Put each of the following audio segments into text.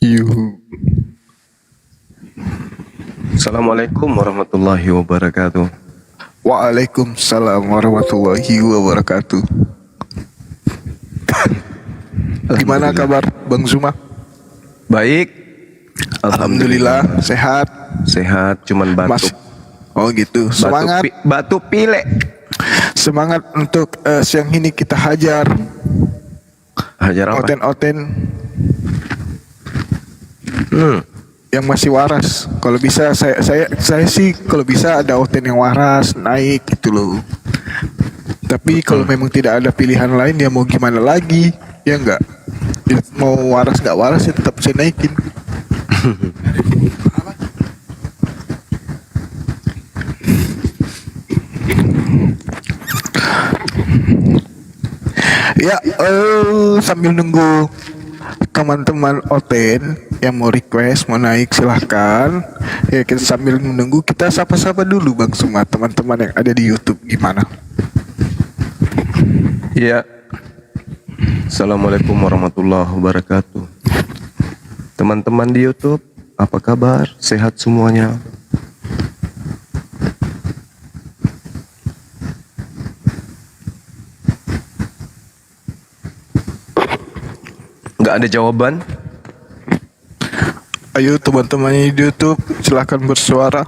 Yuhu. Assalamualaikum warahmatullahi wabarakatuh. Waalaikumsalam warahmatullahi wabarakatuh. Gimana kabar Bang Zuma? Baik. Alhamdulillah sehat. Sehat, cuman batuk. Oh gitu. Semangat. Batuk pilek. Semangat untuk siang ini kita hajar. Hajar apa? Oten-oten. Yang masih waras. Kalau bisa saya sih kalau bisa ada oten yang waras naik gitu loh. Tapi kalau memang tidak ada pilihan lain ya mau gimana lagi? Ya enggak. Ya, mau waras nggak waras ya tetap saya naikin. Ya, sambil nunggu teman-teman Oten yang mau request mau naik silahkan. Ya kita sambil menunggu kita sapa-sapa dulu Bang semua teman-teman yang ada di YouTube gimana? Ya. Assalamualaikum warahmatullahi wabarakatuh. Teman-teman di YouTube, apa kabar? Sehat semuanya? Nggak ada jawaban? Ayo teman-teman di YouTube silahkan bersuara.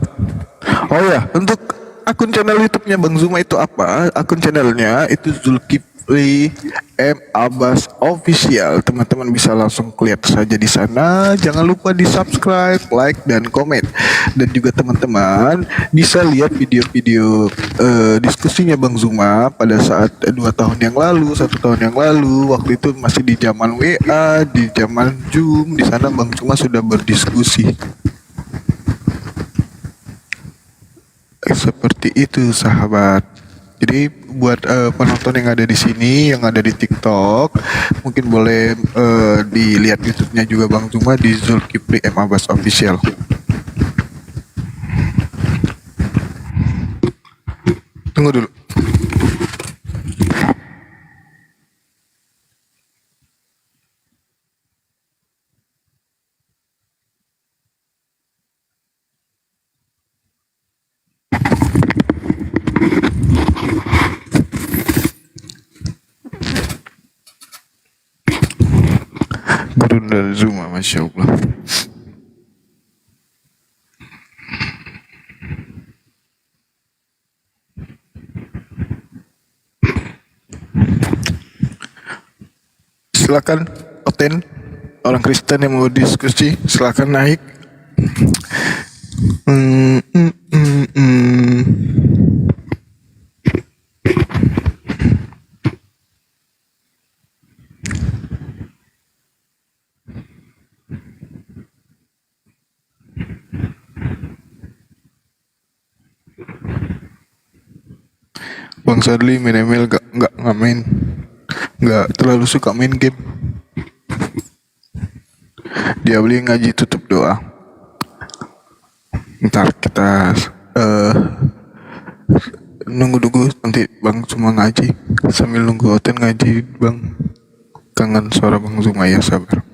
Oh ya, untuk akun channel YouTube-nya Bang Zuma itu apa? Akun channelnya itu Zulkifli M Abbas Official. Teman-teman bisa langsung lihat saja di sana. Jangan lupa di subscribe, like, dan komen. Dan juga teman-teman bisa lihat video-video diskusinya Bang Zuma pada saat 2 tahun yang lalu, 1 tahun yang lalu. Waktu itu masih di zaman WA, di zaman Zoom. Di sana Bang Zuma sudah berdiskusi. Seperti itu sahabat. Jadi buat penonton yang ada di sini, yang ada di TikTok, mungkin boleh dilihat YouTube-nya juga Bang Zuma di Zulkifli M Abbas Official. Tunggu dulu. Gurunda Zuma, Masya Allah. Silakan Oten, orang Kristen yang mau diskusi, silakan naik. Bang Sadli main ML nggak main, nggak terlalu suka main game. Dia beli ngaji tutup doa. Ntar kita nunggu nanti Bang Zuma ngaji sambil nunggu Oten ngaji Bang. Kangen suara Bang Zuma ya, sabar.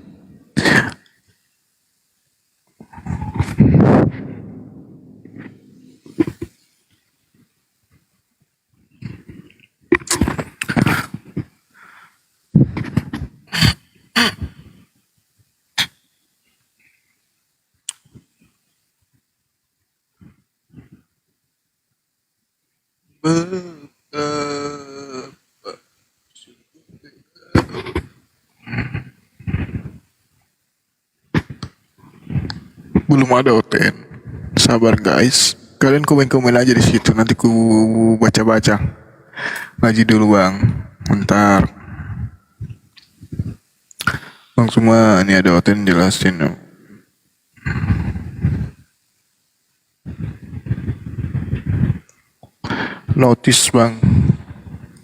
Belum ada Oten. Sabar guys. Kalian komen-komen aja di situ nanti ku baca-baca. Ngaji dulu Bang. Bentar. Bang semua ini ada Oten jelasin. Notice Bang.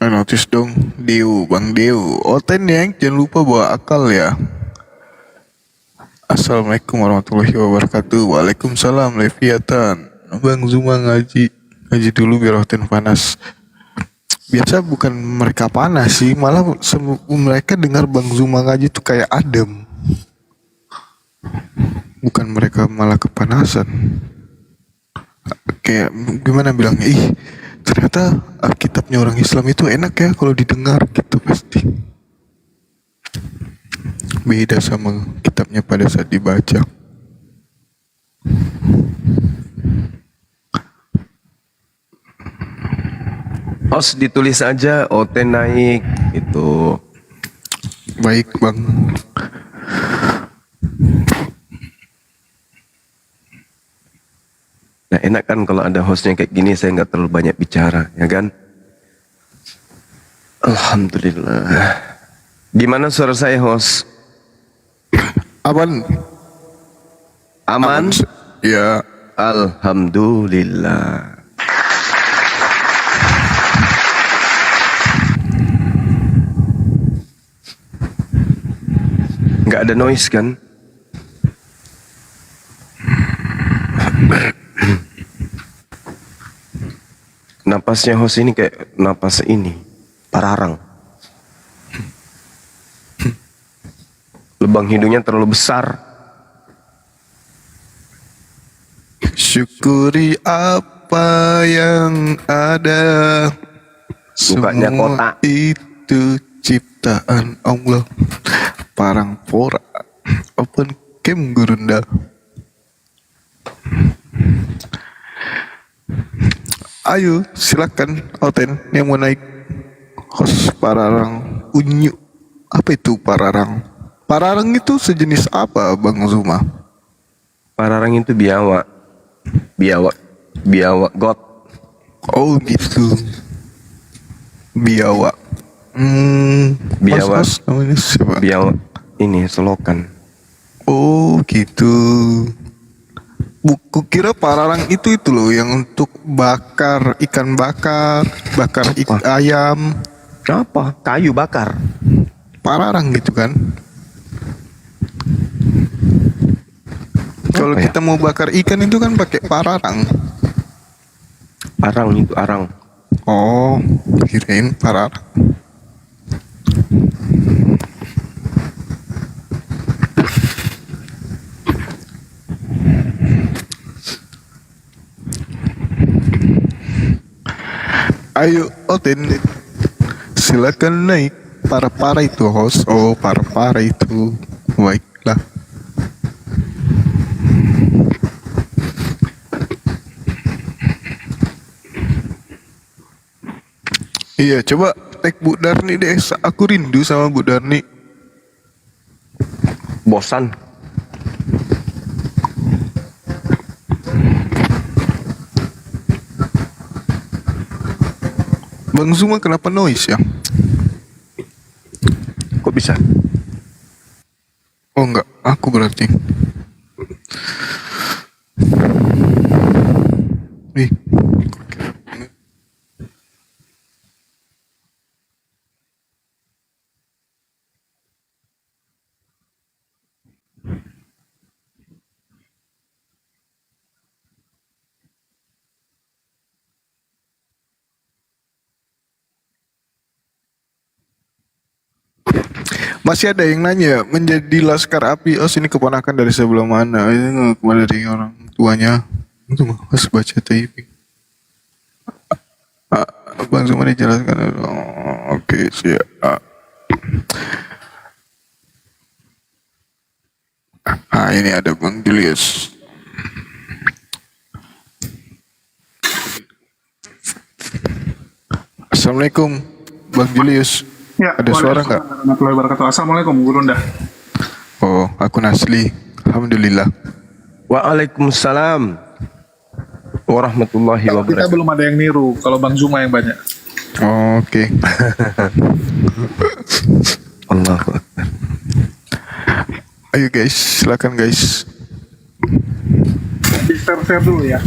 Notice dong. Dew, Bang Dew. Oten ya, jangan lupa bawa akal ya. Assalamualaikum warahmatullahi wabarakatuh. Waalaikumsalam Leviathan. Bang Zuma ngaji dulu biar Oten panas. Biasa bukan mereka panas sih, malah mereka dengar Bang Zuma ngaji tuh kayak adem. Bukan mereka malah kepanasan. Kayak gimana bilangnya, ih ternyata Alkitabnya orang Islam itu enak ya kalau didengar gitu pasti. Beda sama kitabnya pada saat dibaca. Host ditulis aja, OT naik itu. Baik bang. Nah enak kan kalau ada hostnya kayak gini, saya nggak terlalu banyak bicara, ya kan? Alhamdulillah. Gimana suara saya, host? Aman. Aman? Ya. Alhamdulillah. Nggak ada noise kan? Napasnya host ini kayak napas ini, pararang. Lubang hidungnya terlalu besar. Syukuri apa yang ada. Mukanya Semua kotak. itu ciptaan Allah. Parang pora. Open cam gurunda. Ayo silakan Oten yang mau naik. Host Pararang Unyu. Apa itu Pararang? Pararang itu sejenis apa Bang Zuma? Pararang itu biawak. Biawak got. Oh gitu. Biawak. Biawak. Mas namanya siapa? Biawak ini selokan. Oh gitu. Buku kira pararang itu loh yang untuk bakar ikan bakar, bakar ayam. Apa? Kayu bakar. Pararang gitu kan. Kalau Apa ya? kita mau bakar ikan itu kan pakai pararang. Arang itu arang. Oh, kirain pararang. Ayo, Oten, silakan naik. Para itu host. Oh, para itu. Baiklah. Iya, coba tag Bu Darni deh. Aku rindu sama Bu Darni. Bosan. Bang Zuma kenapa noise ya? Kok bisa? Oh enggak, aku berarti. Ih. Masih ada yang nanya, menjadi Laskar Api OS ini keponakan dari sebelah mana? Ini kepada dari orang tuanya. Itu harus baca typing. Bang Zuma dijelaskan. Oh, oke, siap. Ini ada Bang Julius. Assalamualaikum, Bang Julius. Ya, Ada suara nggak? warahmatullahi wabarakatuh. Assalamualaikum, Gurunda. Oh, aku Nasli. Alhamdulillah. Waalaikumsalam warahmatullahi Kita wabarakatuh. belum ada yang niru, kalau Bang Zuma yang banyak. Oh, oke. Allahu Akbar. Ayo guys, silakan guys. Share dulu ya.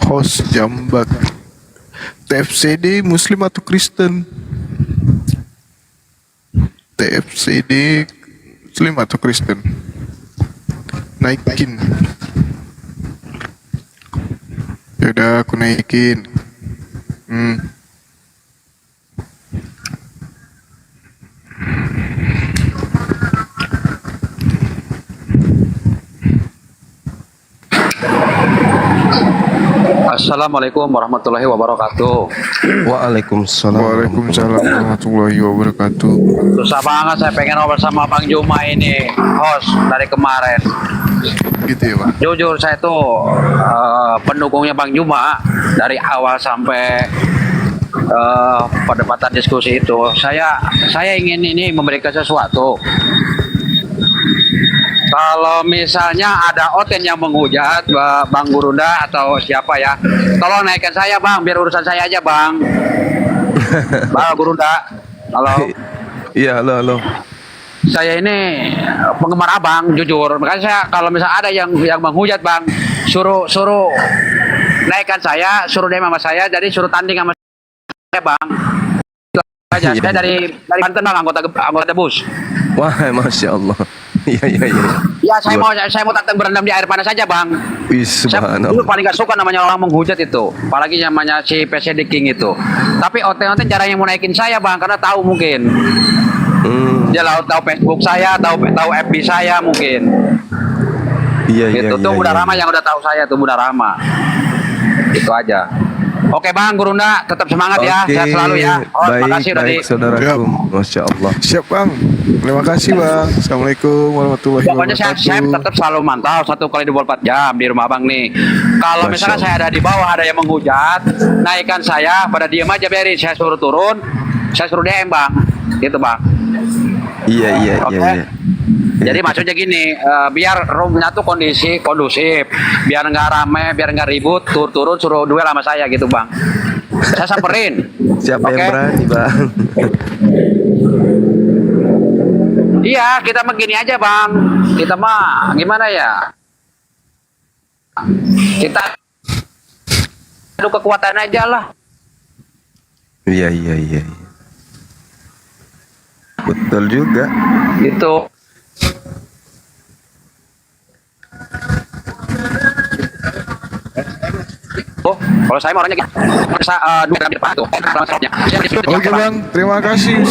Host Jambak. TFCD Muslim atau Kristen? TFCD Muslim atau Kristen? Naikin. Yaudah aku naikin. Assalamualaikum warahmatullahi wabarakatuh. Waalaikumsalam. Waalaikumsalam warahmatullahi wabarakatuh. Susah banget saya pengen ngobrol sama Bang Juma ini, host dari kemarin. Gitu ya Bang. Jujur saya tuh pendukungnya Bang Juma dari awal sampai perdebatan diskusi itu. Saya ingin ini memberikan sesuatu. Kalau misalnya ada Oten yang menghujat Bang Gurunda atau siapa ya, tolong naikkan saya Bang, biar urusan saya aja Bang. Bang Gurunda, halo. Iya, halo. Saya ini penggemar abang, jujur. Makanya saya kalau misalnya ada yang menghujat Bang, suruh naikkan saya, suruh DM sama saya, jadi suruh tanding sama saya Bang. Itu aja. Saya dari Banten Bang, anggota bus. Wah, masya Allah. Iya. Ya saya mau datang berendam di air panas saja Bang. Saya dulu paling gak suka namanya orang menghujat itu, apalagi namanya si PCD King itu. Tapi Oten jarang yang mau naikin saya Bang, karena tahu mungkin. Dia tahu Facebook saya, tahu FB saya mungkin. Iya. Itu tuh Bunda Rama yang udah tahu saya tuh Bunda Rama. Itu aja. Oke Bang Gurunda, tetap semangat ya, sehat selalu ya. Makasih udah saudaraku. Masya Allah. Siap Bang. Terima kasih Bang. Assalamualaikum warahmatullahi Pokoknya wabarakatuh. saya tetap selalu mantau 1x24 jam di rumah Bang nih. Kalau misalnya saya ada di bawah ada yang menghujat, naikkan saya, pada diem aja biarin, saya suruh turun, saya suruh DM Bang. Gitu Bang. Iya. Jadi maksudnya gini, biar roomnya tuh kondusif, biar nggak rame, biar nggak ribut, turun suruh duel sama saya gitu Bang. Saya samperin. Siapa yang berani Bang? Iya, kita mah gini aja Bang. Kita mah gimana ya? Kita adu kekuatan aja lah. Iya. Betul juga. Gitu. Oh, kalau saya mau orangnya gitu. Dua di depan tuh. Oke Bang, terima kasih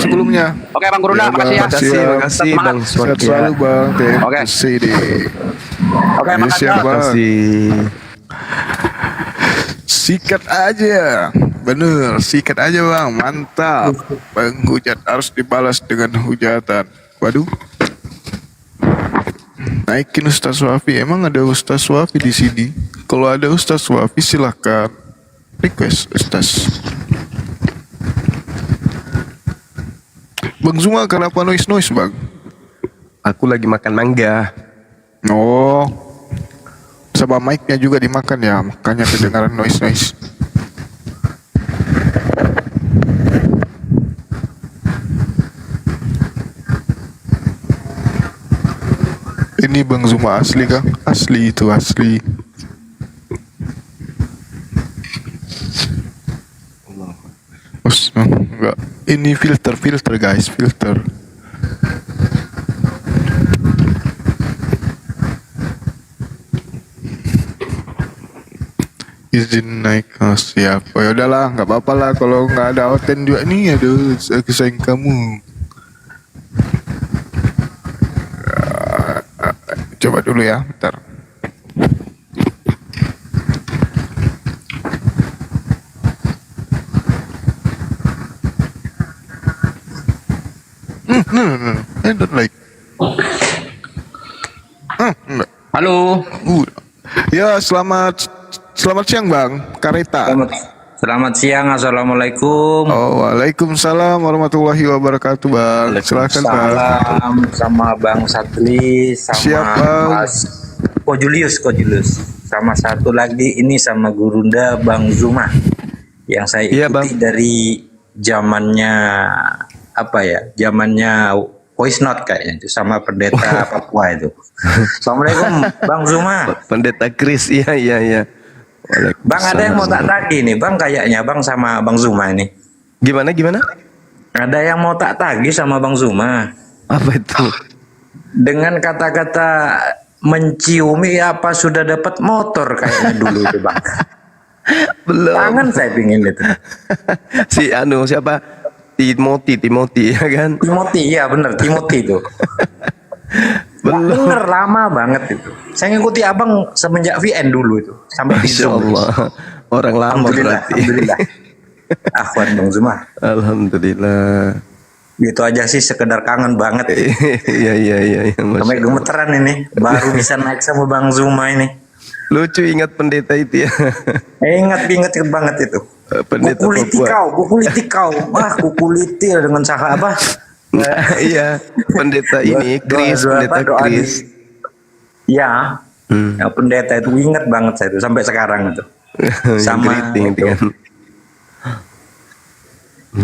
sebelumnya. Oke Bang Gurunda, Ya, makasih ya. Terima kasih Semangat. Bang Sehat Swatya. selalu Bang. Oke. TNCD. Oke, Ini makasih. siap, Bang. Bang. Kasih. Sikat aja. Bener, sikat aja Bang. Mantap. Penghujat harus dibalas dengan hujatan. Waduh. Naikin Ustaz Wafi. Emang ada Ustaz Wafi di sini? Kalau ada Ustaz Wafi silahkan request Ustaz. Bang Zuma kenapa noise Bang? Aku lagi makan mangga. Oh, sama mic-nya juga dimakan ya, makanya kedengaran noise. Ini Bang Zuma asli kah? Asli itu asli. Enggak. Ini filter guys, filter. Izin naik, siap. Oh ya udahlah, nggak apa-apa lah kalau nggak ada Oten juga nih, aduh, saya kesayang kamu. Coba dulu ya, bentar. No. I don't like. Enggak. Halo. Ya, selamat siang Bang, Kareta. Selamat siang. Assalamualaikum. Oh, waalaikumsalam warahmatullahi wabarakatuh Bang. Silakan Bang. Salam sama Bang Satli, sama Siapa? Mas Julius. Sama satu lagi ini sama Gurunda Bang Zuma yang saya Iya, ikuti Bang. dari zamannya apa ya? Zamannya voice note kayaknya itu sama pendeta Papua itu. Assalamualaikum Bang Zuma. Pendeta Chris, iya. Bang ada yang mau tak tagih nih Bang, kayaknya Bang sama Bang Zuma ini. Gimana? Ada yang mau tak tagih sama Bang Zuma. Apa itu? Dengan kata-kata menciumi apa sudah dapat motor kayaknya dulu itu Bang. Belum. Tangan saya pingin itu. Si siapa? Timothy ya kan? Timothy, ya bener Timothy itu. Bener lama banget itu. Saya ngikuti abang semenjak VN dulu itu sampai di Masya Zoom. Allah. Orang lama Alhamdulillah, berarti. alhamdulillah. Akhwan Bang Zuma. Alhamdulillah. Gitu aja sih, sekedar kangen banget. Iya. Sampai gemeteran ini, baru bisa naik sama Bang Zuma ini. Lucu ingat pendeta itu ya. Ingat banget itu. Pendeta Kukuliti Papua. kau. Wah, kukuliti dengan cara apa? Iya, pendeta ini Chris, pendeta Chris. Ya, ya, pendeta itu ingat banget saya itu sampai sekarang itu. Sama Greeting itu. dengan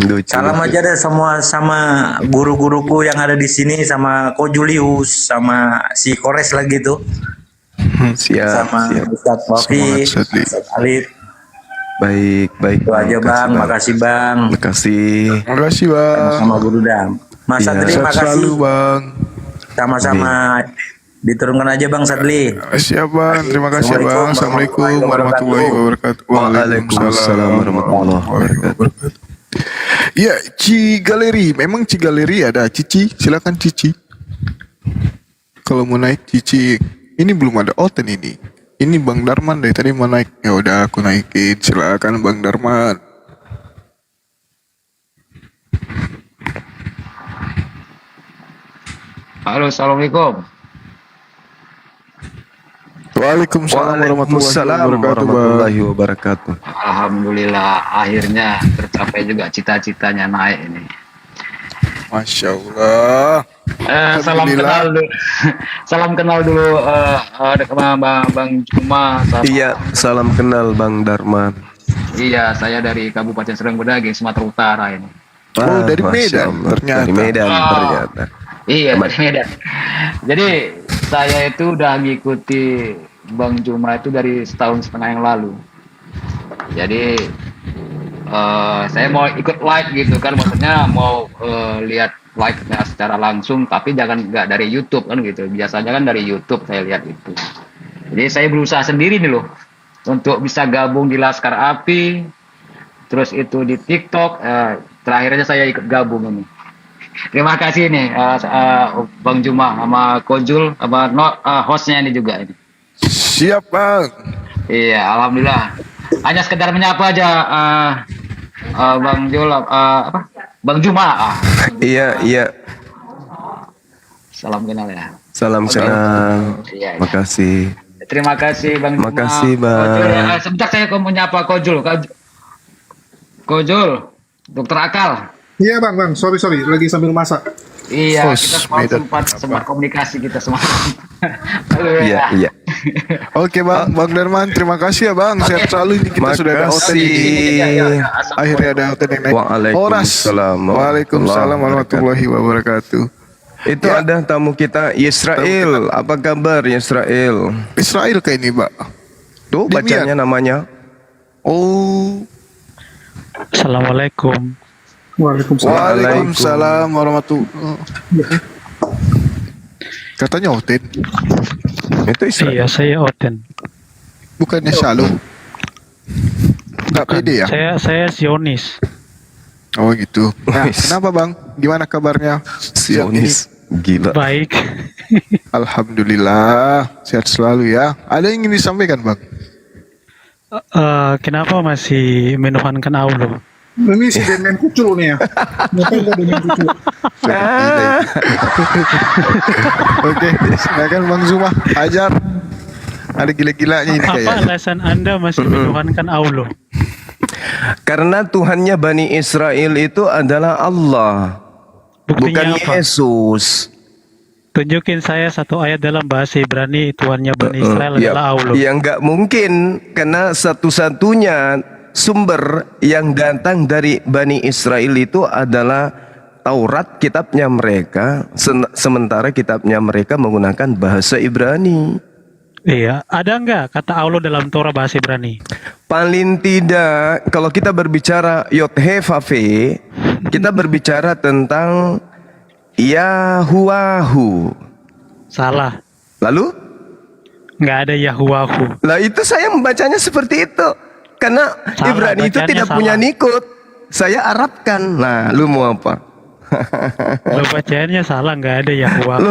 lucu. Salam aja deh semua sama guru-guruku yang ada di sini, sama Ko Julius, sama si Kores lagi tuh, Siap, sama siap. Ustadz Wafi, Semangat, Sadli. Ustadz Alif. Baik. Itu aja Bang, makasih Bang. Makasih. Makasih bang. Sama Guru Dam. Mas Iya. Sadli, Sehat makasih. selalu bang. Sama-sama. Diturunkan aja Bang Sadli. Siap bang. Terima kasih bang. Assalamualaikum warahmatullahi wabarakatuh. Waalaikumsalam warahmatullahi wabarakatuh. Ya, Ci Galeri. Memang Ci Galeri ada. Cici, silakan Cici. Kalau mau naik Cici, ini belum ada Oten ini. Ini Bang Darman dari tadi mau naik. Ya udah aku naikin. Silakan Bang Darman. Halo, assalamualaikum. Waalaikumsalam Waalaikumsalam warahmatullahi wabarakatuh. Alhamdulillah, akhirnya tercapai juga cita-citanya naik ini. Masya Allah. Salam Alhamdulillah. kenal dulu. Salam kenal dulu Bang Juma. Iya, salam kenal Bang Darman. Iya, saya dari Kabupaten Serang Bedage, Sumatera Utara ini. Oh, dari Masya Medan, Allah. ternyata. Dari Medan Oh. ternyata. Iya, dari Medan. Jadi saya itu udah ngikuti Bang Juma itu dari setahun setengah yang lalu. Jadi saya mau ikut live gitu kan, maksudnya mau lihat live-nya secara langsung, tapi nggak dari YouTube kan gitu. Biasanya kan dari YouTube saya lihat itu. Jadi saya berusaha sendiri nih loh untuk bisa gabung di Laskar Api, terus itu di TikTok. Terakhirnya saya ikut gabung ini. Terima kasih nih Bang Juma sama Kojul sama hostnya ini juga ini. Siap bang. Iya, alhamdulillah. Hanya sekedar menyapa aja Bang Jul apa? Bang Juma. Iya. Salam kenal ya. Salam kenal. Iya. Makasih. Terima kasih Bang Juma. Makasih, Bang. Kojul, sebentar saya mau menyapa Kojul. Kojul, Dokter Akal. Iya bang, sorry, lagi sambil masak. Iya, Host kita semalam Medan. sempat komunikasi kita semalam. Iya. Oke bang, Bang Darman, terima kasih ya bang. Sehat selalu. Ini kita sudah ada Oten Makasih. ini. Akhirnya ada Oten yang naik. Waalaikumsalam Waalaikumsalam warahmatullahi wabarakatuh. Itu Ya. ada tamu kita Yisrael. Apa kabar Yisrael? Israel kayak ini pak. Tuh Demian. bacanya namanya. Oh, Assalamualaikum. Waalaikumsalam. Waalaikumsalam warahmatullahi. Katanya Oten, Itu Israel. Iya, saya Oten. bukannya Shalom. Enggak pede ya? Saya Zionis. Oh gitu. Nah, Wis. kenapa bang? Gimana kabarnya? Siang ini? Sionis. Gila. Baik. Alhamdulillah, sehat selalu ya. Ada yang ingin disampaikan bang? Kenapa masih menuhankan Allah? Ini si Demian Kucul nih ya. Ngapain gak Demian Kucul? Oke, silakan Bang Zuma, ajar. Ada gila-gilanya ini Apa kayaknya. alasan Anda masih menuhankan Allah? Karena Tuhannya Bani Israel itu adalah Allah, Buktinya bukan apa? Yesus. Tunjukin saya satu ayat dalam bahasa Ibrani, Tuhannya Bani Israel Ya, adalah Allah. ya nggak mungkin, karena satu-satunya sumber yang datang dari Bani Israel itu adalah Taurat, kitabnya mereka, sementara kitabnya mereka menggunakan bahasa Ibrani. Iya, ada nggak kata Allah dalam Torah bahasa Ibrani? Paling tidak, kalau kita berbicara Yod-He-Vav-He, kita berbicara tentang Yahuwahu. Salah, Lalu? nggak ada Yahuwahu. Lah itu saya membacanya seperti itu. Karena Salah, Ibrani itu bacaannya tidak salah. punya nikut. Saya Arabkan. Nah, lu mau apa? Lo bacaannya salah, nggak ada Lu Yahuwahu.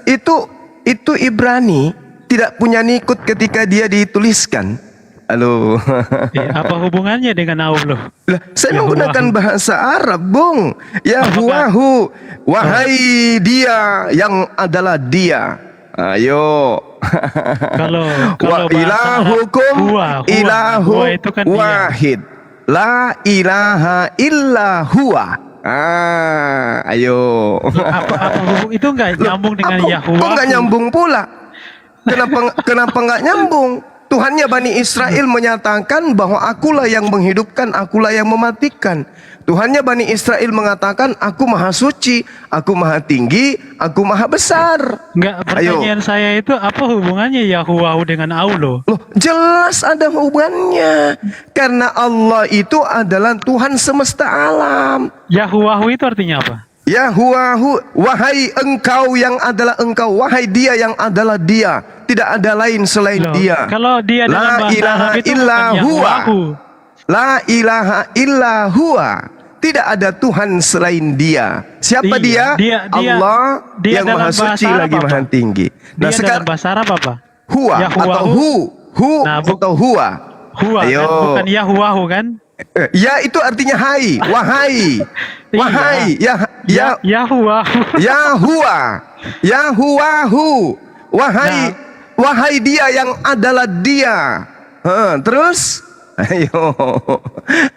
itu Ibrani tidak punya nikut ketika dia dituliskan. Halo. Apa hubungannya dengan Allah? Lah, saya Yahuwahu. menggunakan bahasa Arab, Bung. Yahuwahu, wahai dia yang adalah dia. Ayo. Kalau Wa bahasa ilahukum Arab, ilahu huwa itu kan dia. wahid. La ilaha illa huwa. Ayo. Apa hubung itu nggak nyambung dengan Kok Yahuwah? nggak nyambung pula? Kenapa nggak nyambung? Tuhannya Bani Israel menyatakan bahwa akulah yang menghidupkan, akulah yang mematikan. Tuhannya Bani Israel mengatakan, aku maha suci, aku maha tinggi, aku maha besar. Enggak, pertanyaan saya itu apa hubungannya Yahuwah dengan Allah? Loh, jelas ada hubungannya. Karena Allah itu adalah Tuhan semesta alam. Yahuwah itu artinya apa? Yahuwahu, wahai engkau yang adalah engkau, wahai dia yang adalah dia, tidak ada lain selain Loh, dia. kalau dia dalam La bahasa ilaha Arab itu illa bukan huwa. Yahuwahu. La ilaha illa huwa. Tidak ada Tuhan selain dia. Siapa Iya, dia? dia- Allah dia yang dalam maha bahasa suci Arab lagi apa? maha tinggi. Dia dalam sekarang bahasa Arab apa? huwa Yahuwahu. atau hu Nah, atau huwa. Huwa Ayo. kan? Bukan Yahuwahu kan? Ya itu artinya hai, wahai. Wahai, ya Yahuwahu. Yahuwa, Yahuwahu, Nah. wahai dia yang adalah dia. Terus, ayo,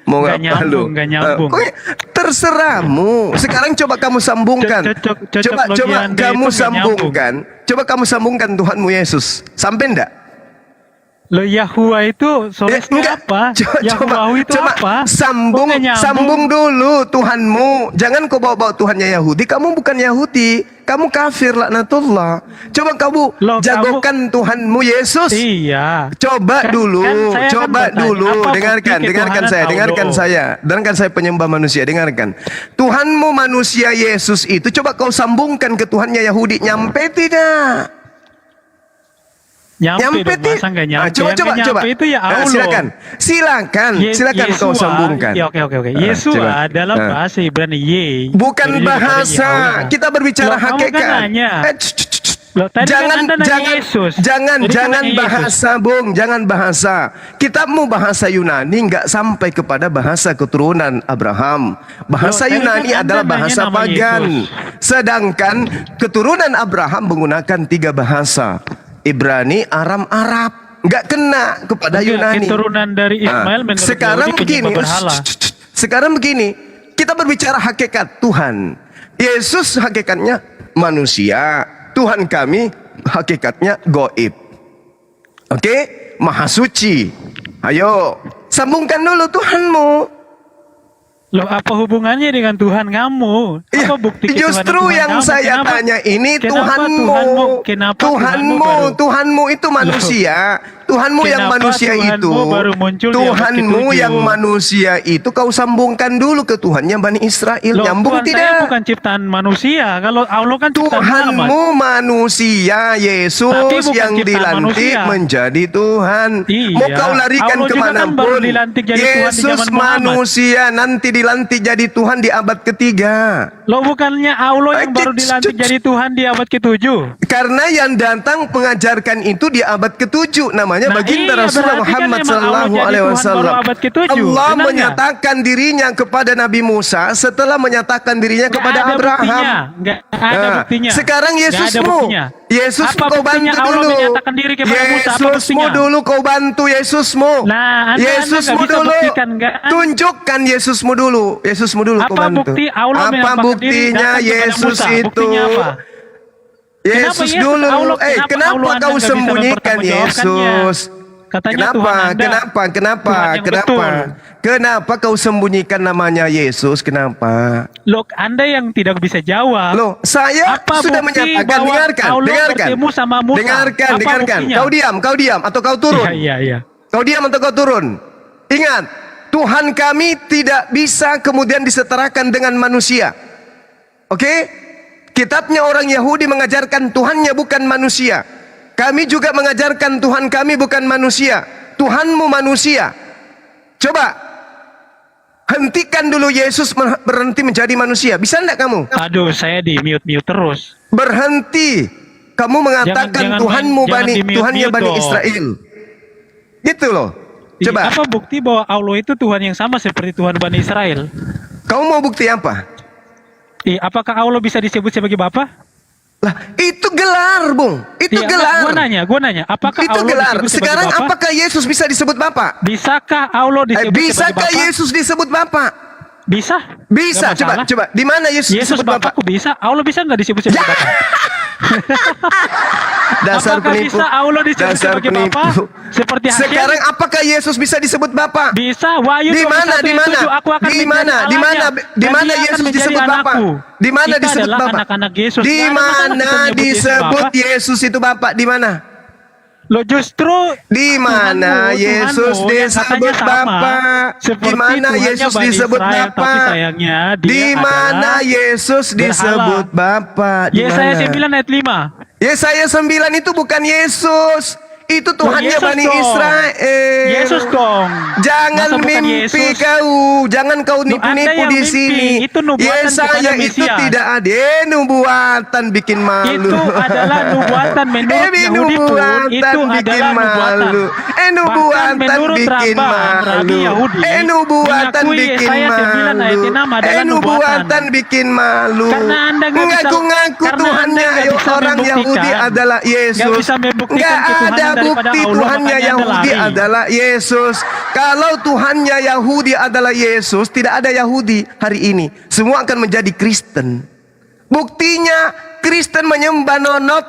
mau Nggak ngapa lu? nyambung, nggak nyambung. Terserahmu. Sekarang coba kamu sambungkan. Cocok Coba logi Anda kamu itu nggak sambungkan. Coba kamu sambungkan Tuhanmu Yesus. Sampai enggak? Lo Yahuwah itu solesnya enggak. apa? Yahuwahu itu apa? Sambung, Kok nggak nyambung? sambung dulu Tuhanmu. Jangan kau bawa-bawa Tuhannya Yahudi. Kamu bukan Yahudi. Kamu kafir laknatullah. Coba kamu Loh, jagokan Tuhanmu Yesus. Iya. Coba Kan- dulu, kan saya coba kan bertanya, dulu. apa Dengarkan, bukti dengarkan ketuhanan saya, dengarkan Allah? dengarkan saya penyembah manusia. Dengarkan. Tuhanmu manusia Yesus itu coba kau sambungkan ke Tuhannya Yahudi. Nyampe tidak? Nyampe dong, masa nggak nyampe? Yang nggak nyampe itu ya Allah. Silakan kau Yesua, sambungkan. Ya, oke. Yesua coba. dalam bahasa Ibrani Bukan Jadi bahasa, kepada Yahweh. kita berbicara Loh, kamu kan hakikat. nanya. Loh, tadi kan Anda nanya Yesus. jangan Jadi kan nanya Yesus. bahasa, Bung, jangan bahasa. Kitabmu bahasa Yunani nggak sampai kepada bahasa keturunan Abraham. Bahasa Loh, tadi Yunani kan Anda adalah nanya bahasa nama pagan. Yesus. Sedangkan keturunan Abraham menggunakan 3 bahasa. Ibrani, Aram, Arab. Nggak kena kepada Enggak, Yunani. keturunan dari Ismail menurut Sekarang Yahudi begini, penyembah berhala. sekarang begini, kita berbicara hakikat Tuhan. Yesus hakikatnya manusia, Tuhan kami hakikatnya goib. Oke, maha suci. Ayo, sambungkan dulu Tuhanmu. Loh, apa hubungannya dengan Tuhan kamu? Iya, Apa bukti ketuhanan justru Tuhan yang kamu? saya Kenapa- tanya ini kenapa Tuhanmu. Tuhanmu itu manusia. Tuhanmu yang Kenapa manusia Tuhanmu itu. baru muncul di abad Tuhanmu ke-7? yang manusia itu kau sambungkan dulu ke Tuhannya Bani Israel. Loh, Nyambung Tuhan saya tidak? bukan ciptaan manusia. Kalau Allah kan ciptaan Muhammad. Tuhanmu manusia, Yesus Tapi bukan yang ciptaan dilantik manusia. menjadi Tuhan. Iya. Mau kau larikan Allah juga kan baru kemanapun. dilantik jadi Tuhan di Yesus zaman Muhammad. manusia nanti dilantik jadi Tuhan di abad ketiga. Loh, bukannya Allah yang baru dilantik jadi Tuhan di abad ke-7? Karena yang datang mengajarkan itu di abad ke-7, namanya Nah, baginda iya, Rasulullah berarti kan Muhammad memang sallallahu Allah jadi alaihi Tuhan wasallam. baru abad ke-7, Allah benar nggak? menyatakan dirinya kepada Nabi Musa setelah menyatakan dirinya Nggak kepada ada Abraham. buktinya. Nggak ada Nah, buktinya. sekarang Nggak ada Yesusmu, buktinya. Yesus Apa kau buktinya bantu Allah dulu. menyatakan diri kepada Musa? Apa Yesusmu buktinya? dulu kau bantu Yesusmu. Nah, Anda Yesusmu nggak bisa dulu. buktikan, nggak? Tunjukkan Yesusmu dulu. Yesusmu dulu kau Apa bantu. bukti Allah apa menampakkan diri buktinya datang kepada Yesus Musa? itu? Buktinya apa? Yesus Yesus dulu. Allah, Kenapa kenapa Allah Anda kau nggak bisa sembunyikan mempertanggungjawabkannya? Yesus? Katanya Tuhan Anda Tuhan yang betul. Kenapa kau sembunyikan namanya Yesus? Kenapa? Loh, Anda yang tidak bisa jawab. Loh, saya Apa sudah bukti menyatakan. bahwa Dengarkan, Allah dengarkan. bertemu sama Musa? Dengarkan, Apa dengarkan. buktinya? Kau diam atau kau turun? Iya. Kau diam atau kau turun? Ingat, Tuhan kami tidak bisa kemudian disetarakan dengan manusia. Oke? Kitabnya orang Yahudi mengajarkan Tuhannya bukan manusia. Kami juga mengajarkan Tuhan kami bukan manusia. Tuhanmu manusia. Coba hentikan dulu Yesus berhenti menjadi manusia. Bisa enggak kamu? Aduh, saya di mute terus. Berhenti. Kamu mengatakan Jangan Tuhanmu jangan Bani, di-mute-mute Tuhannya Bani dong. Israel. Gitu loh. Coba, Apa bukti bahwa Allah itu Tuhan yang sama seperti Tuhan Bani Israel? kamu mau bukti apa? Apakah Allah bisa disebut sebagai Bapa? Lah, itu gelar, Bung. Itu gelar. Gua nanya, apakah Itu Allah gelar. disebut Sekarang sebagai Bapa? apakah Yesus bisa disebut Bapa? Bisakah Allah disebut sebagai Bisakah Bapa? Yesus disebut Bapa? Bisa. Bisa. Nggak masalah. Coba. Di mana Yesus Yesus disebut Bapa? Bapakku bisa. Allah bisa nggak disebut sebagai Bapa? Dasar Apakah penipu. bisa Allah disebut Dasar sebagai penipu. Bapa? Seperti Hakim? Sekarang apakah Yesus bisa disebut Bapa? Bisa. Wahyu Di mana? 21 Di ayat mana? 7, aku akan Di menjadi mana? Di Allahnya, mana? Di dan mana dia akan Yesus menjadi disebut Bapa? anakku. Di mana Kita disebut adalah Bapa? anak-anak Yesus. Di Nggak ada masalah mana kita nyebut Yesus disebut Bapa. Yesus itu Bapa? Di mana? Lo justru Di mana Tuhanmu Yesus yang katanya disebut sama, Bapa? seperti Di mana Tuhannya Yesus Bani disebut Israel, Bapa? tapi sayangnya dia Di mana adalah Yesus disebut Bapa? Di Yesaya mana? 9 ayat 5. Yesaya 9 itu bukan Yesus. Itu Tuhannya Yesus Bani dong. Israel. Yesus dong. Jangan Masa bukan mimpi Yesus? kau, jangan kau Anda nipu-nipu yang di mimpi. sini. Itu nubuatan Yesaya kepada itu Mesias. tidak ada nubuatan bikin malu. Itu adalah nubuatan menurut Yahudi pun nubuatan itu bikin adalah nubuatan. malu. Bahkan Nubuatan menurut bikin Rabi malu. Yahudi Nubuatan mengakui bikin Yesaya 9 ayat malu. 6 adalah Nubuatan bikin malu. Karena Anda nggak bisa- Ngaku-ngaku karena Tuhannya Anda nggak bisa orang Yahudi membuktikan. adalah Yesus. Nggak bisa membuktikan Nggak ketuhanan ada daripada bukti Allah, Tuhannya makanya Anda Yahudi lari. adalah Yesus. Kalau Tuhannya Yahudi adalah Yesus, tidak ada Yahudi hari ini. Semua akan menjadi Kristen. Buktinya Kristen menyembah nonot.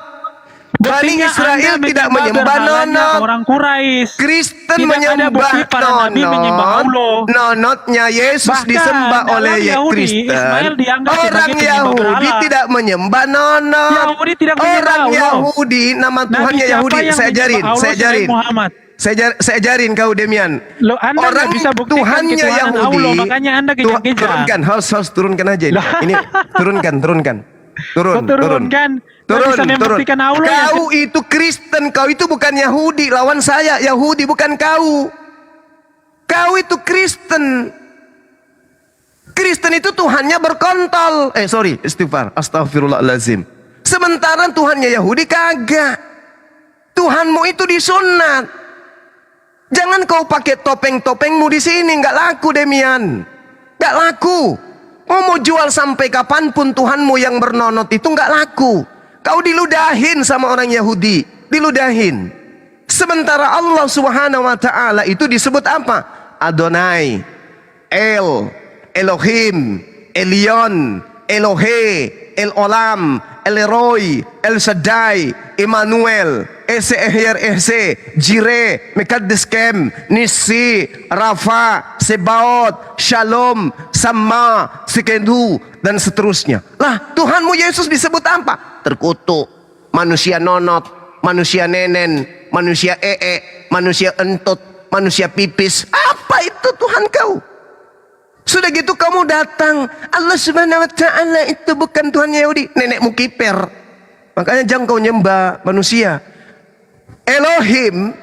Bani Buktinya Israel Anda tidak menyembah menyembah berhalanya nonot. orang Quraisy. Kristen Tidak ada menyembah bukti para nabi menyembah nonot. Allah. Nonotnya Yesus Bahkan disembah dalam oleh Yahudi, Kristen. Ismail dianggap sebagai Orang penyembah Yahudi berhala. tidak menyembah nonot. Yahudi tidak menyembah Orang Allah. Yahudi nama Nabi Tuhannya siapa Yahudi. yang Saya ajarin, menyembah Allah saya selain ajarin. Muhammad? Saya ajarin kau Demian. Loh, Anda nggak Orang bisa buktikan Tuhannya ketuhanan Yahudi. Allah, makanya Anda kejang-kejang. Turunkan, harus turunkan aja ini. Ini turunkan. Turun. Turunkan. Nggak bisa membuktikan Allah ya. Kau itu Kristen, kau itu bukan Yahudi. Lawan saya Yahudi, bukan kau. Kau itu Kristen. Kristen itu Tuhannya berkontol. Istighfar. Astagfirullahalazim. Sementara Tuhannya Yahudi kagak. Tuhanmu itu disunat. Jangan kau pakai topeng-topengmu di sini, nggak laku Demian. Nggak laku. Mau jual sampai kapanpun Tuhanmu yang bernonot itu nggak laku. Kau diludahin sama orang Yahudi, diludahin. Sementara Allah Subhanahu wa taala itu disebut apa? Adonai, Elohim, Elion, Elohe, El Olam, El Roy, El Shaddai, Emmanuel, Ese, Jire, Mekadeskem, Nisi, Rafa, Sebaot, Shalom, Sama, Sekendu, dan seterusnya. Lah, Tuhanmu Yesus disebut apa? Terkutuk, manusia nonot, manusia nenen, manusia manusia entut, manusia pipis. Apa itu Tuhan kau? Sudah gitu kamu datang, Allah Subhanahu wa taala itu bukan Tuhan Yahudi, nenekmu kiper. Makanya jangan kau nyembah manusia. Elohim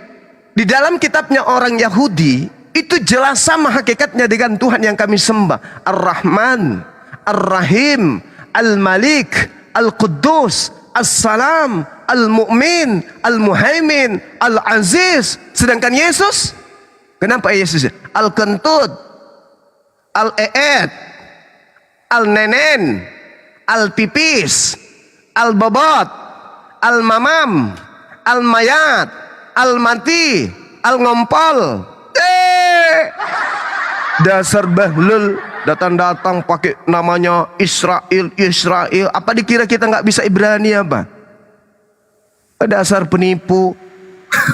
di dalam kitabnya orang Yahudi itu jelas sama hakikatnya dengan Tuhan yang kami sembah. Ar-Rahman, Ar-Rahim, Al-Malik, Al-Quddus, As-Salam, Al-Mu'min, Al-Muhaimin, Al-Aziz. Sedangkan Yesus, kenapa Yesus? Al-Kentut, Al-E'ed, Al-Nenen, Al-Pipis, Al-Bobot, Al-Mamam, Al-Mayat, Al-Mati, Al-Ngompol. Dasar bahlul, datang-datang pakai namanya Israel. Apa dikira kita nggak bisa Ibrani apa? Dasar penipu.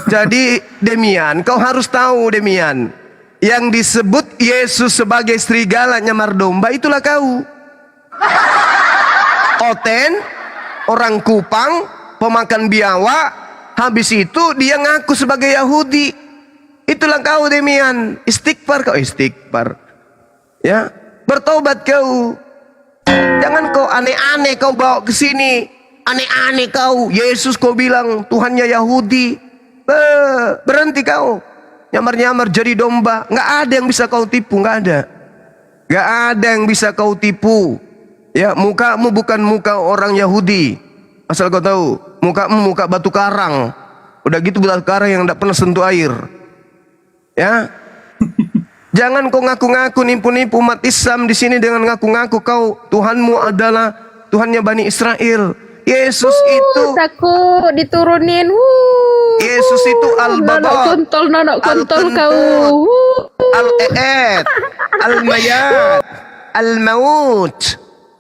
Jadi Demian, kau harus tahu Demian, yang disebut Yesus sebagai serigala nyamar domba itulah kau. Oten, orang Kupang, pemakan biawak, habis itu dia ngaku sebagai Yahudi. Itulah kau Demian. Istighfar kau, istighfar. Ya, bertobat kau. Jangan kau aneh-aneh kau bawa ke sini. Aneh-aneh kau. Yesus kau bilang Tuhannya Yahudi. Berhenti kau. Nyamar-nyamar jadi domba. Nggak ada yang bisa kau tipu, nggak ada. Nggak ada yang bisa kau tipu. Ya, mukamu bukan muka orang Yahudi. Asal kau tahu, mukamu muka batu karang. Udah gitu batu karang yang tidak pernah sentuh air. Ya. Jangan kau ngaku-ngaku nipu-nipu umat Islam di sini dengan ngaku-ngaku kau Tuhanmu adalah Tuhannya Bani Israel. Yesus itu takut diturunin. Yesus itu al-babat, Nanak kontol kau. al-e'ed, al-mayat, al-maut.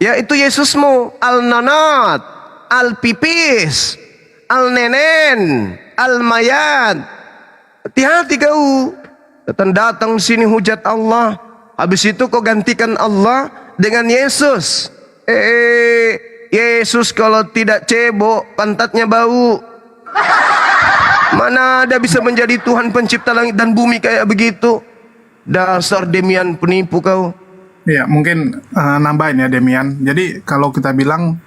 Ya itu Yesusmu. Al-nanat, al-pipis, al-nenen, al-mayat. Hati-hati kau. Datang sini hujat Allah. Habis itu kau gantikan Allah dengan Yesus. Yesus kalau tidak cebok, pantatnya bau. Mana ada bisa menjadi Tuhan pencipta langit dan bumi kayak begitu. Dasar Demian penipu kau. Ya, mungkin nambahin ya Demian. Jadi kalau kita bilang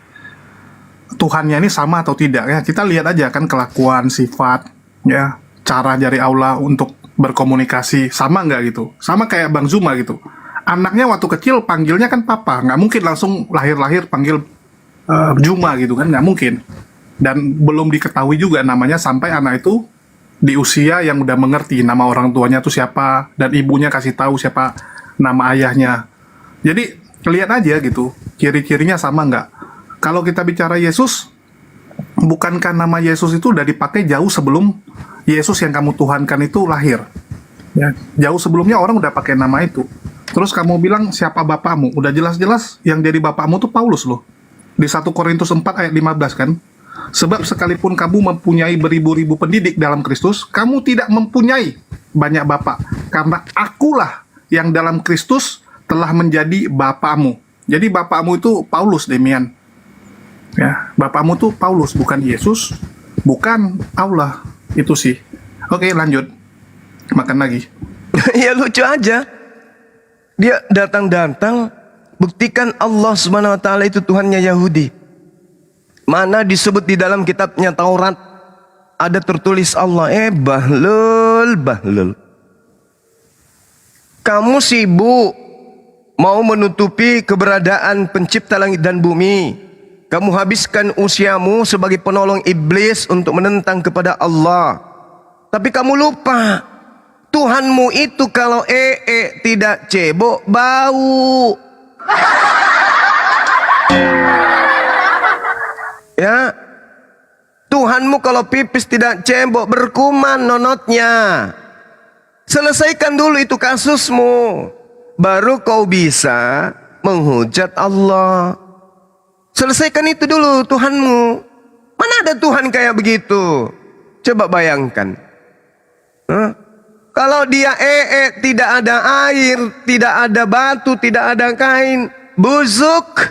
Tuhannya ini sama atau tidak ya, kita lihat aja kan kelakuan, sifat, ya, cara dari Allah untuk berkomunikasi sama nggak gitu? Sama kayak Bang Zuma gitu. Anaknya waktu kecil panggilnya kan papa, nggak mungkin langsung lahir-lahir panggil Juma gitu kan, nggak mungkin. Dan belum diketahui juga namanya sampai anak itu di usia yang udah mengerti nama orang tuanya tuh siapa dan ibunya kasih tahu siapa nama ayahnya. Jadi lihat aja gitu, ciri-cirinya sama nggak. Kalau kita bicara Yesus, bukankah nama Yesus itu udah dipakai jauh sebelum Yesus yang kamu tuhankan itu lahir? Ya, jauh sebelumnya orang udah pakai nama itu. Terus kamu bilang siapa bapakmu? Udah jelas-jelas yang jadi bapakmu tuh Paulus loh. Di 1 Korintus 4 ayat 15 kan. Sebab sekalipun kamu mempunyai beribu-ribu pendidik dalam Kristus, kamu tidak mempunyai banyak bapak. Karena akulah yang dalam Kristus telah menjadi bapakmu. Jadi bapakmu itu Paulus, Demian. Ya, bapakmu tuh Paulus, bukan Yesus, bukan Allah. Itu sih. Oke, lanjut. Makan lagi. Ya lucu aja. Dia datang-datang buktikan Allah Subhanahu wa taala itu Tuhannya Yahudi. Mana disebut di dalam kitabnya Taurat ada tertulis Allah. Bahlul. Kamu sibuk mau menutupi keberadaan pencipta langit dan bumi. Kamu habiskan usiamu sebagai penolong iblis untuk menentang kepada Allah. Tapi kamu lupa, Tuhanmu itu kalau tidak cebok, bau. Ya, Tuhanmu kalau pipis tidak cebok, berkuman nonotnya. Selesaikan dulu itu kasusmu, baru kau bisa menghujat Allah. Selesaikan itu dulu Tuhanmu. Mana ada Tuhan kayak begitu? Coba bayangkan. Kalau dia tidak ada air, tidak ada batu, tidak ada kain, busuk.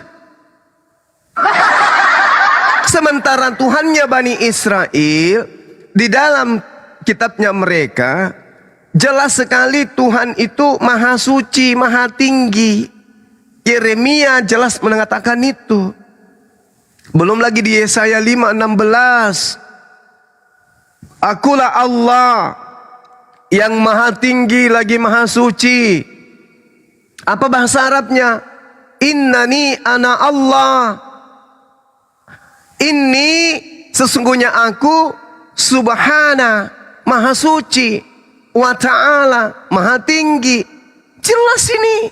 Sementara Tuhannya Bani Israel di dalam kitabnya mereka jelas sekali Tuhan itu maha suci, maha tinggi. Yeremia jelas mengatakan itu. Belum lagi di Yesaya 5:16. Akulah Allah yang maha tinggi lagi maha suci. Apa bahasa Arabnya? Innani ana Allah. Ini sesungguhnya aku subhana maha suci. Wa ta'ala maha tinggi. Jelas ini.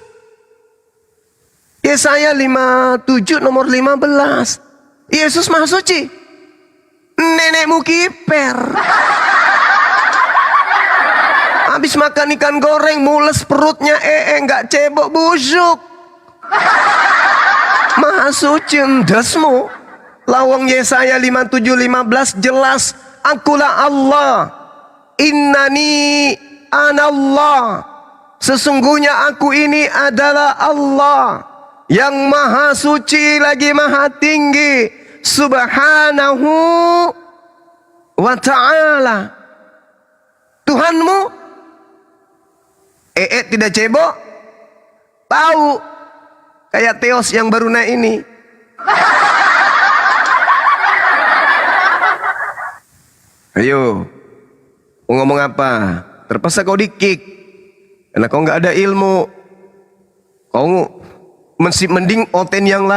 Yesaya 57 nomor 15. Yesus maha suci. Nenekmu kiper. Habis makan ikan goreng mules perutnya enggak cebok busuk. Maha suci endasmu. Lawang Yesaya 57:15 jelas, akulah Allah. Innani anallah. Sesungguhnya aku ini adalah Allah yang maha suci lagi maha tinggi. Subhanahu wa ta'ala. Tuhanmu tidak cebok, bau kayak Teos yang baru naik ini. Ayo, mau ngomong apa? Terpaksa kau di-kick karena kau nggak ada ilmu. Kau mending oteng yang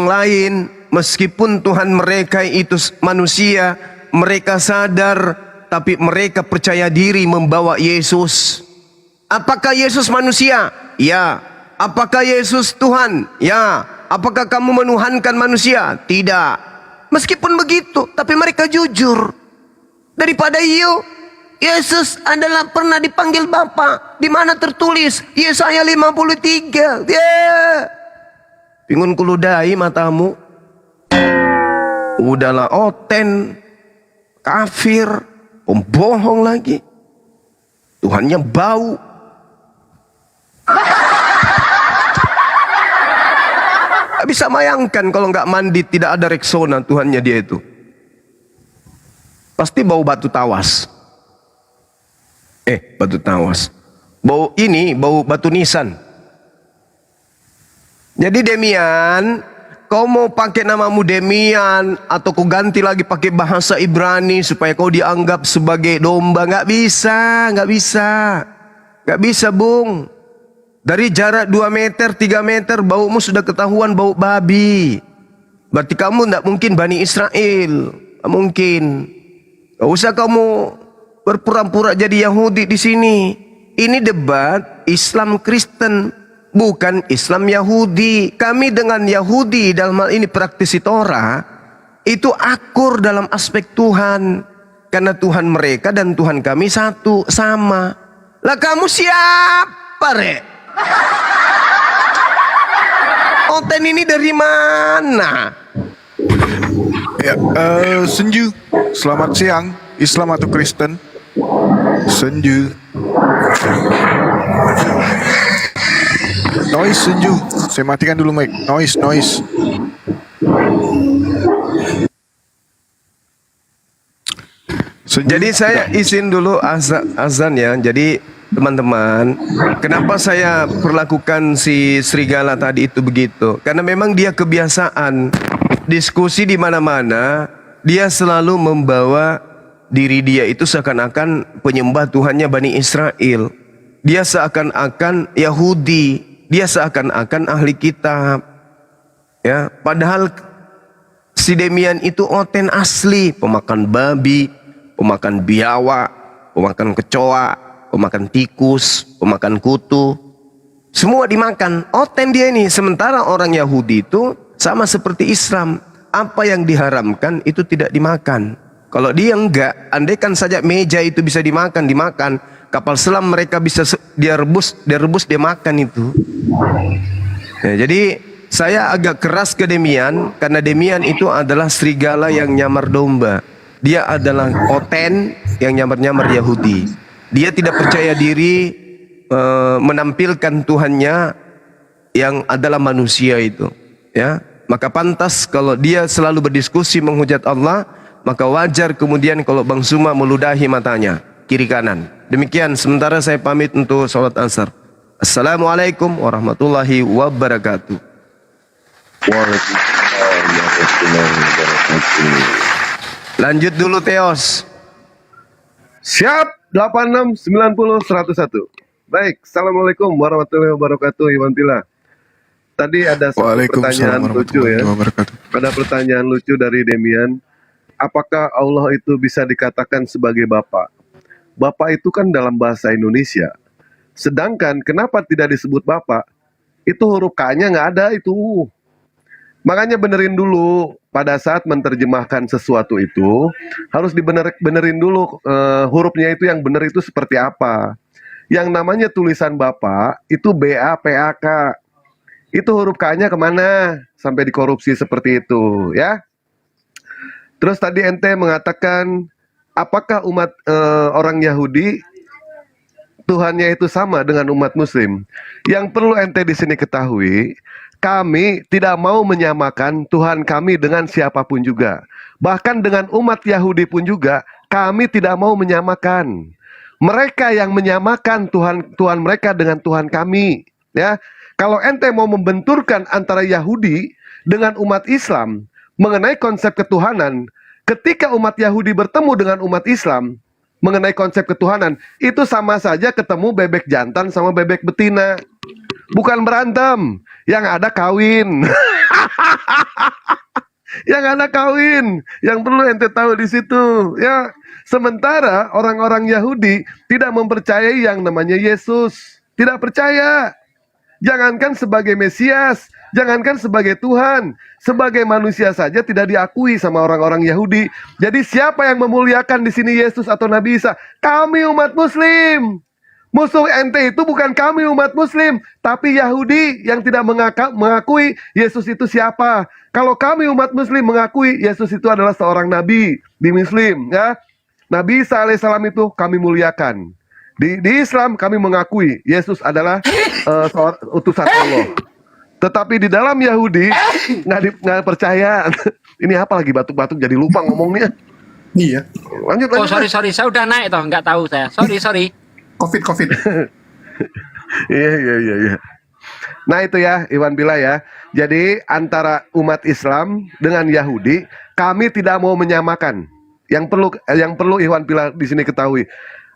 lain meskipun Tuhan mereka itu manusia, mereka sadar, tapi mereka percaya diri membawa Yesus. Apakah Yesus manusia? Ya. Apakah Yesus Tuhan? Ya. Apakah kamu menuhankan manusia? Tidak. Meskipun begitu, tapi mereka jujur. Daripada Yesus adalah pernah dipanggil Bapa. Di mana tertulis Yesaya 53. Pingun kuludai matamu. Udahlah oten, kafir, pembohong lagi. Tuhannya bau. Gak bisa bayangkan kalau nggak mandi tidak ada Rexona Tuhannya dia itu. Pasti bau batu tawas. Batu tawas. Bau batu nisan. Jadi Demian, kau mau pakai namamu Demian atau kau ganti lagi pakai bahasa Ibrani supaya kau dianggap sebagai domba? Nggak bisa, nggak bisa. Nggak bisa, Bung. Dari jarak 2 meter, 3 meter, baumu sudah ketahuan bau babi. Berarti kamu tidak mungkin Bani Israel. Tidak mungkin. Gak usah kamu berpura-pura jadi Yahudi di sini. Ini debat Islam Kristen, bukan Islam Yahudi. Kami dengan Yahudi dalam hal ini praktisi Torah, itu akur dalam aspek Tuhan. Karena Tuhan mereka dan Tuhan kami satu, sama. Lah kamu siapa, Rek? Oten ini dari mana? Ya, Senju, selamat siang. Islam atau Kristen? Senju. Noise, Senju. Saya matikan dulu mic. Noise. Senju. Jadi saya izin dulu azan ya. Jadi teman-teman, kenapa saya perlakukan si serigala tadi itu begitu? Karena memang dia kebiasaan diskusi di mana-mana, dia selalu membawa diri dia itu seakan-akan penyembah Tuhannya Bani Israel. Dia seakan-akan Yahudi, dia seakan-akan ahli kitab. Ya, padahal si Demian itu oten asli, pemakan babi, pemakan biawak, pemakan kecoa, pemakan tikus, pemakan kutu, semua dimakan. Oten dia ini. Sementara orang Yahudi itu sama seperti Islam. Apa yang diharamkan itu tidak dimakan. Kalau dia enggak, andaikan saja meja itu bisa dimakan. Kapal selam mereka bisa dia rebus dia makan itu. Ya, jadi saya agak keras ke Demian, karena Demian itu adalah serigala yang nyamar domba. Dia adalah oten yang nyamar-nyamar Yahudi. Dia tidak percaya diri menampilkan Tuhannya yang adalah manusia itu. Ya, maka pantas kalau dia selalu berdiskusi menghujat Allah, maka wajar kemudian kalau Bang Zuma meludahi matanya kiri kanan. Demikian, sementara saya pamit untuk sholat asar. Assalamualaikum warahmatullahi wabarakatuh. Waalaikumsalam warahmatullahi wabarakatuh. Lanjut dulu Theos. Siap. 86 90 101. Baik, assalamualaikum warahmatullahi wabarakatuh. Iwan Tila. Tadi ada satu pertanyaan lucu ya. Ada pertanyaan lucu dari Demian. Apakah Allah itu bisa dikatakan sebagai Bapa? Bapa itu kan dalam bahasa Indonesia. Sedangkan kenapa tidak disebut Bapa? Itu huruf K-nya nggak ada itu. Makanya benerin dulu pada saat menerjemahkan sesuatu itu harus benerin dulu hurufnya itu yang benar itu seperti apa. Yang namanya tulisan Bapak itu BAPAK. Itu huruf K-nya kemana sampai dikorupsi seperti itu ya. Terus tadi ente mengatakan apakah umat orang Yahudi Tuhannya itu sama dengan umat Muslim? Yang perlu ente di sini ketahui, kami tidak mau menyamakan Tuhan kami dengan siapapun juga. Bahkan dengan umat Yahudi pun juga kami tidak mau menyamakan. Mereka yang menyamakan Tuhan mereka dengan Tuhan kami. Ya, kalau ente mau membenturkan antara Yahudi dengan umat Islam mengenai konsep ketuhanan, ketika umat Yahudi bertemu dengan umat Islam mengenai konsep ketuhanan, itu sama saja ketemu bebek jantan sama bebek betina. Bukan berantem, yang ada kawin. Yang anak kawin, yang perlu ente tahu di situ, ya. Sementara orang-orang Yahudi tidak mempercayai yang namanya Yesus, tidak percaya. Jangankan sebagai Mesias, jangankan sebagai Tuhan, sebagai manusia saja tidak diakui sama orang-orang Yahudi. Jadi siapa yang memuliakan di sini Yesus atau Nabi Isa? Kami umat Muslim. Musuh ente itu bukan kami umat Muslim, tapi Yahudi yang tidak mengakui Yesus itu siapa. Kalau kami umat Muslim mengakui Yesus itu adalah seorang nabi di Muslim, ya. Nabi Isa alaihissalam itu kami muliakan. Di Islam kami mengakui Yesus adalah utusan Allah. Tetapi di dalam Yahudi nggak percaya. Ini apa lagi batuk-batuk jadi lupa ngomongnya. Iya. Lanjut. Oh sorry, saya udah naik toh, nggak tahu saya. Sorry. Covid. Iya. Nah itu ya Iwan Bila ya. Jadi antara umat Islam dengan Yahudi kami tidak mau menyamakan. Yang perlu Iwan Bila di sini ketahui.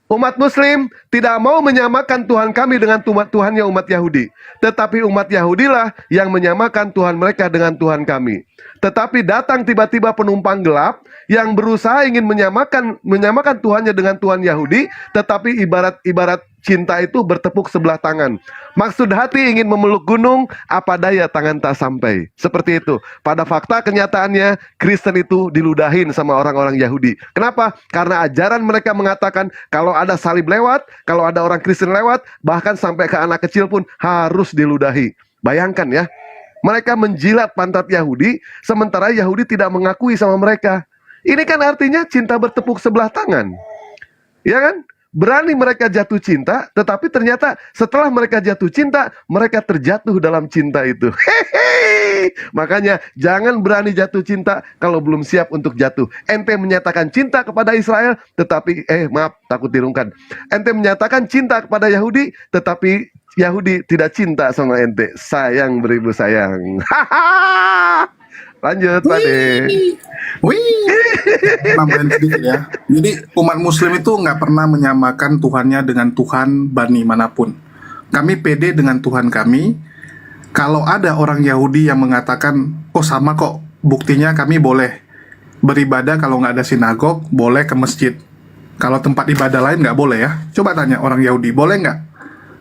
Umat Muslim tidak mau menyamakan Tuhan kami dengan Tuhannya umat Yahudi. Tetapi umat Yahudilah yang menyamakan Tuhan mereka dengan Tuhan kami. Tetapi datang tiba-tiba penumpang gelap yang berusaha ingin menyamakan Tuhannya dengan Tuhan Yahudi. Tetapi ibarat cinta itu bertepuk sebelah tangan. Maksud hati ingin memeluk gunung, apa daya tangan tak sampai. Seperti itu. Pada fakta kenyataannya, Kristen itu diludahin sama orang-orang Yahudi. Kenapa? Karena ajaran mereka mengatakan kalau ada salib lewat, kalau ada orang Kristen lewat, bahkan sampai ke anak kecil pun harus diludahi. Bayangkan ya. Mereka menjilat pantat Yahudi, sementara Yahudi tidak mengakui sama mereka. Ini kan artinya cinta bertepuk sebelah tangan. Ya kan? Berani mereka jatuh cinta, tetapi ternyata setelah mereka jatuh cinta, mereka terjatuh dalam cinta itu. Hehehe. Makanya jangan berani jatuh cinta kalau belum siap untuk jatuh. Ente menyatakan cinta kepada Israel, tetapi takut dirungkan. Ente menyatakan cinta kepada Yahudi, tetapi Yahudi tidak cinta sama ente. Sayang beribu sayang. Lanjut Pak De. Nambahin sedikit ya. Jadi umat Muslim itu nggak pernah menyamakan Tuhannya dengan Tuhan Bani manapun. Kami pede dengan Tuhan kami. Kalau ada orang Yahudi yang mengatakan, oh sama kok, buktinya kami boleh beribadah kalau nggak ada sinagog, boleh ke masjid. Kalau tempat ibadah lain nggak boleh ya. Coba tanya orang Yahudi, boleh nggak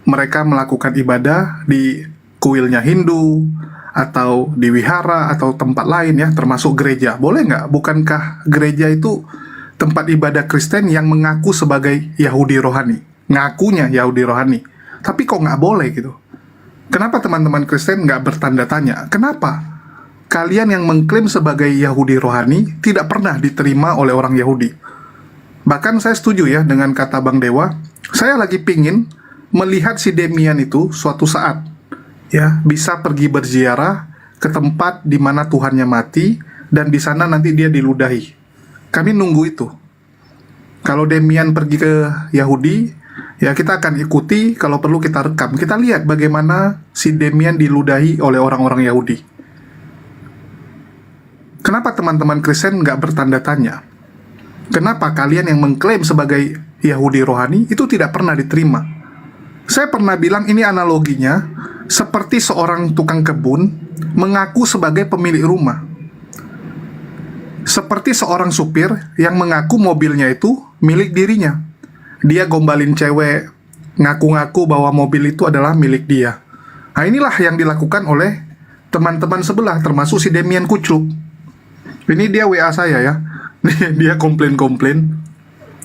mereka melakukan ibadah di kuilnya Hindu, atau di wihara, atau tempat lain ya, termasuk gereja. Boleh nggak? Bukankah gereja itu tempat ibadah Kristen yang mengaku sebagai Yahudi rohani? Ngakunya Yahudi rohani. Tapi kok nggak boleh gitu? Kenapa teman-teman Kristen nggak bertanda tanya? Kenapa kalian yang mengklaim sebagai Yahudi rohani tidak pernah diterima oleh orang Yahudi? Bahkan saya setuju ya dengan kata Bang Dewa. Saya lagi pingin melihat si Demian itu suatu saat ya bisa pergi berziarah ke tempat di mana Tuhannya mati, dan di sana nanti dia diludahi. Kami nunggu itu. Kalau Demian pergi ke Yahudi, ya kita akan ikuti. Kalau perlu kita rekam, kita lihat bagaimana si Demian diludahi oleh orang-orang Yahudi. Kenapa teman-teman Kristen nggak bertanda tanya? Kenapa kalian yang mengklaim sebagai Yahudi rohani itu tidak pernah diterima? Saya pernah bilang ini analoginya seperti seorang tukang kebun mengaku sebagai pemilik rumah. Seperti seorang supir yang mengaku mobilnya itu milik dirinya. Dia gombalin cewek, ngaku-ngaku bahwa mobil itu adalah milik dia. Nah inilah yang dilakukan oleh teman-teman sebelah, termasuk si Demian Kucluk. Ini dia WA saya ya. Dia komplain-komplain.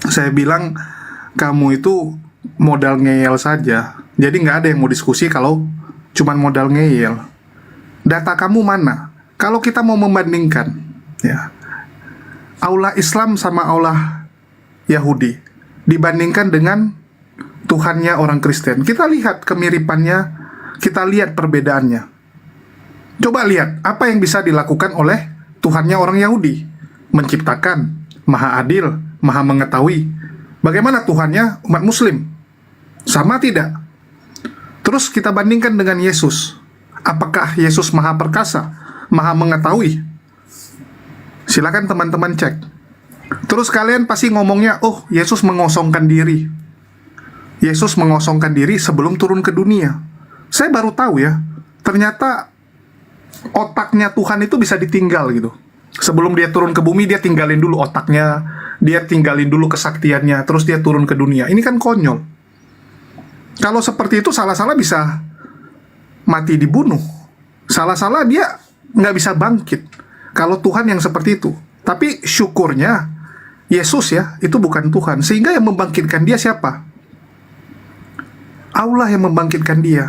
Saya bilang, kamu itu modal ngeyel saja. Jadi nggak ada yang mau diskusi kalau cuman modal ngeyel. Data kamu mana? Kalau kita mau membandingkan ya, aula Islam sama aula Yahudi dibandingkan dengan Tuhannya orang Kristen, kita lihat kemiripannya, kita lihat perbedaannya. Coba lihat apa yang bisa dilakukan oleh Tuhannya orang Yahudi. Menciptakan, maha adil, maha mengetahui. Bagaimana Tuhannya umat Muslim? Sama tidak? Terus kita bandingkan dengan Yesus. Apakah Yesus maha perkasa, maha mengetahui? Silakan teman-teman cek. Terus kalian pasti ngomongnya, oh Yesus mengosongkan diri. Yesus mengosongkan diri sebelum turun ke dunia. Saya baru tahu ya, ternyata otaknya Tuhan itu bisa ditinggal gitu. Sebelum dia turun ke bumi, dia tinggalin dulu otaknya, dia tinggalin dulu kesaktiannya, terus dia turun ke dunia. Ini kan konyol. Kalau seperti itu salah-salah bisa mati dibunuh. Salah-salah dia nggak bisa bangkit. Kalau Tuhan yang seperti itu. Tapi syukurnya Yesus ya, itu bukan Tuhan. Sehingga yang membangkitkan dia siapa? Allah yang membangkitkan dia.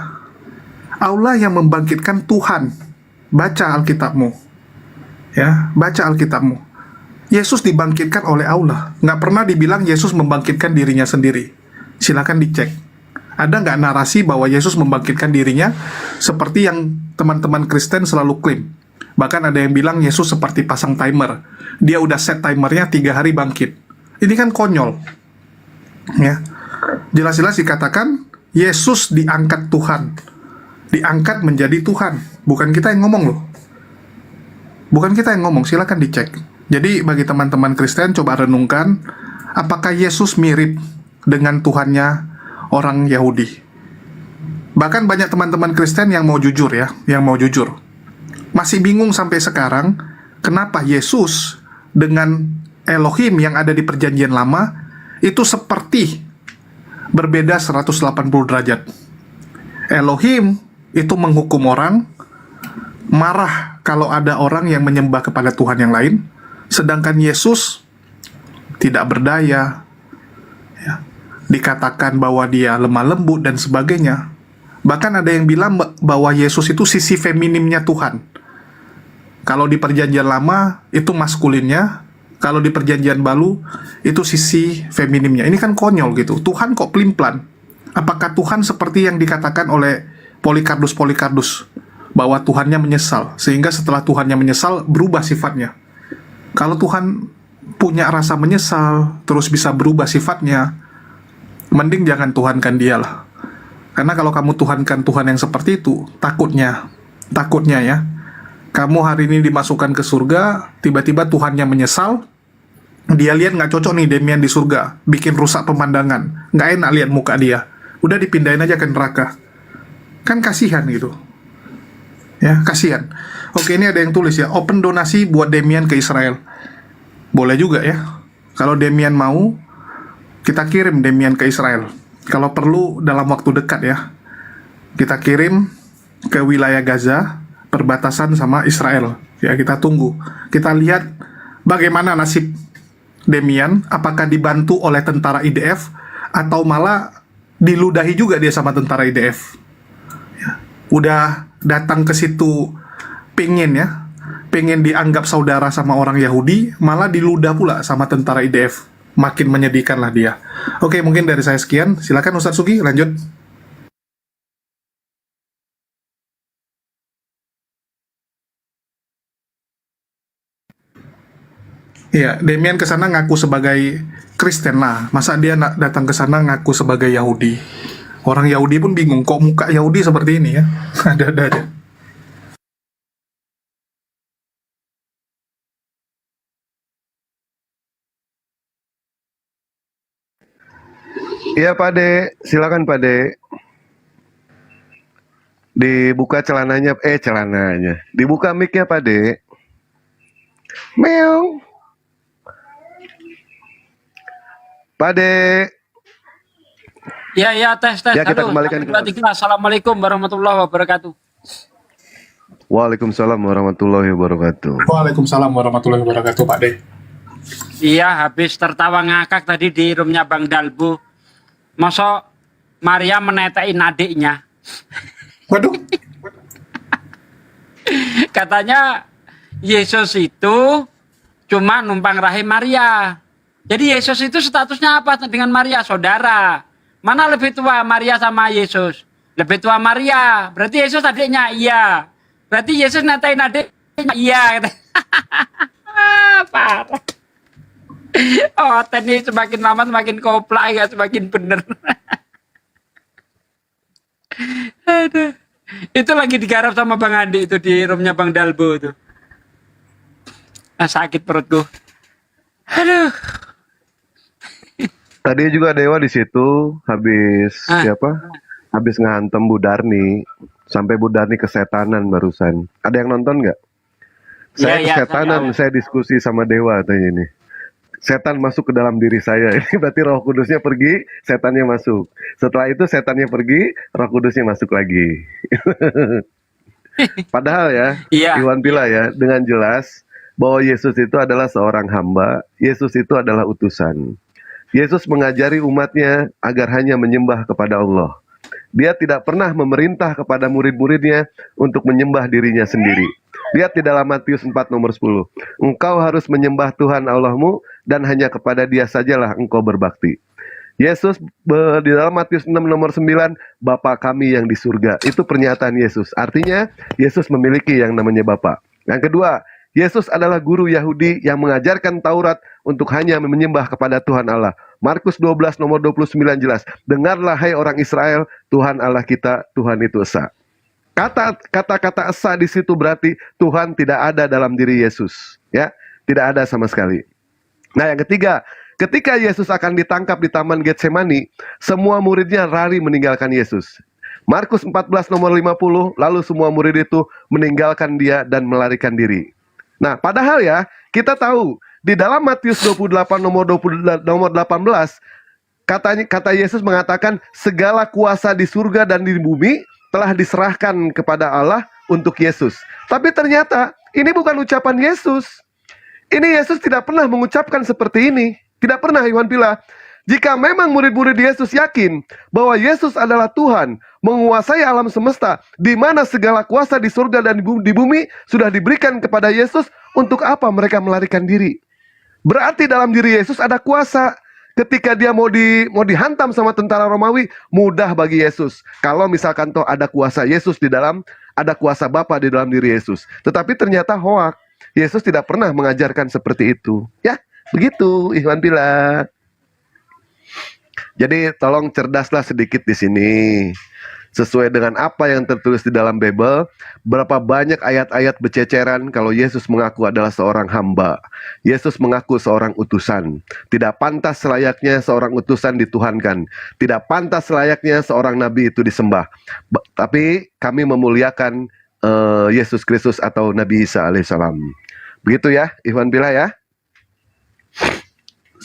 Allah yang membangkitkan Tuhan. Baca Alkitabmu. Ya, baca Alkitabmu. Yesus dibangkitkan oleh Allah. Nggak pernah dibilang Yesus membangkitkan dirinya sendiri. Silakan dicek. Ada nggak narasi bahwa Yesus membangkitkan dirinya seperti yang teman-teman Kristen selalu klaim? Bahkan ada yang bilang Yesus seperti pasang timer. Dia udah set timernya 3 hari bangkit. Ini kan konyol. Ya, jelas-jelas dikatakan Yesus diangkat Tuhan. Diangkat menjadi Tuhan. Bukan kita yang ngomong loh. Bukan kita yang ngomong, silakan dicek. Jadi bagi teman-teman Kristen coba renungkan, apakah Yesus mirip dengan Tuhannya orang Yahudi? Bahkan banyak teman-teman Kristen yang mau jujur ya, yang mau jujur. Masih bingung sampai sekarang, kenapa Yesus dengan Elohim yang ada di perjanjian lama, itu seperti berbeda 180 derajat. Elohim itu menghukum orang, marah kalau ada orang yang menyembah kepada Tuhan yang lain, sedangkan Yesus tidak berdaya, ya, dikatakan bahwa dia lemah lembut dan sebagainya. Bahkan ada yang bilang bahwa Yesus itu sisi feminimnya Tuhan. Kalau di perjanjian lama itu maskulinnya, kalau di perjanjian baru itu sisi feminimnya. Ini kan konyol gitu. Tuhan kok pelin-pelan? Apakah Tuhan seperti yang dikatakan oleh Polycarpus bahwa Tuhannya menyesal, sehingga setelah Tuhannya menyesal berubah sifatnya? Kalau Tuhan punya rasa menyesal terus bisa berubah sifatnya, mending jangan tuhankan dia lah. Karena kalau kamu tuhankan Tuhan yang seperti itu, takutnya ya, kamu hari ini dimasukkan ke surga, tiba-tiba Tuhannya menyesal, dia lihat nggak cocok nih Demian di surga, bikin rusak pemandangan, nggak enak lihat muka dia, udah dipindahin aja ke neraka. Kan kasihan gitu. Ya, kasihan. Oke, ini ada yang tulis ya, open donasi buat Demian ke Israel. Boleh juga ya. Kalau Demian mau, kita kirim Demian ke Israel. Kalau perlu dalam waktu dekat ya. Kita kirim ke wilayah Gaza, perbatasan sama Israel. Ya, kita tunggu. Kita lihat bagaimana nasib Demian, apakah dibantu oleh tentara IDF atau malah diludahi juga dia sama tentara IDF. Ya. Udah datang ke situ pengen dianggap saudara sama orang Yahudi, malah diludah pula sama tentara IDF. Makin menyedihkan lah dia. Oke, mungkin dari saya sekian. Silakan Ustadz Sugi, lanjut. Iya, Demian ke sana ngaku sebagai Kristen lah. Masa dia datang ke sana ngaku sebagai Yahudi? Orang Yahudi pun bingung, kok muka Yahudi seperti ini ya? Ada-ada aja. Iya Pak De, silakan Pak De. Dibuka celananya, dibuka mic-nya Pak De. Meow. Pak De. Ya, tes. Ya, kita Halo, kembalikan ke 1, 2, 3. Assalamualaikum warahmatullahi wabarakatuh. Waalaikumsalam warahmatullahi wabarakatuh. Waalaikumsalam warahmatullahi wabarakatuh, Pak De. Iya, habis tertawa ngakak tadi di roomnya Bang Dalbu. Masa Maria menetein adiknya. Waduh. Katanya Yesus itu cuma numpang rahim Maria. Jadi Yesus itu statusnya apa dengan Maria? Saudara. Mana lebih tua, Maria sama Yesus? Lebih tua Maria. Berarti Yesus adiknya? Iya. Berarti Yesus netain adiknya? Iya. Parah. Oh, ini semakin lama semakin koplak ya, semakin bener. Aduh. Itu lagi digarap sama Bang Andi itu di roomnya Bang Dalbo itu. Sakit perutku. Aduh. Tadi juga Dewa di situ habis habis ngantem Bu Darni, sampai Bu Darni kesetanan barusan. Ada yang nonton nggak? Saya Iya, kesetanan, saya- saya diskusi sama dewa katanya ini. Setan masuk ke dalam diri saya. Ini berarti Roh Kudusnya pergi, setannya masuk. Setelah itu setannya pergi, Roh Kudusnya masuk lagi. Padahal ya, Iya. Iwan Pila ya, dengan jelas bahwa Yesus itu adalah seorang hamba, Yesus itu adalah utusan. Yesus mengajari umatnya agar hanya menyembah kepada Allah. Dia tidak pernah memerintah kepada murid-muridnya untuk menyembah dirinya sendiri. Lihat di dalam Matius 4 nomor 10. Engkau harus menyembah Tuhan Allahmu dan hanya kepada Dia sajalah engkau berbakti. Yesus di dalam Matius 6 nomor 9, Bapa kami yang di surga. Itu pernyataan Yesus. Artinya Yesus memiliki yang namanya Bapa. Yang kedua, Yesus adalah guru Yahudi yang mengajarkan Taurat untuk hanya menyembah kepada Tuhan Allah. Markus 12 nomor 29 jelas. Dengarlah hai orang Israel, Tuhan Allah kita, Tuhan itu esa. Kata-kata esa di situ berarti Tuhan tidak ada dalam diri Yesus, ya, tidak ada sama sekali. Nah, yang ketiga, ketika Yesus akan ditangkap di Taman Getsemani, semua muridnya lari meninggalkan Yesus. Markus 14 nomor 50, lalu semua murid itu meninggalkan dia dan melarikan diri. Nah, padahal ya, kita tahu di dalam Matius 28 nomor 18, kata Yesus mengatakan segala kuasa di surga dan di bumi telah diserahkan kepada Allah untuk Yesus. Tapi ternyata ini bukan ucapan Yesus. Ini Yesus tidak pernah mengucapkan seperti ini. Tidak pernah, Iwan Pila. Jika memang murid-murid Yesus yakin bahwa Yesus adalah Tuhan, menguasai alam semesta, di mana segala kuasa di surga dan di bumi sudah diberikan kepada Yesus, untuk apa mereka melarikan diri? Berarti dalam diri Yesus ada kuasa. Ketika dia mau dihantam sama tentara Romawi, mudah bagi Yesus. Kalau misalkan toh ada kuasa Yesus di dalam, ada kuasa Bapa di dalam diri Yesus. Tetapi ternyata hoak. Yesus tidak pernah mengajarkan seperti itu. Ya, begitu Iwan Pila. Jadi tolong cerdaslah sedikit di sini. Sesuai dengan apa yang tertulis di dalam Bible, berapa banyak ayat-ayat berceceran kalau Yesus mengaku adalah seorang hamba. Yesus mengaku seorang utusan. Tidak pantas selayaknya seorang utusan dituhankan. Tidak pantas selayaknya seorang nabi itu disembah. Tapi kami memuliakan Yesus Kristus atau Nabi Isa alaihissalam. Begitu ya, Iwan Pila ya.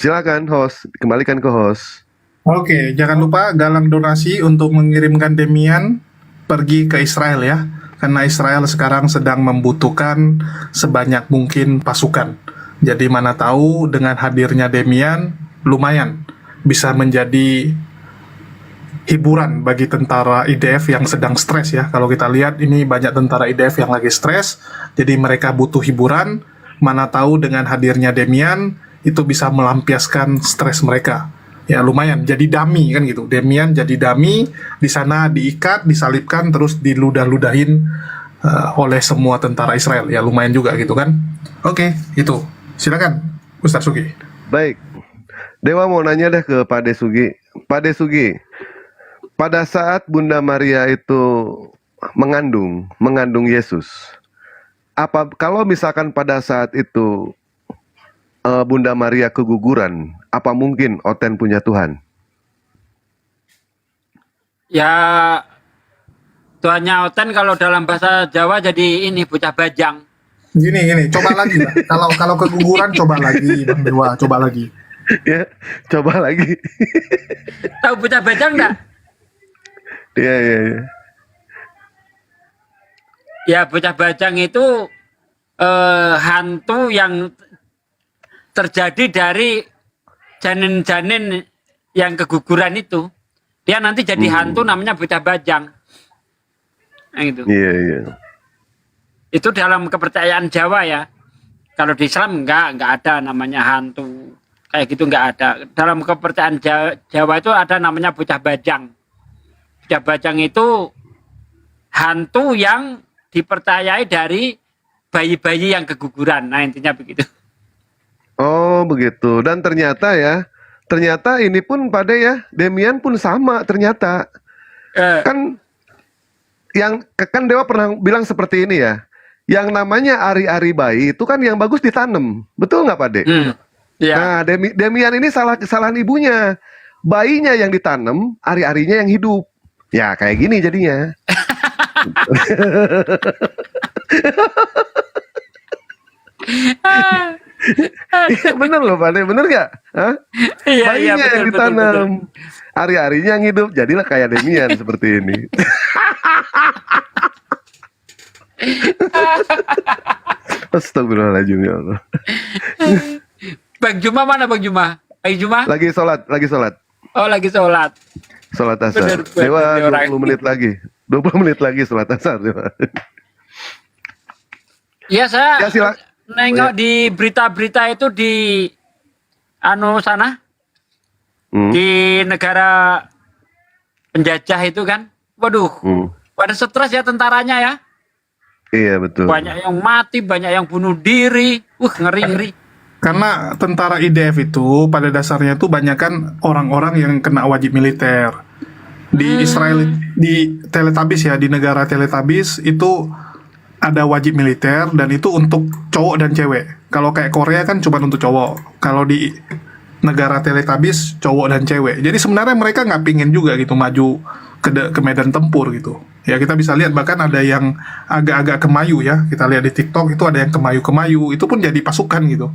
Silakan host, kembalikan ke host. Oke, jangan lupa galang donasi untuk mengirimkan Demian pergi ke Israel ya. Karena Israel sekarang sedang membutuhkan sebanyak mungkin pasukan. Jadi mana tahu dengan hadirnya Demian lumayan bisa menjadi hiburan bagi tentara IDF yang sedang stres ya. Kalau kita lihat ini banyak tentara IDF yang lagi stres, jadi mereka butuh hiburan. Mana tahu dengan hadirnya Demian itu bisa melampiaskan stres mereka. Ya lumayan, jadi dummy kan gitu. Demian jadi dummy, di sana diikat, disalibkan, terus diludah-ludahin oleh semua tentara Israel. Ya lumayan juga gitu kan. Oke, itu. Silakan, Ustaz Sugi. Baik, Dewa mau nanya deh ke Pak Desugi. Pak Desugi, pada saat Bunda Maria itu mengandung Yesus, kalau misalkan pada saat itu Bunda Maria keguguran, apa mungkin Oten punya Tuhan? Ya, Tuhannya Oten kalau dalam bahasa Jawa jadi ini bocah bajang. Gini, coba lagi lah. Kalau keguguran coba lagi, Bang Dewa, coba lagi. Ya, coba lagi. Tahu bocah bajang enggak? Iya. Ya, bocah bajang itu hantu yang terjadi dari janin-janin yang keguguran itu. Dia nanti jadi hantu namanya bocah bajang. Nah, gitu. Iya. Itu dalam kepercayaan Jawa ya. Kalau di Islam enggak ada namanya hantu. Kayak gitu enggak ada. Dalam kepercayaan Jawa itu ada namanya bocah bajang. Bocah bajang itu hantu yang dipercayai dari bayi-bayi yang keguguran. Nah, intinya begitu. Oh begitu. Dan ternyata ini pun pada ya, Demian pun sama ternyata. Kan Dewa pernah bilang seperti ini ya. Yang namanya ari-ari bayi itu kan yang bagus ditanam. Betul nggak Pak De? Ya. Nah Demian ini kesalahan ibunya. Bayinya yang ditanam, ari-arinya yang hidup. Ya kayak gini jadinya. Iya bener loh Pak De, bener gak? Hah? Iya, Bayinya yang betul, ditanam, hari-harinya yang hidup, jadilah kayak Demian seperti ini. Astagfirullahaladzim ya Allah. Bang Juma mana Bang Juma? Bang Juma? Lagi sholat. Oh, lagi sholat. Sholat asar. Bener, Dewa orang. 20 menit lagi. 20 menit lagi sholat asar. Dewa. Iya, saya Ya, silakan. nengok Oh, ya. di berita-berita itu di sana, Hmm. di negara penjajah itu kan. Waduh, pada stres ya tentaranya ya. Iya betul. Banyak yang mati, banyak yang bunuh diri. Ngeri-ngeri. Karena tentara IDF itu pada dasarnya itu banyak kan orang-orang yang kena wajib militer. Di Israel, di Teletubbies ya, di negara Teletubbies itu ada wajib militer dan itu untuk cowok dan cewek. Kalau kayak Korea kan cuma untuk cowok. Kalau di negara Teletubbies cowok dan cewek. Jadi sebenarnya mereka nggak pingin juga gitu maju ke medan tempur gitu. Ya kita bisa lihat bahkan ada yang agak-agak kemayu ya. Kita lihat di TikTok itu ada yang kemayu-kemayu. Itu pun jadi pasukan gitu.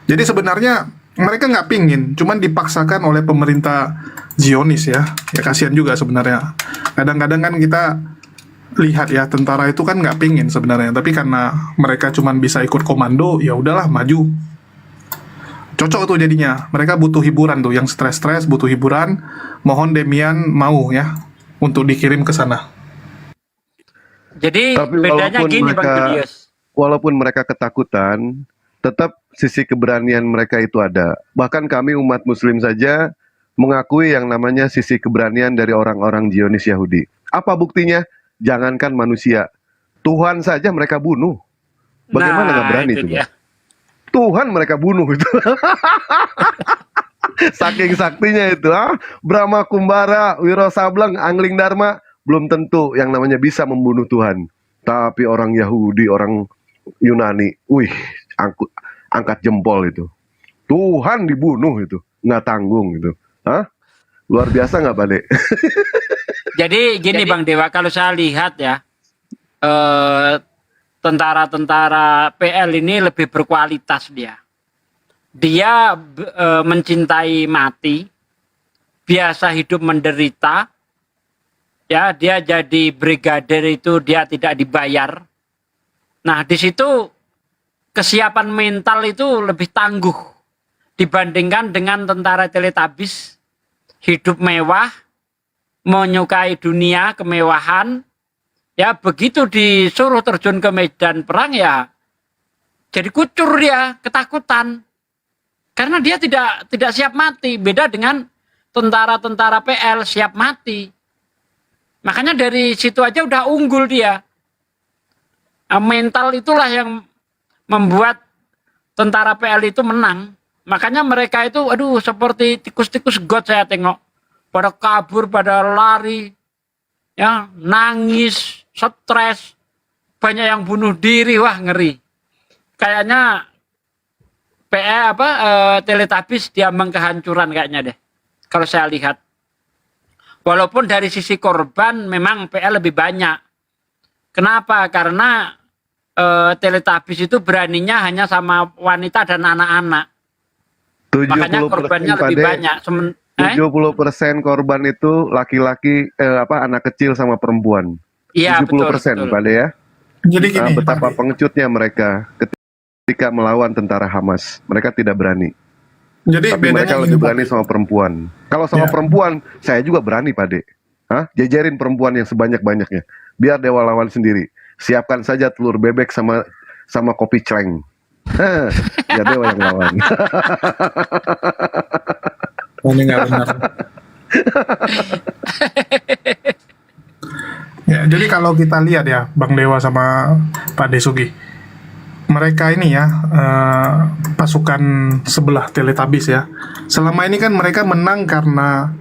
Jadi sebenarnya mereka nggak pingin, cuman dipaksakan oleh pemerintah Zionis ya. Ya kasihan juga sebenarnya. Kadang-kadang kan kita lihat ya tentara itu kan nggak pingin sebenarnya, tapi karena mereka cuman bisa ikut komando, ya udahlah maju. Cocok tuh jadinya. Mereka butuh hiburan tuh, yang stres-stres butuh hiburan. Mohon Demian mau ya untuk dikirim ke sana. Jadi Tapi bedanya gini Bang Julius. walaupun mereka ketakutan, tetap sisi keberanian mereka itu ada. Bahkan kami umat Muslim saja mengakui yang namanya sisi keberanian dari orang-orang Zionis Yahudi. Apa buktinya? Jangankan manusia, Tuhan saja mereka bunuh. Bagaimana nggak berani itu itu? dia. Bang? Tuhan mereka bunuh itu. Saking saktinya itu, Brahma Kumbara, Wiro Sableng, Angling Dharma, belum tentu yang namanya bisa membunuh Tuhan. Tapi orang Yahudi, orang Yunani, angkat jempol itu. Tuhan dibunuh itu, nggak tanggung itu. Luar biasa nggak Pak De? Jadi gini Bang Dewa, kalau saya lihat ya, tentara-tentara PL ini lebih berkualitas dia. Dia mencintai mati, biasa hidup menderita, ya dia jadi brigadir itu dia tidak dibayar. Nah di situ kesiapan mental itu lebih tangguh dibandingkan dengan tentara Teletubbies, hidup mewah, menyukai dunia, kemewahan, ya begitu disuruh terjun ke medan perang ya jadi kucur dia, ketakutan. Karena dia tidak siap mati, beda dengan tentara-tentara PL siap mati. Makanya dari situ aja udah unggul dia. Mental itulah yang membuat tentara PL itu menang. Makanya mereka itu seperti tikus-tikus got saya tengok. Pada kabur, pada lari, ya nangis, stres, banyak yang bunuh diri, wah ngeri. Kayaknya Teletubbies diambang kehancuran kayaknya deh, kalau saya lihat. Walaupun dari sisi korban memang PL lebih banyak. Kenapa? Karena Teletubbies itu beraninya hanya sama wanita dan anak-anak. Makanya korbannya lebih banyak. 70% korban itu laki-laki, anak kecil sama perempuan. Iya, 70% Pak De ya. Jadi gini, betapa pengecutnya mereka ketika melawan tentara Hamas. Mereka tidak berani. Jadi Tapi mereka lebih berani sama perempuan. Kalau sama perempuan, saya juga berani Pak De. Jajarin perempuan yang sebanyak-banyaknya. Biar Dewa lawan sendiri. Siapkan saja telur bebek sama kopi cleng. Ya Dewa yang lawan. Ini nggak benar. Ya, jadi kalau kita lihat ya, Bang Dewa sama Pak Desugi, mereka ini ya pasukan sebelah Teletubbies ya. Selama ini kan mereka menang karena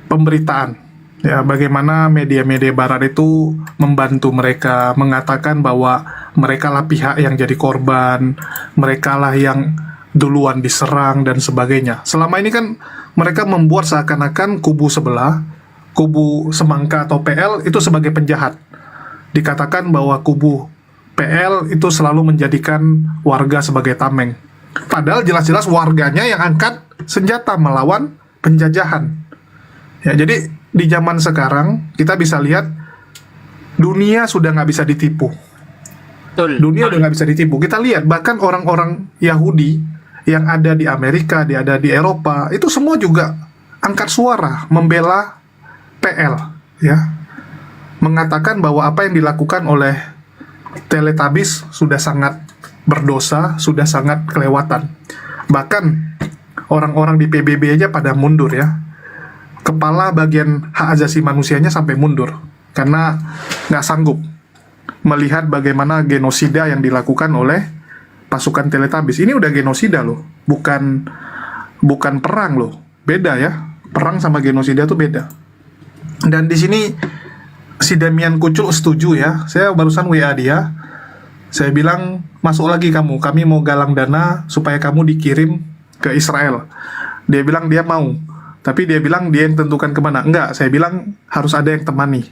pemberitaan. Ya, bagaimana media-media Barat itu membantu mereka, mengatakan bahwa mereka lah pihak yang jadi korban, mereka lah yang duluan diserang dan sebagainya. Selama ini kan mereka membuat seakan-akan kubu sebelah, kubu Semangka atau PL itu sebagai penjahat. Dikatakan bahwa kubu PL itu selalu menjadikan warga sebagai tameng. Padahal jelas-jelas warganya yang angkat senjata melawan penjajahan. Ya, jadi di zaman sekarang kita bisa lihat dunia sudah nggak bisa ditipu. Dunia udah nggak bisa ditipu. Kita lihat bahkan orang-orang Yahudi yang ada di Amerika, ada di Eropa, itu semua juga angkat suara membela PL, ya, mengatakan bahwa apa yang dilakukan oleh Teletubbies sudah sangat berdosa, sudah sangat kelewatan. Bahkan orang-orang di PBB aja pada mundur, ya. Kepala bagian hak asasi manusianya sampai mundur karena nggak sanggup melihat bagaimana genosida yang dilakukan oleh pasukan Teletubbies. Ini udah genosida loh, bukan perang loh, beda ya. Perang sama genosida tuh beda. Dan di sini si Demian Kucul setuju ya. Saya barusan WA dia. Saya bilang, masuk lagi kamu. Kami mau galang dana supaya kamu dikirim ke Israel. Dia bilang dia mau. Tapi dia bilang dia yang tentukan kemana. Enggak, saya bilang harus ada yang temani.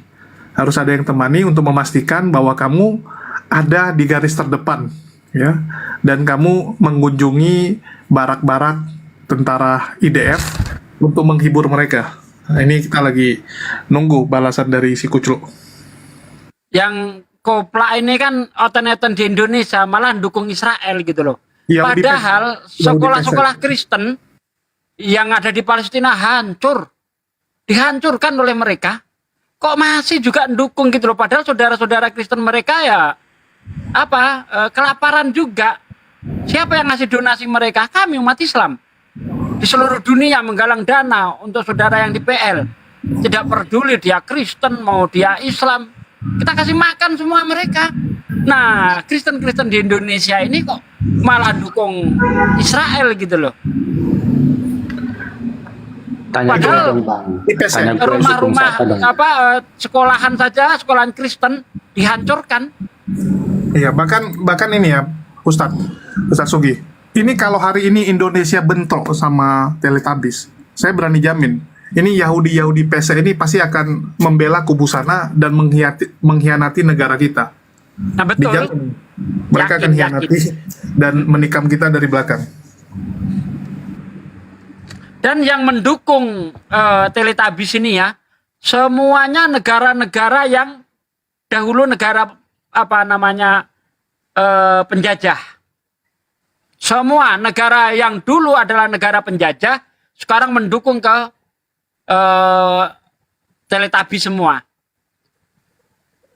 Harus ada yang temani untuk memastikan bahwa kamu ada di garis terdepan, ya. Dan kamu mengunjungi barak-barak tentara IDF untuk menghibur mereka. Nah, ini kita lagi nunggu balasan dari si Kucluk. Yang koplak ini kan oten-oten di Indonesia malah dukung Israel gitu loh. Ya, padahal sekolah-sekolah Kristen yang ada di Palestina dihancurkan oleh mereka. Kok masih juga mendukung gitu loh, padahal saudara-saudara Kristen mereka ya kelaparan juga. Siapa yang ngasih donasi mereka? Kami umat Islam di seluruh dunia menggalang dana untuk saudara yang di PL. Tidak peduli dia Kristen mau dia Islam, kita kasih makan semua mereka. Nah, Kristen-Kristen di Indonesia ini kok malah dukung Israel gitu loh. Padahal rumah-rumah sekolahan saja, sekolahan Kristen dihancurkan. Iya, bahkan ini ya, Ustadz Sugi. Ini kalau hari ini Indonesia bentrok sama Teletubbies, saya berani jamin, ini Yahudi PC ini pasti akan membela kubu sana dan mengkhianati negara kita. Nah, betul. Mereka akan hianati dan menikam kita dari belakang. Dan yang mendukung Teletubbies ini ya, semuanya negara-negara yang dahulu negara penjajah. Semua negara yang dulu adalah negara penjajah sekarang mendukung ke Teletubbies semua.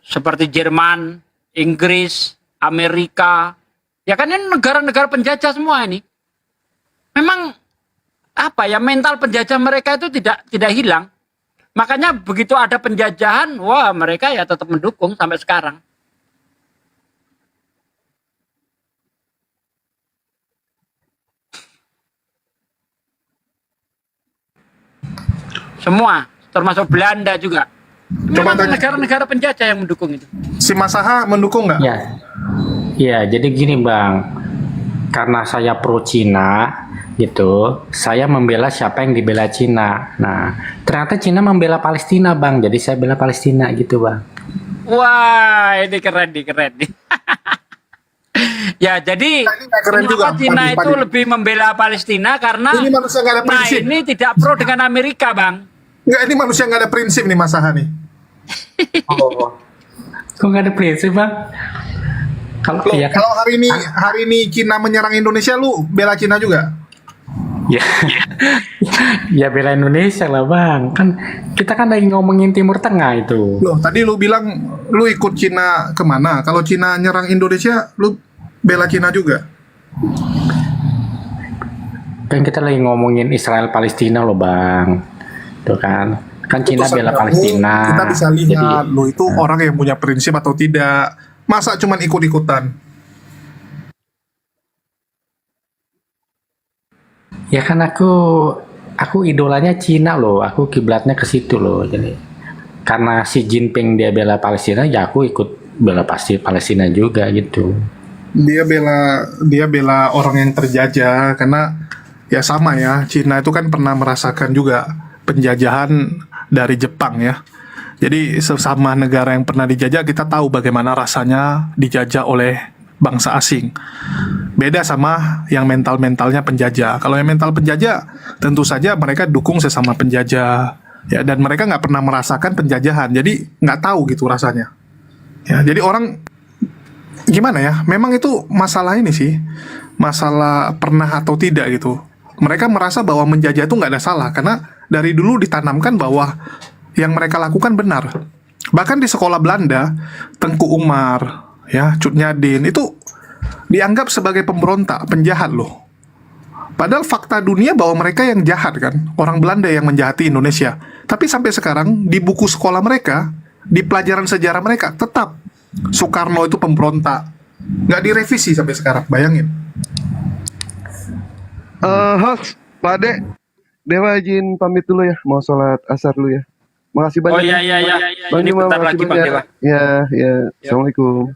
Seperti Jerman, Inggris, Amerika. Ya kan ini negara-negara penjajah semua ini. Memang mental penjajah mereka itu tidak hilang. Makanya begitu ada penjajahan, wah mereka ya tetap mendukung sampai sekarang. Semua, termasuk Belanda juga. Coba negara-negara penjajah yang mendukung itu. Si Masaha mendukung nggak? Ya, jadi gini Bang, karena saya pro Cina gitu, saya membela siapa yang dibela Cina. Nah, ternyata Cina membela Palestina Bang, jadi saya bela Palestina gitu Bang. Wah, ini keren nih. Ya, jadi kenapa Cina itu lebih membela Palestina karena ini manusia nggak ada prinsip. Ini tidak pro dengan Amerika Bang. Enggak, ini manusia nggak ada prinsip nih Masaha nih. Kok nggak ada prinsip Bang? Kalau hari ini Cina menyerang Indonesia, lu bela Cina juga? Ya bela Indonesia lah Bang. Kan kita kan lagi ngomongin Timur Tengah itu. Loh, tadi lu bilang lu ikut Cina kemana? Kalau Cina nyerang Indonesia, lu bela Cina juga? Kan kita lagi ngomongin Israel Palestina loh Bang. Tuh kan Cina bela Palestina. Kita bisa lihat lu itu orang yang punya prinsip atau tidak. Masa cuman ikut-ikutan? Ya kan aku idolanya Cina loh. Aku kiblatnya ke situ loh. Jadi karena Xi Jinping dia bela Palestina, ya aku ikut bela Palestina juga gitu. Dia bela orang yang terjajah karena ya sama ya, Cina itu kan pernah merasakan juga penjajahan dari Jepang ya. Jadi sesama negara yang pernah dijajah, kita tahu bagaimana rasanya dijajah oleh bangsa asing. Beda sama yang mental-mentalnya penjajah. Kalau yang mental penjajah, tentu saja mereka dukung sesama penjajah, ya, dan mereka nggak pernah merasakan penjajahan, jadi nggak tahu gitu rasanya. Ya, jadi orang gimana ya? Memang itu masalah ini sih, masalah pernah atau tidak gitu. Mereka merasa bahwa menjajah itu nggak ada salah karena dari dulu ditanamkan bahwa yang mereka lakukan benar. Bahkan di sekolah Belanda, Tengku Umar, ya, Cut Nyadin itu dianggap sebagai pemberontak, penjahat loh. Padahal fakta dunia bahwa mereka yang jahat kan, orang Belanda yang menjahati Indonesia. Tapi sampai sekarang di buku sekolah mereka, di pelajaran sejarah mereka tetap Soekarno itu pemberontak. Nggak direvisi sampai sekarang, bayangin. Host, Pak Ade, Dewa izin pamit dulu ya, mau sholat asar dulu ya. Makasih banyak. Oh iya. Bang Ini Juma, bentar makasih lagi Bang banyak. Dewa. Ya. Assalamualaikum.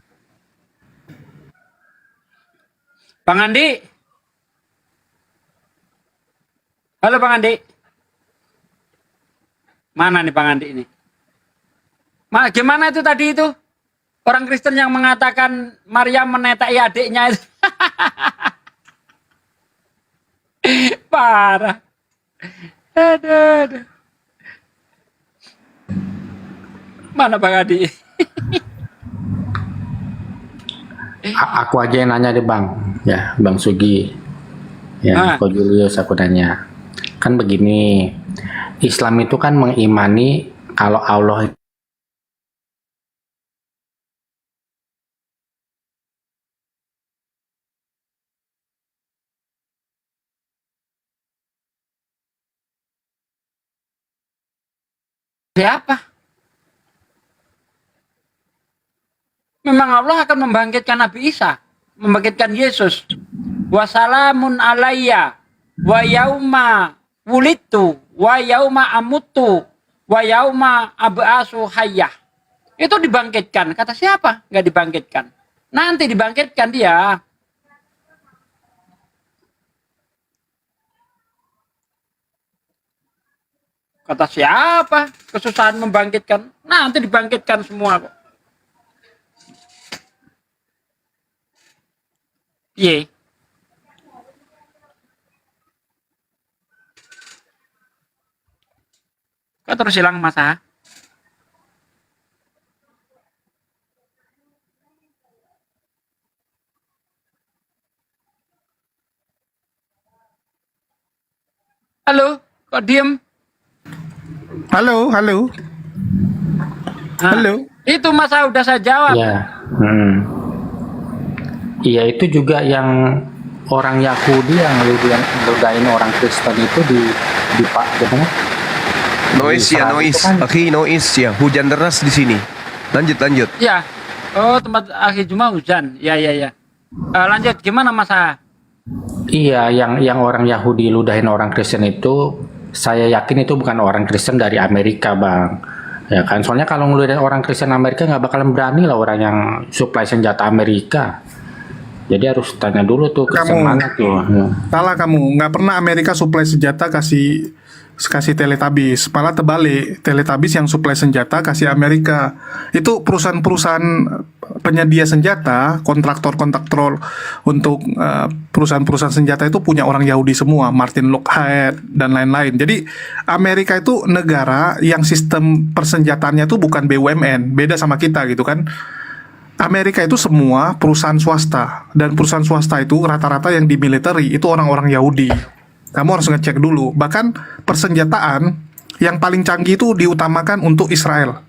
Bang Andi. Halo Bang Andi. Mana nih Bang Andi ini? Gimana itu tadi itu? Orang Kristen yang mengatakan Maria menetai adiknya itu. Parah. Aduh. Mana Bang Andi? Aku aja yang nanya deh Bang, ya Bang Sugi, ya Ko Julius, aku nanya. Kan begini, Islam itu kan mengimani kalau Allah Siapa? Memang Allah akan membangkitkan Nabi Isa, membangkitkan Yesus. Wassalamun alayya wa yauma wulitu wa yauma amutu wa yauma ab'asu hayyah. Itu dibangkitkan. Kata siapa? Nggak dibangkitkan. Nanti dibangkitkan dia. Kata siapa? Kesusahan membangkitkan. Nanti dibangkitkan semua kok. Ye. Kok terus hilang masa? Halo, kok diem? Halo. Nah, itu masa udah saya jawab. ya, iya itu juga yang orang Yahudi yang ngeludahin orang Kristen itu di Pak gimana? Noise ya, noise. Akhi, noise ya. Hujan deras di sini. Lanjut. Ya. Oh, tempat akhir Jumat hujan. Ya. Lanjut, gimana masa? Iya, yang orang Yahudi ludahin orang Kristen itu, saya yakin itu bukan orang Kristen dari Amerika, Bang. Ya kan, soalnya kalau ngeludahin orang Kristen Amerika nggak bakalan berani lah orang yang supply senjata Amerika. Jadi harus tanya dulu tuh Kristen mana tuh. Ya. Salah kamu, nggak pernah Amerika suplai senjata kasih Teletubbies, malah terbalik, Teletubbies yang suplai senjata kasih Amerika. Itu perusahaan-perusahaan penyedia senjata, kontraktor untuk perusahaan-perusahaan senjata itu punya orang Yahudi semua, Martin Lockheed dan lain-lain. Jadi Amerika itu negara yang sistem persenjataannya itu bukan BUMN, beda sama kita gitu kan. Amerika itu semua perusahaan swasta, dan perusahaan swasta itu rata-rata yang di military itu orang-orang Yahudi. Kamu harus ngecek dulu. Bahkan persenjataan yang paling canggih itu diutamakan untuk Israel.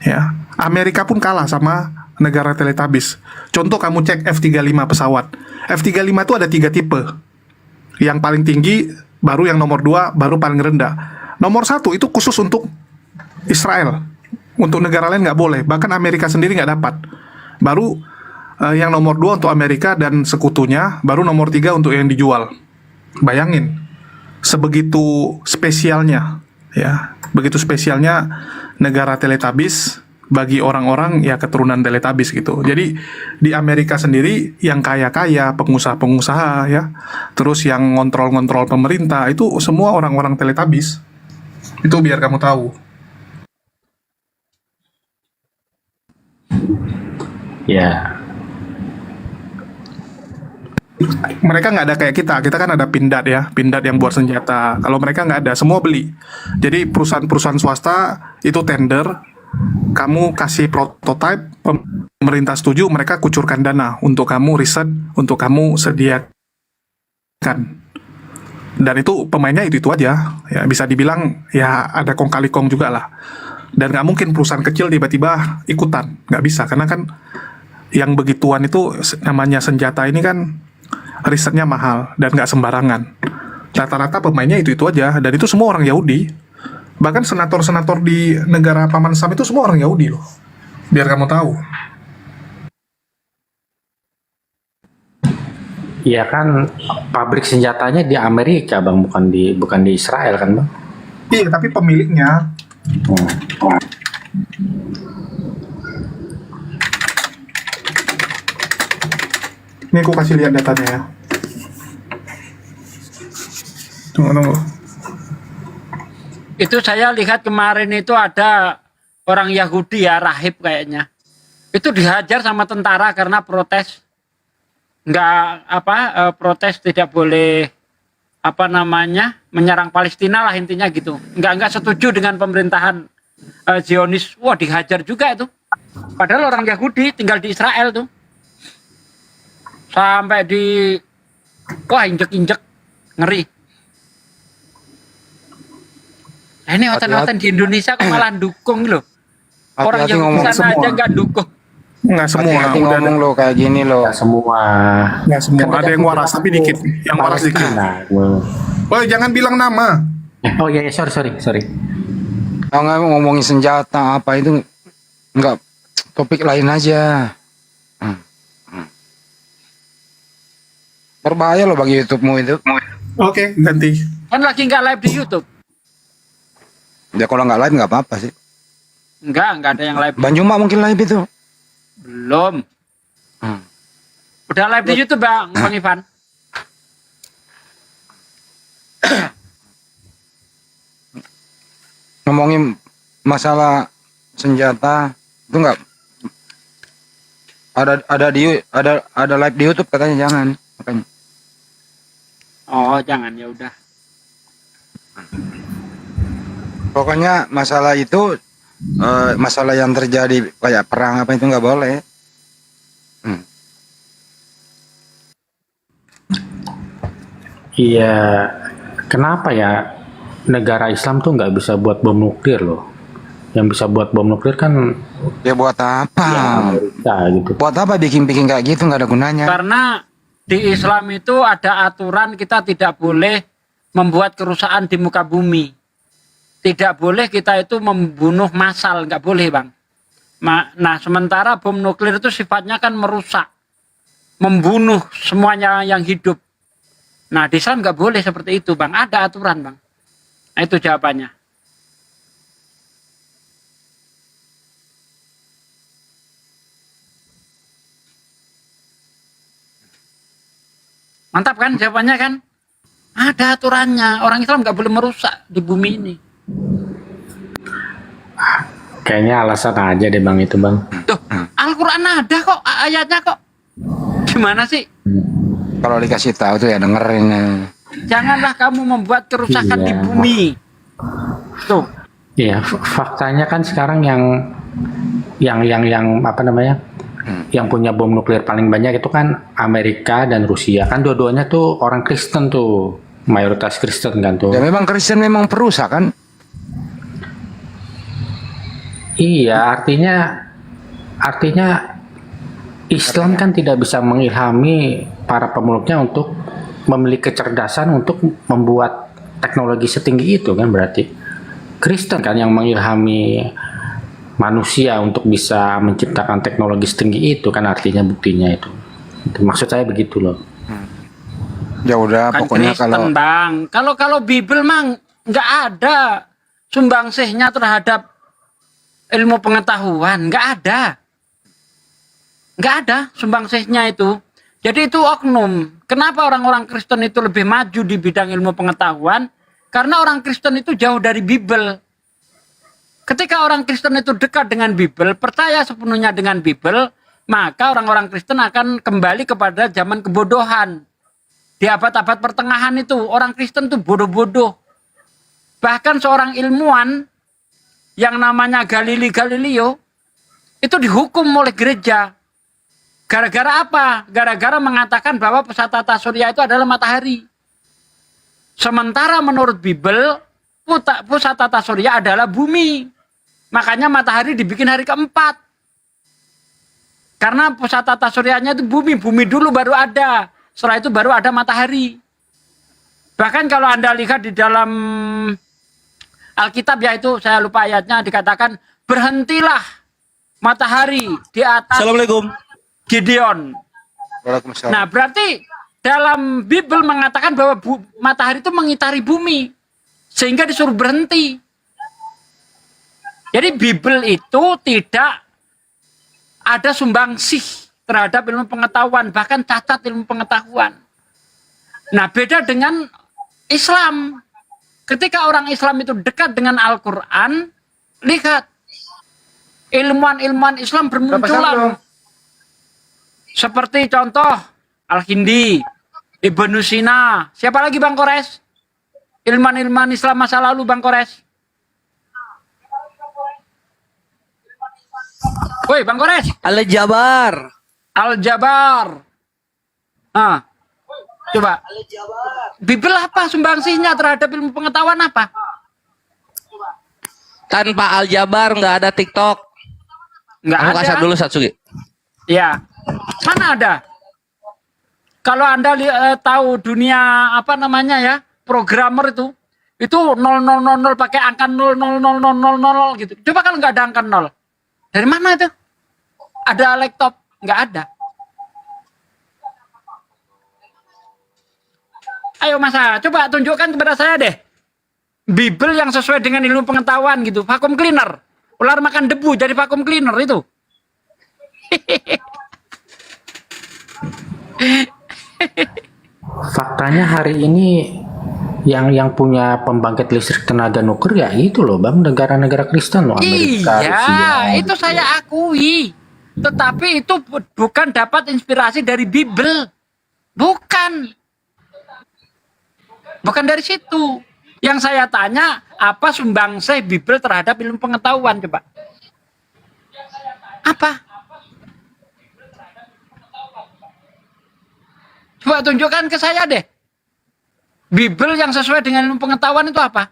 Ya, Amerika pun kalah sama negara Teletubbies. Contoh kamu cek F-35 pesawat. F-35 itu ada 3 tipe. Yang paling tinggi, baru yang nomor 2, baru paling rendah. Nomor 1 itu khusus untuk Israel. Untuk negara lain nggak boleh. Bahkan Amerika sendiri nggak dapat. Baru yang nomor 2 untuk Amerika dan sekutunya, baru nomor 3 untuk yang dijual. Bayangin, sebegitu spesialnya, ya, begitu spesialnya negara Teletubbies bagi orang-orang ya keturunan Teletubbies gitu. Jadi di Amerika sendiri yang kaya-kaya, pengusaha-pengusaha ya, terus yang ngontrol-ngontrol pemerintah itu semua orang-orang Teletubbies. Itu biar kamu tahu. Ya, Mereka nggak ada kayak kita kan ada Pindad ya, Pindad yang buat senjata. Kalau mereka nggak ada, semua beli. Jadi perusahaan-perusahaan swasta itu tender, kamu kasih prototipe, pemerintah setuju, mereka kucurkan dana untuk kamu riset, untuk kamu sediakan. Dan itu pemainnya itu aja, ya bisa dibilang ya ada kong kali kong juga lah. Dan nggak mungkin perusahaan kecil tiba-tiba ikutan, nggak bisa, karena kan yang begituan itu namanya senjata ini kan risetnya mahal dan nggak sembarangan. Rata-rata pemainnya itu aja, dan itu semua orang Yahudi. Bahkan senator-senator di negara Paman Sam itu semua orang Yahudi loh. Biar kamu tahu. iya kan pabrik senjatanya di Amerika bang, bukan di Israel kan bang? Iya, tapi pemiliknya. Ini aku kasih lihat datanya ya. Tunggu. Itu saya lihat kemarin itu ada orang Yahudi ya, rahib kayaknya. Itu dihajar sama tentara karena protes. Protes tidak boleh menyerang Palestina lah intinya gitu. Nggak setuju dengan pemerintahan Zionis. Wah, dihajar juga itu. Padahal orang Yahudi tinggal di Israel tuh. Sampai injek-injek, ngeri. Nah, ini hotel-hotel di Indonesia kok malah dukung loh. Orang yang di sana aja nggak dukung. Nggak semua. Hati-hati Udah ngomong lo kayak gini lo. Nggak semua. Nggak semua. Ada yang waras tapi dikit. Yang waras dikit. Oh, jangan bilang nama. Oh iya, sorry. Kalau nggak ngomongin senjata apa itu nggak, topik lain aja. Berbahaya lo bagi YouTube-mu itu. Oke, ganti. Kan lagi nggak live di YouTube. Ya kalau nggak live nggak apa-apa sih. Nggak ada yang live. Bang Juma mungkin live itu. Belum. Udah live di YouTube Bang Ivan. Ngomongin masalah senjata itu nggak ada live di YouTube katanya, jangan makanya. Oh, jangan, ya udah. Pokoknya masalah itu masalah yang terjadi kayak perang apa itu nggak boleh. Iya, kenapa ya negara Islam tuh nggak bisa buat bom nuklir loh? Yang bisa buat bom nuklir kan ya buat apa? Ya, Amerika gitu. Buat apa bikin-bikin kayak gitu, nggak ada gunanya. Karena di Islam itu ada aturan kita tidak boleh membuat kerusakan di muka bumi. Tidak boleh kita itu membunuh massal, nggak boleh Bang. Nah, sementara bom nuklir itu sifatnya kan merusak, membunuh semuanya yang hidup. Nah, di Islam nggak boleh seperti itu Bang, ada aturan Bang. Nah, itu jawabannya. Mantap kan jawabannya kan? Ada aturannya, orang Islam nggak boleh merusak di bumi ini. Kayaknya alasan aja deh Bang itu Bang. Tuh, Al-Quran ada kok, ayatnya kok. Gimana sih? Kalau dikasih tahu tuh ya dengerin. Janganlah kamu membuat kerusakan di bumi. Tuh. Iya, faktanya kan sekarang yang apa namanya? Yang punya bom nuklir paling banyak itu kan Amerika dan Rusia. Kan dua-duanya tuh orang Kristen tuh, mayoritas Kristen kan tuh. Ya memang Kristen memang perusak kan? Iya, artinya Islam kan tidak bisa mengilhami para pemeluknya untuk memiliki kecerdasan untuk membuat teknologi setinggi itu kan, berarti Kristen kan yang mengilhami manusia untuk bisa menciptakan teknologi setinggi itu kan, artinya buktinya itu. Maksud saya begitu loh. Ya udah Kan pokoknya Kristen, Bang. Kalau Bible mang nggak ada sumbangsihnya terhadap ilmu pengetahuan, nggak ada sumbangsihnya itu. Jadi itu oknum. Kenapa orang-orang Kristen itu lebih maju di bidang ilmu pengetahuan? Karena orang Kristen itu jauh dari Bible. Ketika orang Kristen itu dekat dengan Bible, percaya sepenuhnya dengan Bible, maka orang-orang Kristen akan kembali kepada zaman kebodohan. Di abad-abad pertengahan itu, orang Kristen tuh bodoh-bodoh. Bahkan seorang ilmuwan yang namanya Galileo itu dihukum oleh gereja. Gara-gara apa? Gara-gara mengatakan bahwa pusat tata surya itu adalah matahari. Sementara menurut Bible, pusat tata surya adalah bumi. Makanya matahari dibikin hari keempat. Karena pusat tata suryanya itu bumi. Bumi dulu baru ada. Setelah itu baru ada matahari. Bahkan kalau Anda lihat di dalam Alkitab, yaitu saya lupa ayatnya, dikatakan berhentilah matahari di atas Assalamualaikum Gideon. Waalaikumsalam. Nah, berarti dalam Bible mengatakan bahwa matahari itu mengitari bumi. Sehingga disuruh berhenti. Jadi Bible itu tidak ada sumbangsih terhadap ilmu pengetahuan. Bahkan cacat ilmu pengetahuan. Nah, beda dengan Islam. Ketika orang Islam itu dekat dengan Al-Quran, lihat. Ilmuwan-ilmuwan Islam bermunculan. Seperti contoh Al-Hindi, Ibnu Sina. Siapa lagi Bang Kores? Ilmuwan-ilmuwan Islam masa lalu Bang Kores. Woi Bang Kores. Al-Jabar. Al-Jabar. Nah, coba. Bible apa sumbangsihnya terhadap ilmu pengetahuan apa? Tanpa Al-Jabar nggak ada TikTok. Nggak Kamu ada. kasar dulu Satsugi. Ya, mana ada? Kalau Anda tahu dunia apa namanya ya, programmer itu 0000 pakai angka 000000 gitu. Coba kalau nggak ada angka 0, dari mana itu? Ada laptop? Nggak ada. Ayo Masa, coba tunjukkan kepada saya deh. Bible yang sesuai dengan ilmu pengetahuan gitu. Vacuum cleaner. Ular makan debu jadi vacuum cleaner itu. Faktanya hari ini yang punya pembangkit listrik tenaga nuklir ya itu loh Bang, negara-negara Kristen loh, Amerika, Iya, Rusia. itu saya akui. Tetapi itu bukan dapat inspirasi dari Bible. Bukan. Bukan dari situ. Yang saya tanya, apa sumbangsih Bible terhadap ilmu pengetahuan, coba? Apa? Coba tunjukkan ke saya deh. Bible yang sesuai dengan ilmu pengetahuan itu apa?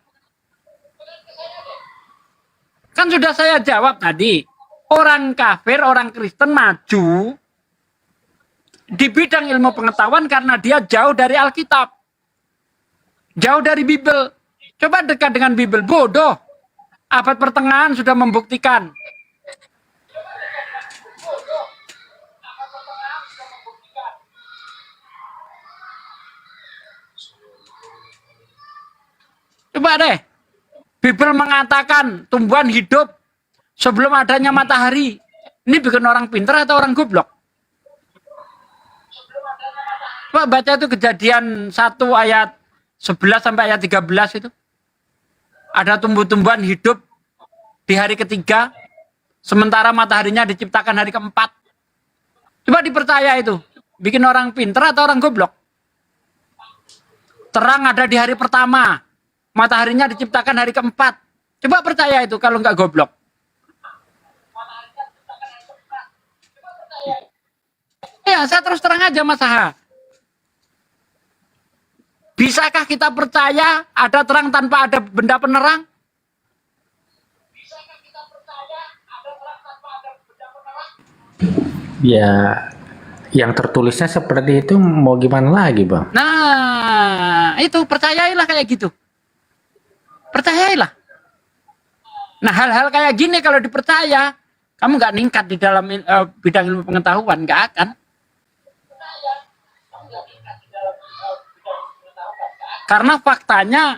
Kan sudah saya jawab tadi. Orang kafir, orang Kristen maju di bidang ilmu pengetahuan karena dia jauh dari Alkitab. Jauh dari Bible. Coba dekat dengan Bible. Bodoh. Abad pertengahan sudah membuktikan. Coba deh. Bible mengatakan tumbuhan hidup sebelum adanya matahari. Ini bikin orang pintar atau orang goblok? Coba baca itu Kejadian 1 ayat 11 sampai ayat 13 itu. Ada tumbuh-tumbuhan hidup di hari ketiga, sementara mataharinya diciptakan hari keempat. Coba dipercaya itu. Bikin orang pintar atau orang goblok? Terang ada di hari pertama, mataharinya diciptakan hari keempat. Coba percaya itu kalau nggak goblok. Ya, saya terus terang aja Mas Aha. Bisakah kita percaya ada terang tanpa ada benda penerang? Ya, yang tertulisnya seperti itu mau gimana lagi Bang? Nah, itu percayailah kayak gitu. Percayailah. Nah, hal-hal kayak gini kalau dipercaya, kamu nggak ningkat di dalam bidang ilmu pengetahuan, nggak akan. Karena faktanya,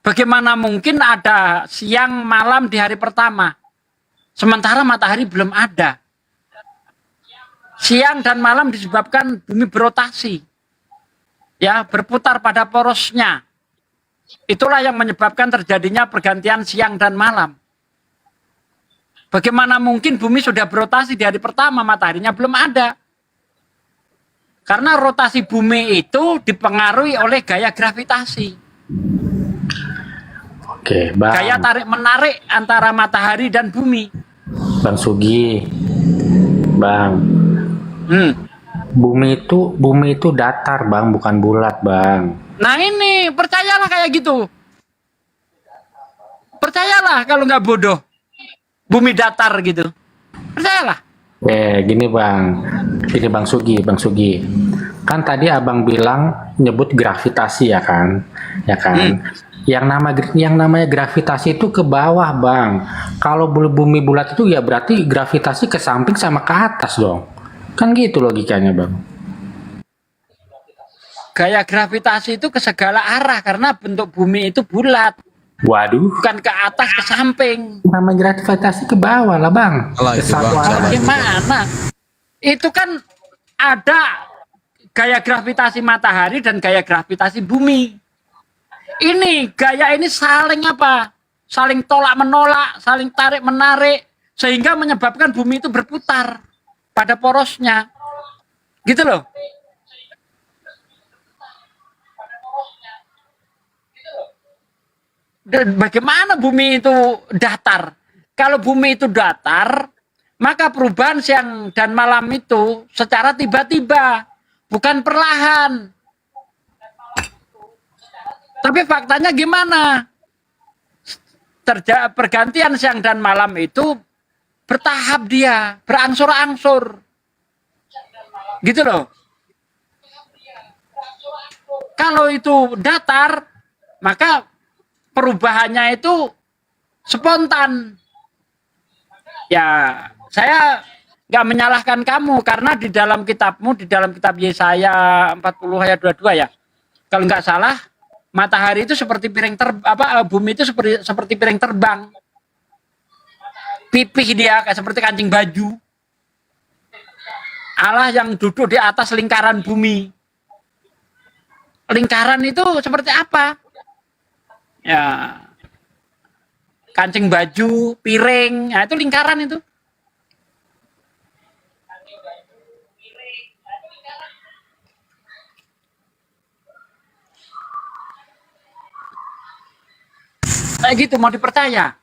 bagaimana mungkin ada siang malam di hari pertama, sementara matahari belum ada. Siang dan malam disebabkan bumi berotasi, ya berputar pada porosnya. Itulah yang menyebabkan terjadinya pergantian siang dan malam. Bagaimana mungkin bumi sudah berotasi di hari pertama, mataharinya belum ada? Karena rotasi bumi itu dipengaruhi oleh gaya gravitasi. Oke, Bang. Gaya tarik-menarik antara matahari dan bumi. Bang Sugi. Bang. Bumi itu datar, Bang, bukan bulat, Bang. Nah ini, percayalah kayak gitu. Percayalah kalau nggak bodoh. Bumi datar gitu. Percayalah. Gini Bang Sugi. Kan tadi Abang bilang nyebut gravitasi ya kan? Yang namanya gravitasi itu ke bawah, Bang. Kalau bumi bulat itu ya berarti gravitasi ke samping sama ke atas dong. Kan gitu logikanya, Bang. Gaya gravitasi itu ke segala arah karena bentuk bumi itu bulat. Waduh. Bukan ke atas, ke samping. Nama gravitasi ke bawah lah, Bang. Gimana? Itu kan ada gaya gravitasi matahari dan gaya gravitasi bumi. Ini gaya ini saling apa? Saling tolak menolak, saling tarik menarik, sehingga menyebabkan bumi itu berputar pada porosnya. Gitu loh. Dan bagaimana bumi itu datar? Kalau bumi itu datar, maka perubahan siang dan malam itu secara tiba-tiba, bukan perlahan. Tapi faktanya gimana? Pergantian siang dan malam itu bertahap dia, berangsur-angsur. Gitu loh. Kalau itu datar, maka perubahannya itu spontan. Ya, saya nggak menyalahkan kamu karena di dalam kitabmu, di dalam kitab Yesaya 40 ayat 22 ya. Kalau nggak salah, matahari itu seperti piring bumi itu seperti piring terbang. Pipih dia kayak seperti kancing baju. Allah yang duduk di atas lingkaran bumi. Lingkaran itu seperti apa? Ya, kancing baju, piring, nah itu lingkaran itu. Kayak gitu mau dipercaya?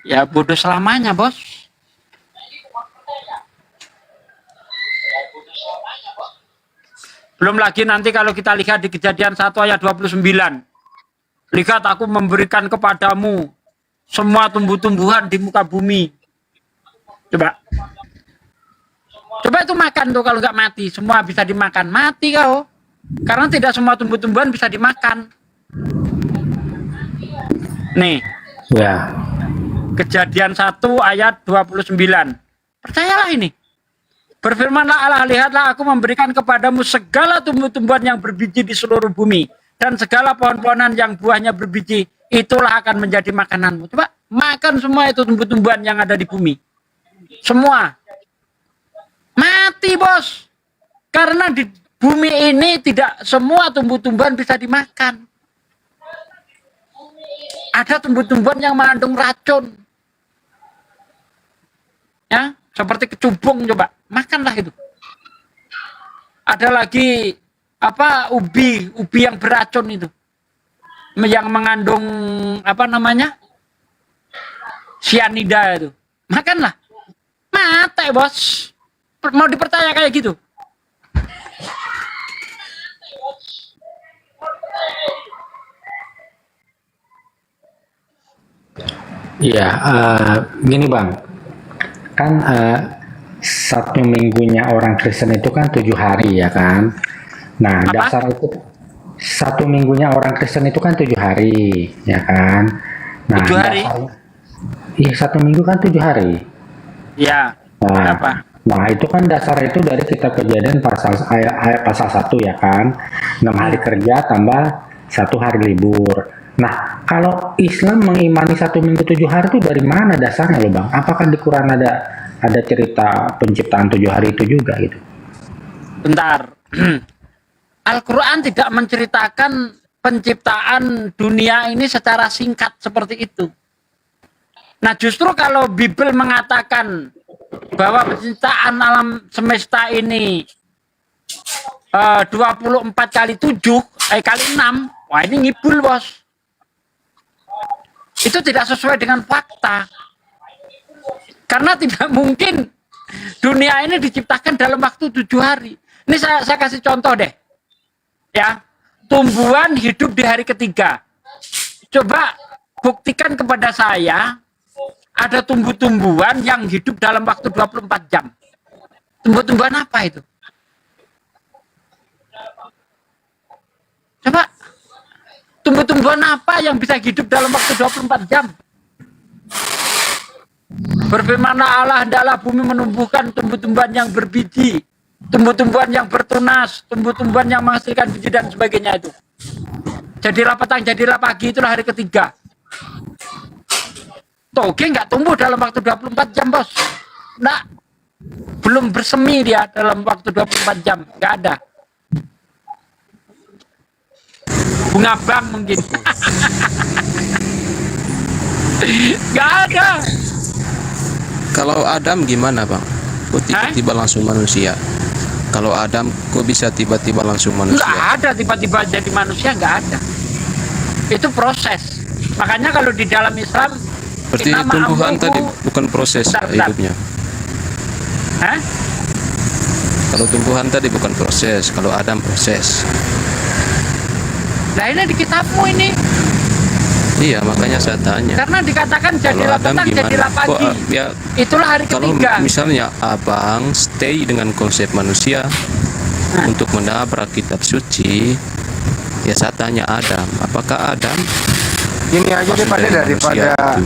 Ya bodoh selamanya, Bos. Belum lagi nanti kalau kita lihat di Kejadian 1 ayat 29. Lihat aku memberikan kepadamu semua tumbuh-tumbuhan di muka bumi. Coba itu makan tuh kalau nggak mati. Semua bisa dimakan. Mati kau. Karena tidak semua tumbuh-tumbuhan bisa dimakan. Nih. Ya. Kejadian 1 ayat 29. Percayalah ini. Berfirmanlah Allah, lihatlah aku memberikan kepadamu segala tumbuh-tumbuhan yang berbiji di seluruh bumi. Dan segala pohon-pohonan yang buahnya berbiji, itulah akan menjadi makananmu. Coba makan semua itu tumbuh-tumbuhan yang ada di bumi. Semua. Mati, Bos. Karena di bumi ini tidak semua tumbuh-tumbuhan bisa dimakan. Ada tumbuh-tumbuhan yang mengandung racun. Ya, seperti kecubung, coba. Makanlah itu. Ada lagi ubi yang beracun itu, yang mengandung sianida itu, makanlah, mati, Bos. Mau dipercaya kayak gitu? Iya, gini Bang, kan satu minggunya orang Kristen itu kan 7 hari ya kan. Nah, dasar itu satu minggunya orang Kristen itu kan 7 hari, ya kan? Nah, 7 hari? Iya, 1 minggu kan 7 hari. Iya. Nah, nah, itu kan dasar itu dari Kitab Kejadian pasal 1 ya kan? 6 hari kerja tambah 1 hari libur. Nah, kalau Islam mengimani 1 minggu 7 hari itu dari mana dasarnya loh Bang? Apakah di Quran ada cerita penciptaan 7 hari itu juga gitu? Bentar. Al-Quran tidak menceritakan penciptaan dunia ini secara singkat seperti itu. Nah justru kalau Bible mengatakan bahwa penciptaan alam semesta ini 24 kali 7 kali 6, wah ini ngibul bos. Itu tidak sesuai dengan fakta. Karena tidak mungkin dunia ini diciptakan dalam waktu 7 hari. Ini saya kasih contoh deh. Ya, tumbuhan hidup di hari ketiga. Coba buktikan kepada saya ada tumbuh-tumbuhan yang hidup dalam waktu 24 jam. Tumbuh-tumbuhan apa itu? Coba, tumbuh-tumbuhan apa yang bisa hidup dalam waktu 24 jam? Berfirman Allah, hendaklah bumi menumbuhkan tumbuh-tumbuhan yang berbiji, tumbuh-tumbuhan yang bertunas, tumbuh-tumbuhan yang menghasilkan biji dan sebagainya itu. Jadilah petang, jadilah pagi, itulah hari ketiga. Toge nggak tumbuh dalam waktu 24 jam, bos. Nggak. Belum bersemi dia dalam waktu 24 jam. Nggak ada. Bunga bang mungkin. Nggak ada. Kalau Adam gimana bang? Kok tiba-tiba langsung manusia? Kalau Adam kok bisa tiba-tiba langsung manusia? Nggak ada tiba-tiba jadi manusia, nggak ada. Itu proses. Makanya kalau di dalam Islam berarti tumbuhan tadi bukan proses hidupnya. Hah? Kalau tumbuhan tadi bukan proses, kalau Adam proses. Nah ini di kitabmu ini. Iya, makanya saya tanya. Karena dikatakan jadilah petang, jadilah pagi. Itulah hari ketiga. Kalau misalnya abang stay dengan konsep manusia untuk menabrak kitab suci, ya saya tanya Adam, apakah Adam? Ini aja daripada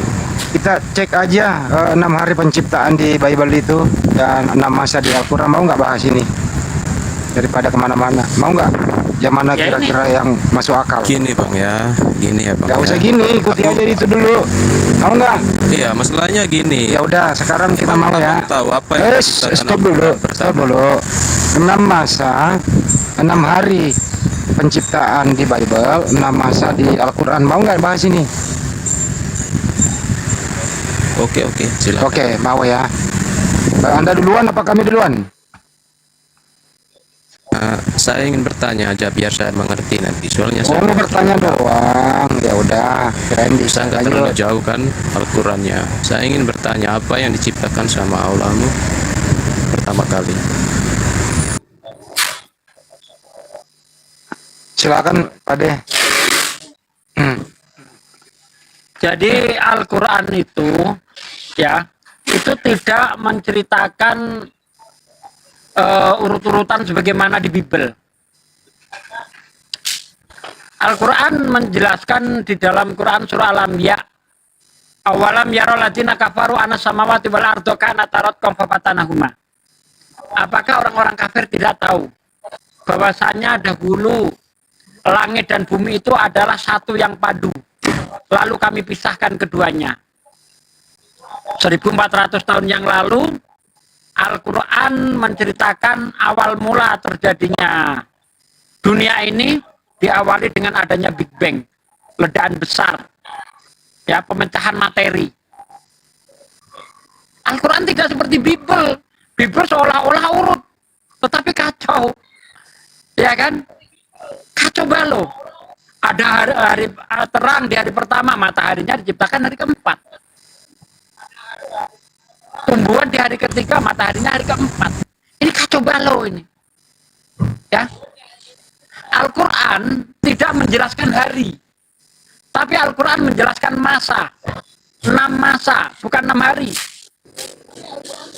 kita cek aja 6 hari penciptaan di Bible itu dan 6 masa di Al-Quran. Mau nggak bahas ini daripada kemana-mana? Mau nggak? Yang mana kira-kira yang masuk akal? Gini bang ya, gini ya bang. Gak usah gini, ikuti aja itu dulu. Mau nggak? Iya, masalahnya gini. Ya udah, sekarang kita mau ya. Tahu apa yang stop dulu. 6 masa, 6 hari penciptaan di Bible, 6 masa di Al-Quran. Mau nggak bahas ini? Oke, silakan. Oke, mau ya. Anda duluan apa kami duluan? Saya ingin bertanya aja biar saya mengerti nanti. Soalnya saya mau bertanya doang. Ya udah, keren bisa nggak terlalu jauh kan Al-Qurannya. Saya ingin bertanya apa yang diciptakan sama Allahmu pertama kali. Silakan, Pak De. Jadi Al-Quran itu ya itu tidak menceritakan urut-urutan sebagaimana di Bible. Al-Quran menjelaskan di dalam Quran surah Al-Anbiya, awalam yarol ladina kafaru anas samawati wal ardo kana taratkum fafatanahuma. Apakah orang-orang kafir tidak tahu bahwasanya dahulu langit dan bumi itu adalah satu yang padu, lalu kami pisahkan keduanya. 1400 tahun yang lalu Al-Quran menceritakan awal mula terjadinya dunia ini diawali dengan adanya Big Bang, ledakan besar, ya, pemecahan materi. Al-Quran tidak seperti Bible. Bible seolah-olah urut, tetapi kacau, ya kan? Kacau balau. Ada hari terang di hari pertama, mataharinya diciptakan hari keempat. Tumbuhan di hari ketiga, mataharinya hari keempat. Ini kacau balau ini. Ya. Al-Quran tidak menjelaskan hari, tapi Al-Quran menjelaskan masa. 6 masa, bukan 6 hari.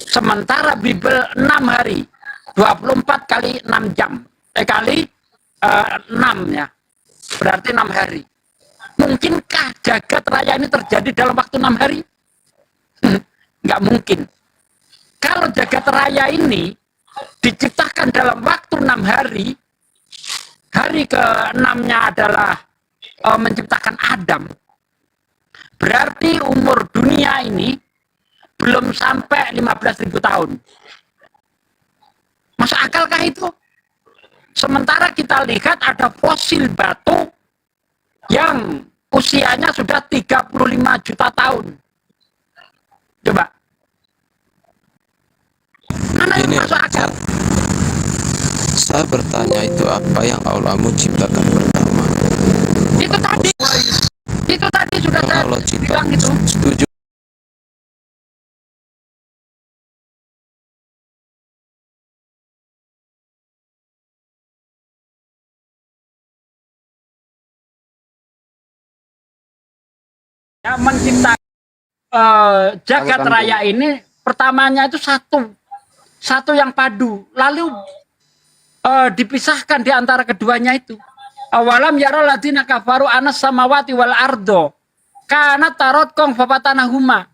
Sementara Bible 6 hari, 24 kali 6 jam. Kali 6 ya. Berarti 6 hari. Mungkinkah jagat raya ini terjadi dalam waktu 6 hari? Nggak mungkin. Kalau jagat raya ini diciptakan dalam waktu 6 hari, hari ke-6-nya adalah menciptakan Adam. Berarti umur dunia ini belum sampai 15.000 tahun. Masuk akalkah itu? Sementara kita lihat ada fosil batu yang usianya sudah 35 juta tahun. Coba. Mana yang Ini masuk akal? saya bertanya itu apa yang Allahmu ciptakan pertama? Itu tadi. Itu tadi sudah Yang saya Allah cipta. bilang itu. Setuju. Yang menciptakan jagat raya ini pertamanya itu satu yang padu, lalu dipisahkan di antara keduanya itu. Awalam yara ladina kafaru anas samawati wal ardo karena tarot kong fapatanahuma.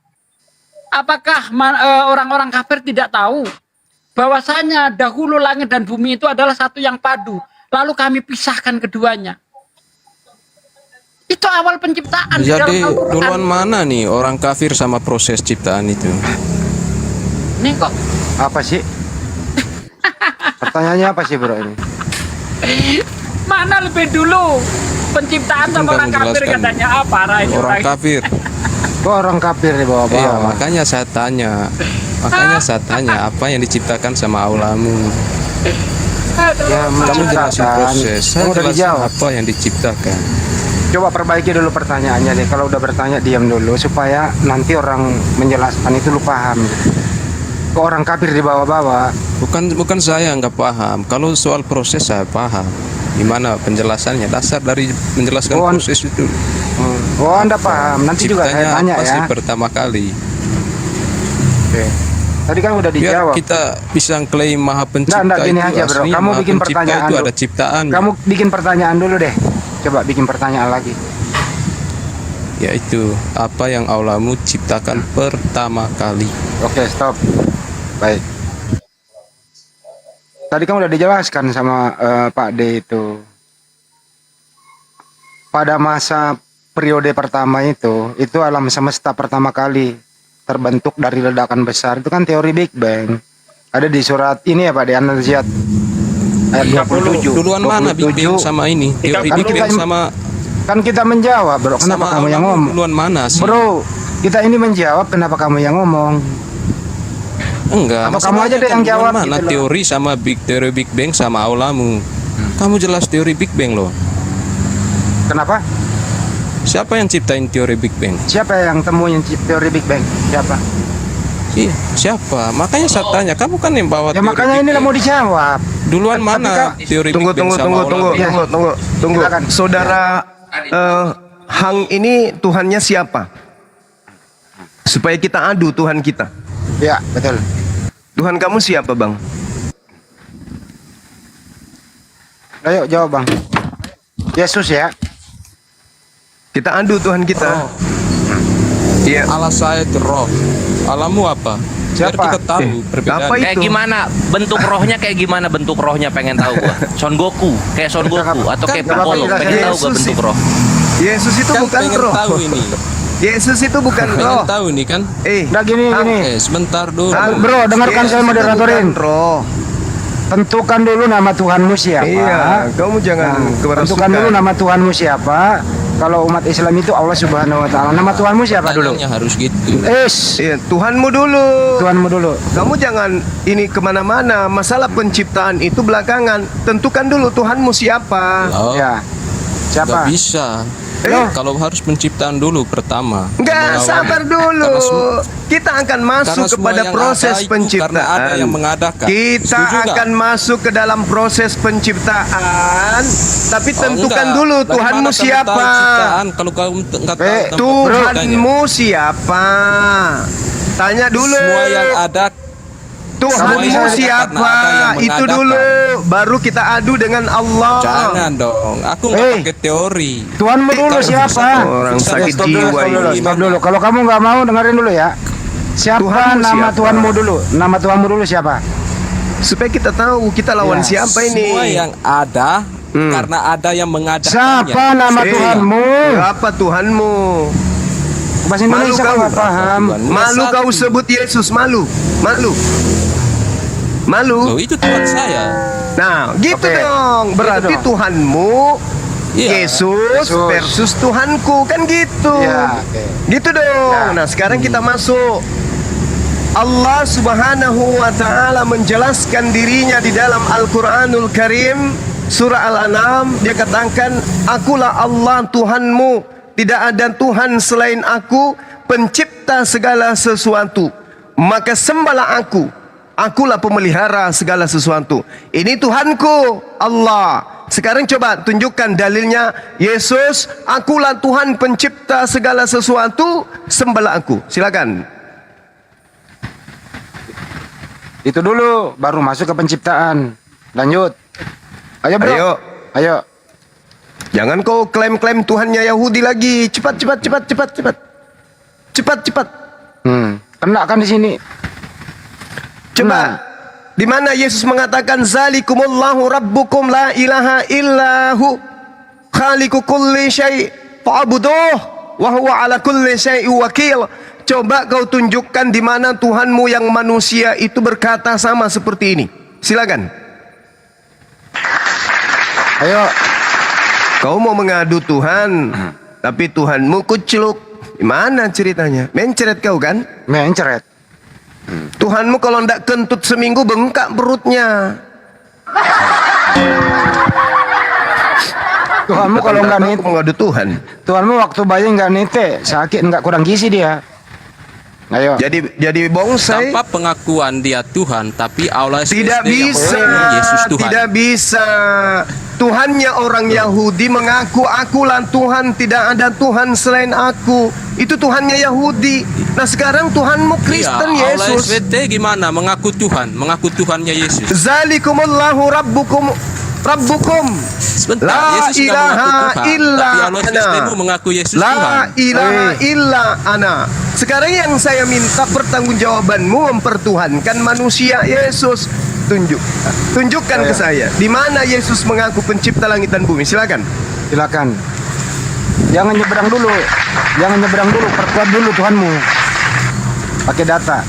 Apakah orang-orang kafir tidak tahu bahwasanya dahulu langit dan bumi itu adalah satu yang padu, lalu kami pisahkan keduanya. Itu awal penciptaan. di dalam Jadi Al-Quran. duluan mana nih orang kafir sama proses ciptaan itu? Nih kok Apa sih? Pertanyaannya apa sih bro ini? mana lebih dulu penciptaan sama orang kafir menjelaskan. katanya apa ini Orang kafir. Kok orang kafir di bawah-bawah? Iya, makanya saya tanya. Apa yang diciptakan sama Allahmu? Ya, Kamu jelasin menciptakan. proses. Saya Kamu udah jelasin dijawab. apa yang diciptakan. Coba perbaiki dulu pertanyaannya deh. Kalau udah bertanya diam dulu supaya nanti orang menjelaskan itu lu paham. Kok orang kafir di bawah-bawah? Bukan saya nggak paham. Kalau soal proses saya paham. Gimana penjelasannya? Dasar dari menjelaskan proses itu. Oh, Anda paham. Nanti juga saya Ciptanya tanya apa ya. sih pertama kali? Oke. Tadi kan udah Biar dijawab. kita bisa klaim maha pencipta Nggak, gini itu aja bro. aslinya Kamu maha bikin pencipta pertanyaan itu dulu. ada ciptaan. Kamu bikin pertanyaan dulu deh. Coba bikin pertanyaan lagi. Yaitu apa yang Allahmu ciptakan pertama kali. Oke, stop. Baik. Tadi kan udah dijelaskan sama Pak D itu. Pada masa periode pertama itu alam semesta pertama kali terbentuk dari ledakan besar. Itu kan teori Big Bang. Ada di surat ini ya Pak D, An-Naziat ayat 27. Duluan mana Big Bang 27. sama ini? Teori Kan Big Bang kita- sama Kan kita menjawab, bro. Kenapa sama kamu yang Allahmu ngomong? duluan mana sih? Bro, kita ini menjawab. Kenapa kamu yang ngomong? Enggak. Apa kamu aja deh yang duluan jawab Mana gitu loh. teori sama teori Big Bang sama Allahmu? Kamu jelas teori Big Bang loh. Kenapa? Siapa yang ciptain teori Big Bang? Siapa yang temuin teori Big Bang? Siapa? Iya, siapa? Makanya saya tanya, kamu kan yang bawa Ya teori makanya Big ini Bang. mau dijawab. Duluan Tapi mana kan- teori Tunggu, Big Bang sama Allahmu? tunggu. Silakan. Saudara Hang ini Tuhannya siapa? Supaya kita adu Tuhan kita. Ya, betul. Tuhan kamu siapa, Bang? Ayo jawab bang. Yesus ya. Kita adu Tuhan kita. Iya. Allah saya itu roh. Allahmu apa? Biar Siapa? kita tahu perbedaan. apa Kayak gimana bentuk rohnya, kayak gimana bentuk rohnya, pengen tahu gua. Son Goku, kayak Son Goku atau kayak Kan Piccolo, apa pengen tahu gua Yesus bentuk sih. roh. Yesus itu Kan bukan pengen roh. tahu ini. Yesus itu bukan roh. Pengen tahu nih kan? Udah gini. Sebentar dulu. Bro, dengarkan saya moderatorin. Roh. Tentukan dulu nama Tuhanmu siapa. Iya, kamu jangan keberasukan. Tentukan dulu nama Tuhanmu siapa. Kalau umat Islam itu Allah Subhanahu Wa Taala. Nama Tuhanmu siapa dulu? Tanyanya harus gitu. Iya, Tuhanmu dulu. Tuhanmu dulu. Kamu jangan ini kemana-mana. Masalah penciptaan itu belakangan. Tentukan dulu Tuhanmu siapa. Oh, Ya. nggak Siapa? bisa. Kalau harus penciptaan dulu pertama. Enggak, Mengawali. sabar dulu. Karena semua- Kita akan masuk karena semua kepada yang proses ada itu penciptaan. karena ada yang mengadakan. Kita Setuju nggak? akan masuk ke dalam proses penciptaan. Tapi tentukan enggak. dulu Dari Tuhanmu mana kamu siapa. tahu ciptaan? Kalau kamu nggak tahu tempat penciptanya. Tuhanmu siapa? Tanya dulu. Semua yang ada Tuhanmu Semua yang ada siapa? karena ada yang Itu mengadakan. dulu. Baru kita adu dengan Allah. Jangan dong. Aku nggak pakai teori. Tuhanmu dulu siapa? Orang sakit Stop dulu, jiwa stop dulu, ini. stop dulu. Kalau kamu nggak mau dengerin dulu ya. Siapa Tuhanmu nama siapa? Tuhanmu dulu? Nama Tuhanmu dulu siapa? Supaya kita tahu kita lawan Ya, siapa ini. Semua yang ada karena ada yang mengadakannya. Siapa nama Tuhanmu? Apa Tuhanmu? Bahasa Indonesia Malu kau nggak kau. paham. Malu kau sebut Yesus, malu. Malu. Malu. Loh, itu Tuhan saya. Nah, gitu Oke. dong. Berarti Gitu dong. Tuhanmu Iya. Yesus versus Tuhanku, kan gitu. Iya, oke. Gitu dong. Ya. Nah, sekarang kita masuk. Allah Subhanahu wa taala menjelaskan dirinya di dalam Al-Qur'anul Karim, surah Al-An'am, dia katakan, "Akulah Allah Tuhanmu, tidak ada Tuhan selain aku, pencipta segala sesuatu. Maka sembahlah aku. Akulah pemelihara segala sesuatu." Ini Tuhanku, Allah. Sekarang coba tunjukkan dalilnya. Yesus, akulah Tuhan pencipta segala sesuatu, sembahlah aku. Silakan. Itu dulu, baru masuk ke penciptaan. Lanjut. Ayo bro. Ayo. Jangan kau klaim-klaim Tuhannya Yahudi lagi. Cepat. Kena kan di sini. Coba. Di mana Yesus mengatakan, "Zalikumullahu rabbukum la ilaha illahu khaliqu kulli syai' fa'buduh wa huwa ala kulli syai'in wakil." Coba kau tunjukkan di mana Tuhanmu yang manusia itu berkata sama seperti ini. Silakan. Ayo. Kau mau mengadu Tuhan, tapi Tuhanmu kucluk. Gimana ceritanya? Mencret kau kan? Mencret. Tuhanmu kalau ndak kentut seminggu bengkak perutnya. Tuhanmu kalau nggak nite, mengadu Tuhan. Tuhanmu waktu bayi nggak nite, sakit nggak kurang gizi dia. Ayo. Jadi bongsai. Tanpa pengakuan dia Tuhan, tapi Allah tidak bisa. Yesus Tuhan. Tidak bisa. Tuhannya orang Yahudi mengaku, "Akulah Tuhan, tidak ada Tuhan selain aku." Itu Tuhannya Yahudi. Nah sekarang Tuhanmu Kristen, Allah Yesus. SWT gimana mengaku Tuhan, mengaku Tuhannya Yesus? Zalikumullahu rabbukum. Sebentar, La Yesus ilaha illa ana. Mengaku Yesus La Tuhan. ilaha illa ana. Sekarang yang saya minta pertanggungjawabanmu mempertuhankan manusia, Yesus. Tunjukkan ke saya di mana Yesus mengaku pencipta langit dan bumi. Silakan. Jangan nyeberang dulu. Perkuat dulu Tuhanmu. Pakai data.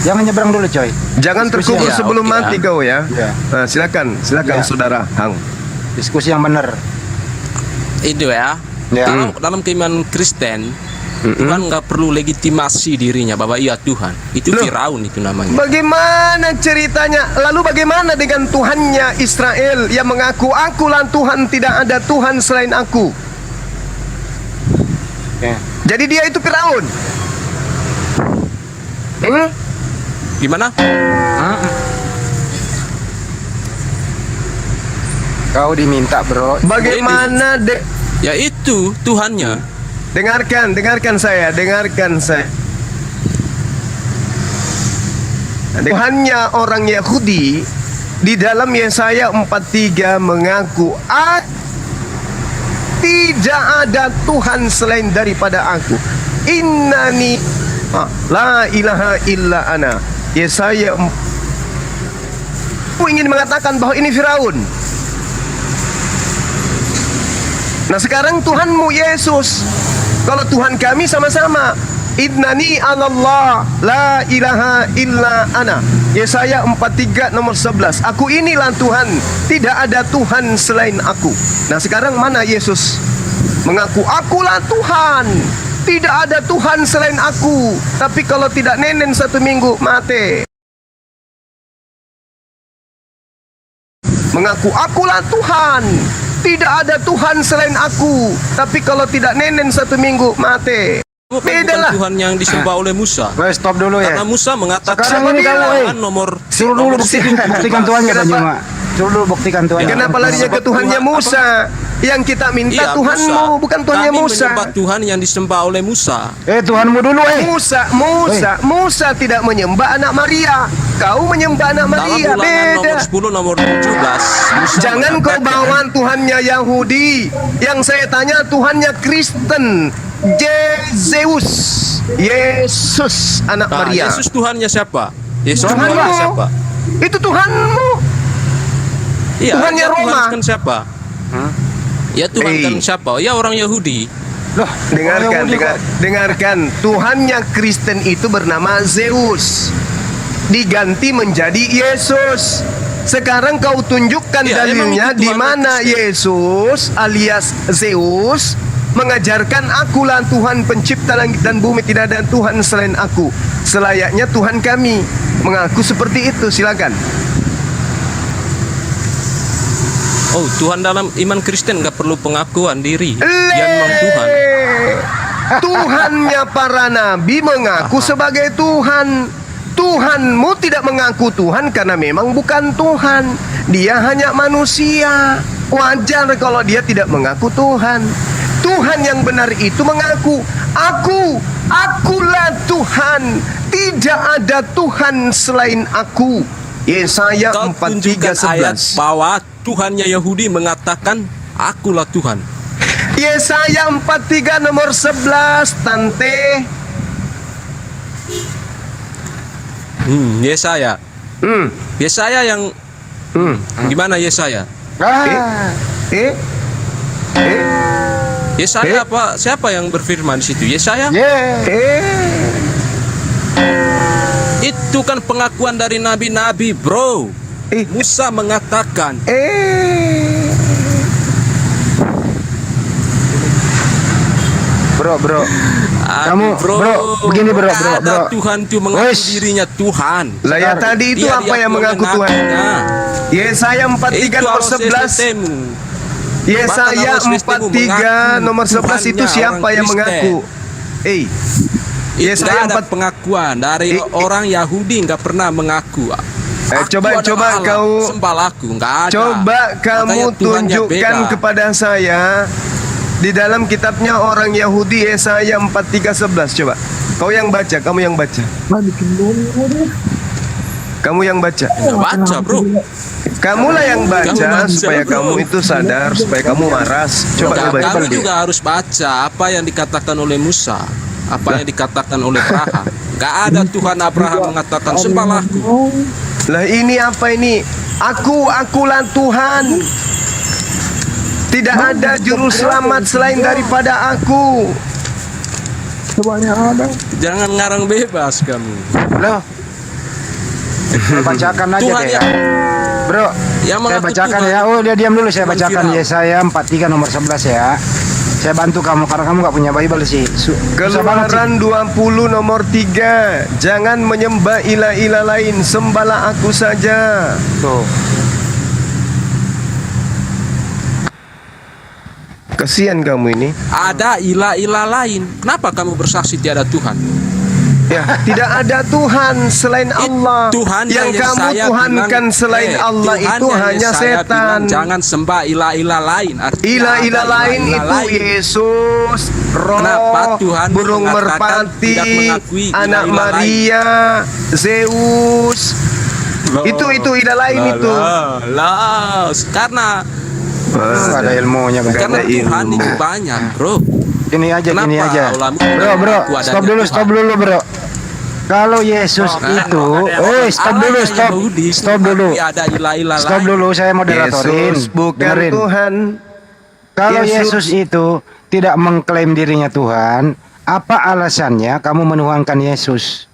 Jangan nyeberang dulu, coy. Jangan terkubur sebelum mati kau ya. Nah, silakan saudara Hang. Diskusi yang benar. Itu ya. Dalam keimanan Kristen, Tuhan nggak perlu legitimasi dirinya bahwa ia Tuhan. Itu Firaun itu namanya. Bagaimana ceritanya? Lalu bagaimana dengan Tuhannya Israel yang mengaku, "Akulah Tuhan, tidak ada Tuhan selain aku"? Jadi dia itu Firaun. Gimana? Kau diminta, bro. Bagaimana ya itu Tuhannya. Dengarkan saya. Tuhannya orang Yahudi di dalam Yesaya 43 mengaku, tidak ada Tuhan selain daripada aku. Innani la ilaha illa ana. Yesaya ingin mengatakan bahwa ini Firaun. Nah sekarang Tuhanmu Yesus. Kalau Tuhan kami sama-sama, Innani anallah la ilaha illa ana. Yesaya 43 nomor 11. Aku inilah Tuhan, tidak ada Tuhan selain aku. Nah sekarang mana Yesus mengaku, "Akulah Tuhan, tidak ada Tuhan selain aku." Tapi kalau tidak nenen 1 minggu mati. Mengaku, "Akulah Tuhan, tidak ada Tuhan selain aku." Tapi kalau tidak nenen 1 minggu mati. Bukan Tuhan yang disembah oleh Musa. Stop dulu ya. Karena Musa mengatakan sekarang ini kamu nomor suruh dulu buktikan Tuhannya, Bang Juma. Suruh dulu buktikan Tuhannya. Kenapa larinya ke Tuhannya Musa? Yang kita minta Tuhanmu, bukan Tuhannya Musa. Kami menyembah Tuhan yang disembah oleh Musa. Tuhanmu dulu Musa tidak menyembah anak Maria. Kau menyembah anak Maria. Beda. Nomor 17. Jangan kau bawa Tuhannya Yahudi. Yang saya tanya Tuhannya Kristen. Zeus, Yesus anak Maria. Yesus Tuhannya siapa? Yesus Tuhanmu. Tuhannya siapa? Itu Tuhanmu. Iya, Tuhannya Roma. Tuhan kan siapa? Ya Tuhan kan siapa? Ya orang Yahudi. Loh, dengarkan. Tuhannya Kristen itu bernama Zeus. Diganti menjadi Yesus. Sekarang kau tunjukkan dalilnya di mana Yesus alias Zeus mengajarkan akulah Tuhan pencipta langit dan bumi, tidak ada Tuhan selain aku. Selayaknya Tuhan kami mengaku seperti itu. Silakan. Oh, Tuhan dalam iman Kristen nggak perlu pengakuan diri. Dia memang Tuhan. Tuhannya para nabi mengaku sebagai Tuhan. Tuhanmu tidak mengaku Tuhan karena memang bukan Tuhan. Dia hanya manusia. Wajar kalau dia tidak mengaku Tuhan. Tuhan yang benar itu mengaku, akulah Tuhan. Tidak ada Tuhan selain aku. Yesaya 43:11. Ayat bahwa Tuhannya Yahudi mengatakan, akulah Tuhan. Yesaya 43 nomor 11, Tante. Yesaya. Yesaya yang gimana Yesaya? Yesaya apa? Siapa yang berfirman di situ? Yesaya? Itu kan pengakuan dari nabi-nabi, bro. Musa mengatakan. Bro, kamu bro, begini bro. Tuhan itu mengaku dirinya Tuhan. Lah ya tadi itu apa yang mengaku Tuhan? Yesaya 43 nomor 11. Yesaya 43 nomor 11 itu siapa yang mengaku? Yesaya ada pengakuan dari orang Yahudi, nggak pernah mengaku. Coba kau sembah aku, nggak ada. Coba kamu tunjukkan kepada saya di dalam kitabnya orang Yahudi Yesaya 43:11. Coba. Kamu yang baca. Kamu yang baca. Baca, bro. Kamulah yang baca supaya kamu itu sadar, supaya kamu waras. Coba baca. Kamu juga harus baca apa yang dikatakan oleh Musa, apa yang dikatakan oleh Abraham. Gak ada Tuhan Abraham mengatakan sembahlah aku. Lah ini apa ini? Akulah Tuhan. Tidak ada juru selamat selain daripada aku. Jangan ngarang bebas kamu. Loh. Saya bacakan aja Tuhan deh ya. Bro, saya bacakan Tuhan. ya. Oh, dia diam dulu, saya bacakan Yesaya 43 nomor 11 ya. Saya bantu kamu karena kamu gak punya Bible sih. Keluaran 20 nomor 3. Jangan menyembah ilah-ilah lain, sembahlah aku saja. Tuh. Kasihan kamu ini. Ada ilah-ilah lain. Kenapa kamu bersaksi tiada Tuhan? Ya, tidak ada Tuhan selain Allah. Tuhan yang kamu tuhankan selain Allah itu hanya setan. Jangan sembah ilah-ilah lain. Ilah-ilah lain itu Yesus, Roh, burung merpati, anak Maria, Zeus. Itu ilah lain itu. Karena ada ilmunya. Karena Tuhan itu banyak, bro. Gini aja. Bro, stop dulu bro. Kalau Yesus itu, stop dulu, saya moderatorin. Yesus bukan Tuhan. Kalau Yesus itu tidak mengklaim dirinya Tuhan, apa alasannya kamu menuhankan Yesus?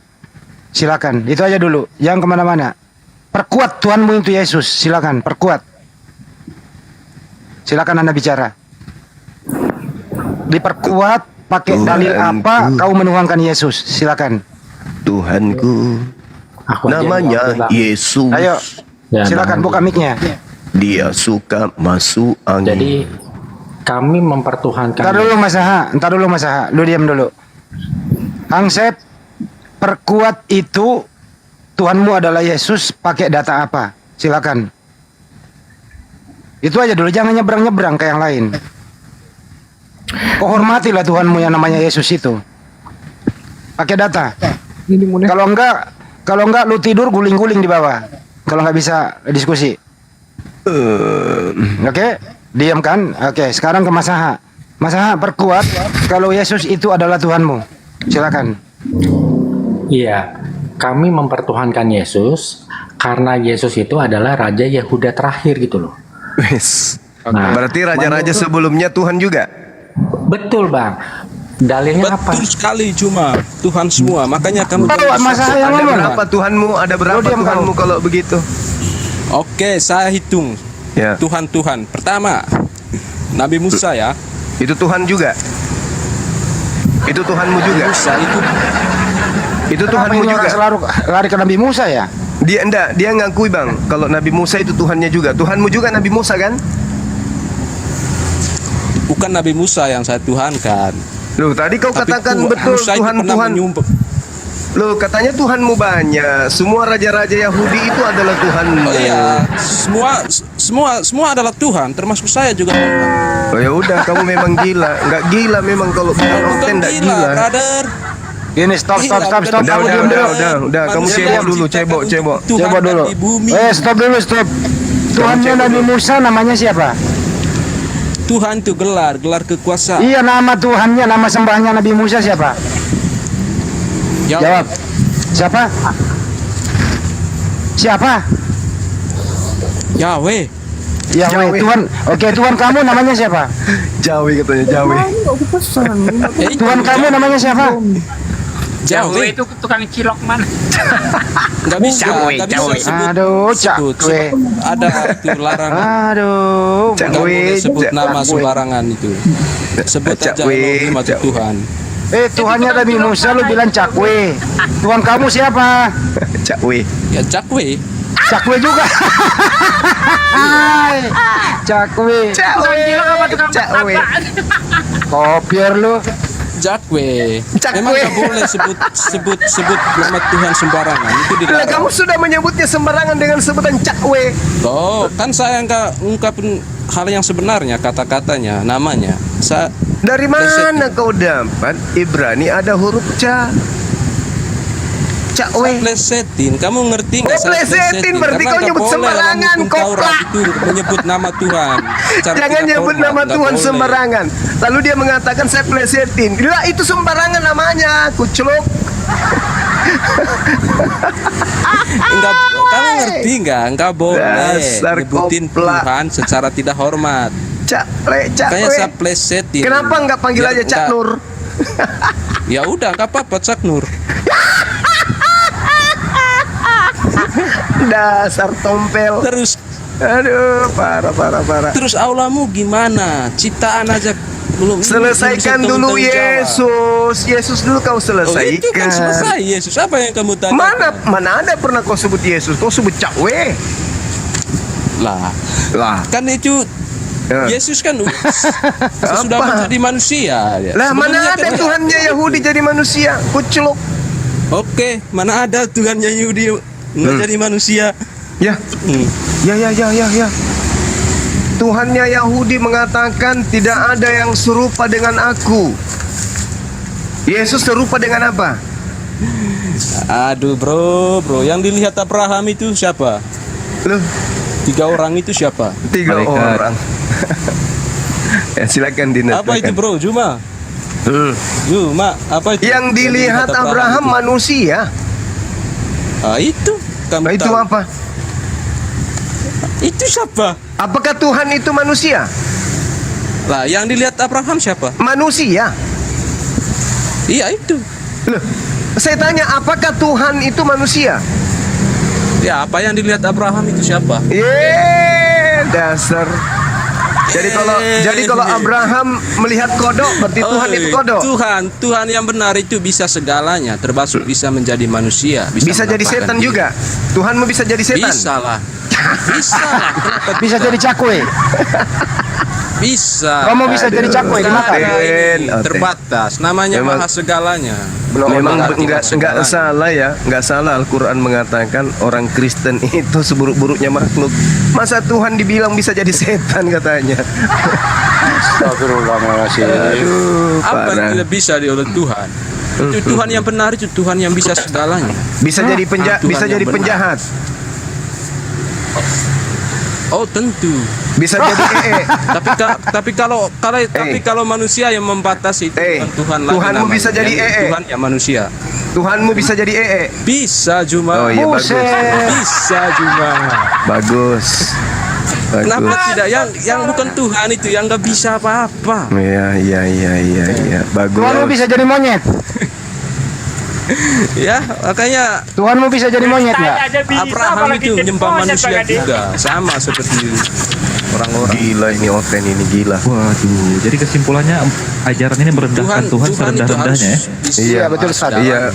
Silakan, itu aja dulu. Jangan kemana-mana. Perkuat Tuhanmu itu Yesus, silakan perkuat. Silakan Anda bicara. Diperkuat pakai dalil apa kau menuhankan Yesus? Silakan. Tuhanku namanya Yesus. Ayo, silakan buka mic-nya. Dia suka masuk angin. Jadi kami mempertuhankan. Ntar dulu Mas Aha, lu diam dulu. Hangsep, perkuat itu Tuhanmu adalah Yesus pakai data apa? Silakan. Itu aja dulu, jangan nyebrang-nyebrang kayak yang lain. Kau hormatilah Tuhanmu yang namanya Yesus itu. Pakai data. Kalau enggak lu tidur guling-guling di bawah. Kalau nggak bisa diskusi. Oke, diam kan? Oke, sekarang ke Mas Aha. Mas Aha, perkuat kalau Yesus itu adalah Tuhanmu. Silakan. Iya, kami mempertuhankan Yesus karena Yesus itu adalah Raja Yehuda terakhir gitu loh. Nah, berarti raja-raja sebelumnya Tuhan juga? Betul bang. Dalilnya apa? Betul sekali, cuma Tuhan semua. Makanya kamu ada berapa Tuhanmu? Ada berapa Tuhanmu kalau begitu? Oke, saya hitung. Ya. Tuhan. Pertama, Nabi Musa ya. Itu Tuhan juga? Itu Tuhanmu juga. Musa Itu Kenapa Tuhanmu ini juga. orang selalu lari ke Nabi Musa ya? Dia ngakui bang, kalau Nabi Musa itu Tuhannya juga. Tuhanmu juga Nabi Musa kan? bukan Nabi Musa yang saya tuhankan. Loh, tadi kau Tapi katakan Tuhan- betul Musa itu Tuhan. pernah menyumpah. Loh, katanya Tuhanmu banyak. Semua raja-raja Yahudi itu adalah Tuhanmu. Oh iya, semua adalah Tuhan, termasuk saya juga. Oh ya udah, kamu memang gila. Nggak gila memang kalau bukan konten nggak gila. Brother. Ini stop. Udah, Kamu udah, diam dulu. udah. Kamu Manusia cebok yang dulu, diciptakan cebok. untuk Tuhan Coba dulu. di bumi. Stop dulu, stop. Tuhannya Nabi Musa namanya siapa? Tuhan itu gelar kekuasaan. Iya, nama Tuhannya, nama sembahnya Nabi Musa siapa? Jawab. Siapa? Siapa? Yahweh. Yahweh. Tuhan. Oke, Tuhan kamu namanya siapa? Jawi katanya, Jawi. Tuhan kamu namanya siapa? Jawa itu tukang cilok mana? Nggak bisa sebut. Aduh, sebut. Ada itu larangan. Aduh, Nggak boleh sebut nama sembarangan itu. Sebut aja Elohim atau Tuhan. Tuhannya Nabi Musa lu bilang cakwe. Tuhan kamu siapa? Cakwe. Ya Cakwe. Cakwe juga. Cakwe. Tukang cilok apa tukang Cakwe. Kopior lu. Cakwe. Cakwe. Memang nggak boleh sebut nama Tuhan sembarangan. Itu Lah, dilarang. kamu sudah menyebutnya sembarangan dengan sebutan cakwe. Oh, kan saya nggak ungkapin hal yang sebenarnya, kata-katanya, namanya. Dari mana kau dapat Ibrani ada huruf ca? Cakwe. Plesetin, kamu ngerti nggak? Oh, plesetin, berarti kau nyebut sembarangan, Taurat itu menyebut nama Tuhan. Secara Jangan tidak nyebut hormat, nama nggak Tuhan boleh. sembarangan. Lalu dia mengatakan saya plesetin. Lah, itu sembarangan namanya, kuceluk. Enggak, kamu ngerti nggak? Enggak boleh Dasar nyebutin kopla. Tuhan secara tidak hormat. Cakwe. Kayak saya plesetin. Kenapa nggak panggil Biar aja Cak nggak- Nur? Ya udah, nggak apa-apa Cak Nur. Dasar tompel. Terus, aduh, parah. Terus aulamu gimana? Ciptaan aja belum. Selesaikan belum dulu tanggung jawab. Yesus dulu kau Oh, selesaikan. itu kan selesai Yesus. Apa yang kamu tanya? Mana ada pernah kau sebut Yesus? Kau sebut cakwe. Lah, kan itu Yesus kan sudah menjadi manusia. Lah, mana Sebenarnya ada kan- Tuhannya Yahudi jadi manusia? Kuceluk. Oke, mana ada Tuhannya Yahudi nggak jadi manusia? Ya. Ya. Tuhannya Yahudi mengatakan tidak ada yang serupa dengan aku. Yesus serupa dengan apa? Aduh bro, yang dilihat Abraham itu siapa? Loh, 3 orang itu siapa? 3 orang. Ya, silakan Dina. Apa itu bro, Juma? Juma, apa itu? Yang dilihat Abraham itu? manusia. Itu kamu Itu tahu. apa? Itu siapa? Apakah Tuhan itu manusia? Lah, yang dilihat Abraham siapa? Manusia. Iya itu. Loh, saya tanya apakah Tuhan itu manusia? Ya, apa yang dilihat Abraham itu siapa? Dasar. Jadi kalau Abraham melihat kodok, berarti Tuhan itu kodok. Tuhan yang benar itu bisa segalanya, termasuk bisa menjadi manusia, Bisa jadi setan diri. juga. Tuhanmu bisa jadi setan. Bisa lah. Kenapa Bisa jadi cakwe. Bisa. Kamu bisa jadi cakwe di mata. Terbatas. Namanya Memang- maha segalanya. Memang Berarti enggak segalanya. salah ya, enggak salah Al-Qur'an mengatakan orang Kristen itu seburuk-buruknya makhluk. Masa Tuhan dibilang bisa jadi setan katanya. Astagfirullahaladzim. Aduh, Apa yang parah. tidak bisa oleh Tuhan? Itu Tuhan yang benar, itu Tuhan yang bisa segalanya. Bisa jadi Tuhan bisa yang jadi benar. penjahat. Oh tentu. Bisa jadi Tapi kalau manusia yang membatasi itu bukan Tuhan lagi Tuhanmu namanya. bisa jadi Yang Tuhan yang manusia. Tuhanmu bisa jadi Bisa Juma. Oh iya, bagus. Bisa Juma. Bagus. Kenapa tidak yang bukan Tuhan itu yang nggak bisa apa-apa? Iya. Bagus. Tuhanmu bisa jadi monyet. Ya makanya Tuhanmu bisa jadi monyet nggak? Abraham itu menyembah manusia juga sama seperti orang-orang. Gila ini Oten ini gila. Waduh, jadi kesimpulannya ajaran ini merendahkan Tuhan serendah-rendahnya ya? Iya betul Ustaz. Iya.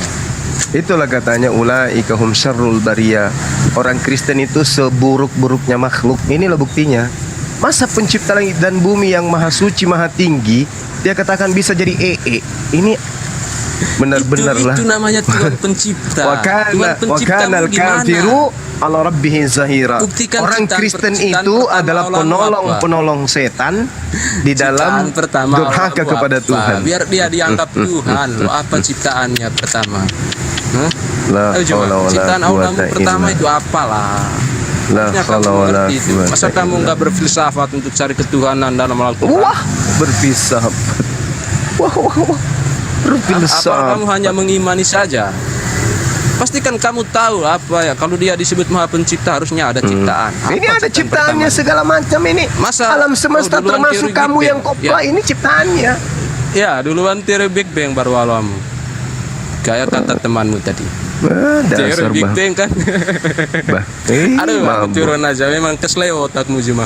Itulah katanya ulaika hum syarrul bariyah. Orang Kristen itu seburuk-buruknya makhluk. Inilah buktinya. Masa pencipta langit dan bumi yang maha suci, maha tinggi, dia katakan bisa jadi ee. Ini benar-benar lah. Itu namanya Tuhan pencipta. Tuhan pencipta kafiru ala rabbih zahira. Orang Kristen itu adalah penolong setan di dalam durhaka kepada Tuhan. Biar dia dianggap Tuhan. Loh, apa ciptaannya pertama? Ciptaan Allah pertama itu apalah? Masa kamu nggak berfilsafat untuk cari ketuhanan dalam Al-Quran? Wah, berfilsafat. Wah. Apa kamu hanya mengimani saja? Pastikan kamu tahu apa ya, kalau dia disebut maha pencipta harusnya ada ciptaan. Ini ada ciptaannya segala macam ini. Masa alam semesta termasuk kamu yang kopla ini ciptaannya. Ya, duluan teori Big Bang baru alam. Kayak kata temanmu tadi. Teori Big Bang kan. Aduh, turun aja memang kesleo otakmu cuma.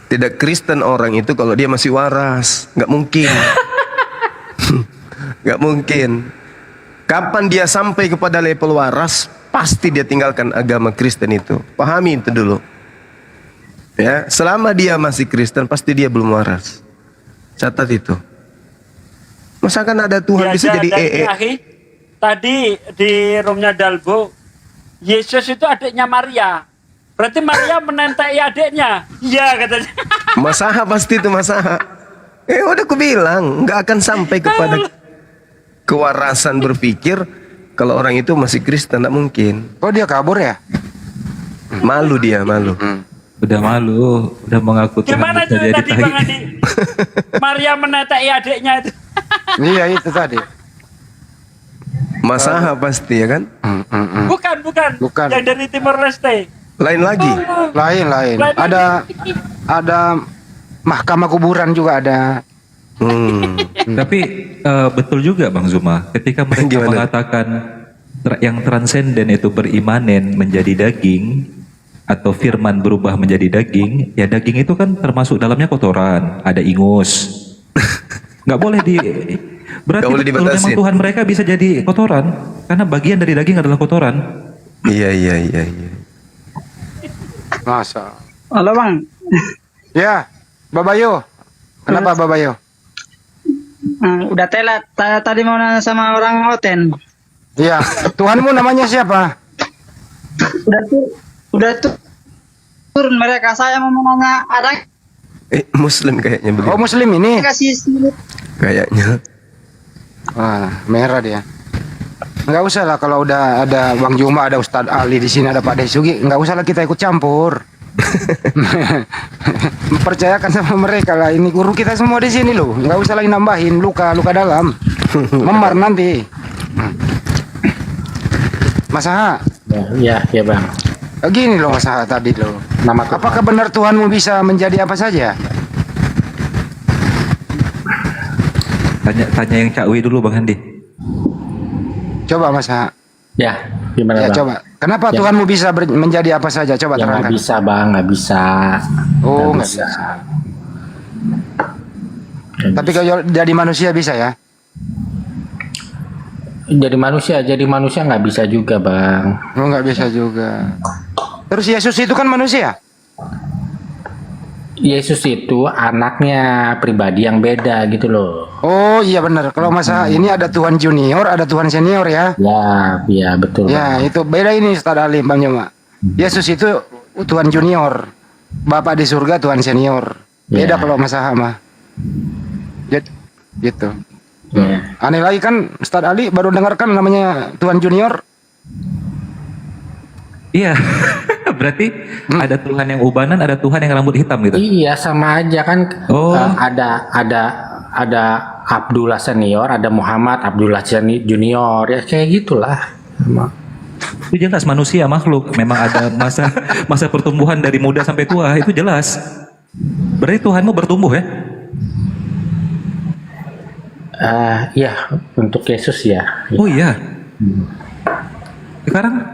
Tidak Kristen orang itu kalau dia masih waras, nggak mungkin. Gak mungkin. Kapan dia sampai kepada level waras, pasti dia tinggalkan agama Kristen itu. Pahami itu dulu. Ya, selama dia masih Kristen, pasti dia belum waras. Catat itu. Masakan ada Tuhan bisa jadi ee. Tadi di roomnya Dalbo, Yesus itu adiknya Maria. Berarti Maria menentai adiknya. Iya katanya. Masaha pasti itu masaha. Udah aku bilang, nggak akan sampai kepada kewarasan berpikir kalau orang itu masih Kristen, tidak mungkin. Oh dia kabur ya? Malu dia, malu. Udah malu, udah mengaku gimana itu tadi Bang Andi? Maria menetai adiknya itu. Iya itu tadi. Masaha pasti ya kan? Bukan. Yang dari Timor Leste. Lain lagi. Lain. Ada mahkamah kuburan juga ada. Tapi betul juga Bang Zuma, ketika mereka mengatakan yang transenden itu berimanen menjadi daging atau firman berubah menjadi daging, ya daging itu kan termasuk dalamnya kotoran, ada ingus. Nggak boleh berarti betul memang Tuhan mereka bisa jadi kotoran karena bagian dari daging adalah kotoran. Iya. Masa. Halo Bang. Ya, Babayo. Kenapa Babayo? Udah telat. Tadi mau nanya sama orang Oten. Iya. Tuhanmu namanya siapa? Udah turun mereka. Saya mau nanya ada. Muslim kayaknya begitu. Oh Muslim ini? Kasih kayaknya. Wah, merah dia. Enggak usah lah kalau udah ada Bang Juma, ada Ustadz Ali di sini, ada Pak Desugi, enggak usah lah kita ikut campur. Percayakan sama mereka lah, ini guru kita semua di sini loh, nggak usah lagi nambahin luka dalam, memar nanti. Mas Aha. Ya Bang. Gini loh Mas Aha tadi loh. Apakah benar Tuhanmu bisa menjadi apa saja? Tanya yang Cak Wi dulu Bang Andi. Coba Mas Aha. Ya, gimana Bang? Coba. Kenapa Tuhanmu bisa menjadi apa saja? Coba terangkan. Nggak bisa Bang, nggak bisa. Oh, nggak bisa. Tapi kalau jadi manusia bisa ya? Jadi manusia nggak bisa juga Bang. Oh, nggak bisa juga. Terus Yesus itu kan manusia? Yesus itu anaknya pribadi yang beda gitu loh. Oh iya benar. Kalau masa ini ada Tuhan junior, ada Tuhan senior ya? Ya betul. Ya itu beda ini Ustaz Ali Bang Juma. Yesus itu Tuhan junior, Bapak di surga Tuhan senior. Beda kalau Mas Aha mah. Gitu. Aneh lagi kan Ustaz Ali baru dengarkan namanya Tuhan junior. Iya. Berarti ada Tuhan yang ubanan, ada Tuhan yang rambut hitam gitu. Iya, sama aja kan. Ada Abdullah senior, ada Muhammad Abdullah junior, ya kayak gitulah. Itu jelas manusia makhluk, memang ada masa pertumbuhan dari muda sampai tua, itu jelas. Berarti Tuhanmu bertumbuh ya? Iya, untuk Yesus ya. Oh iya.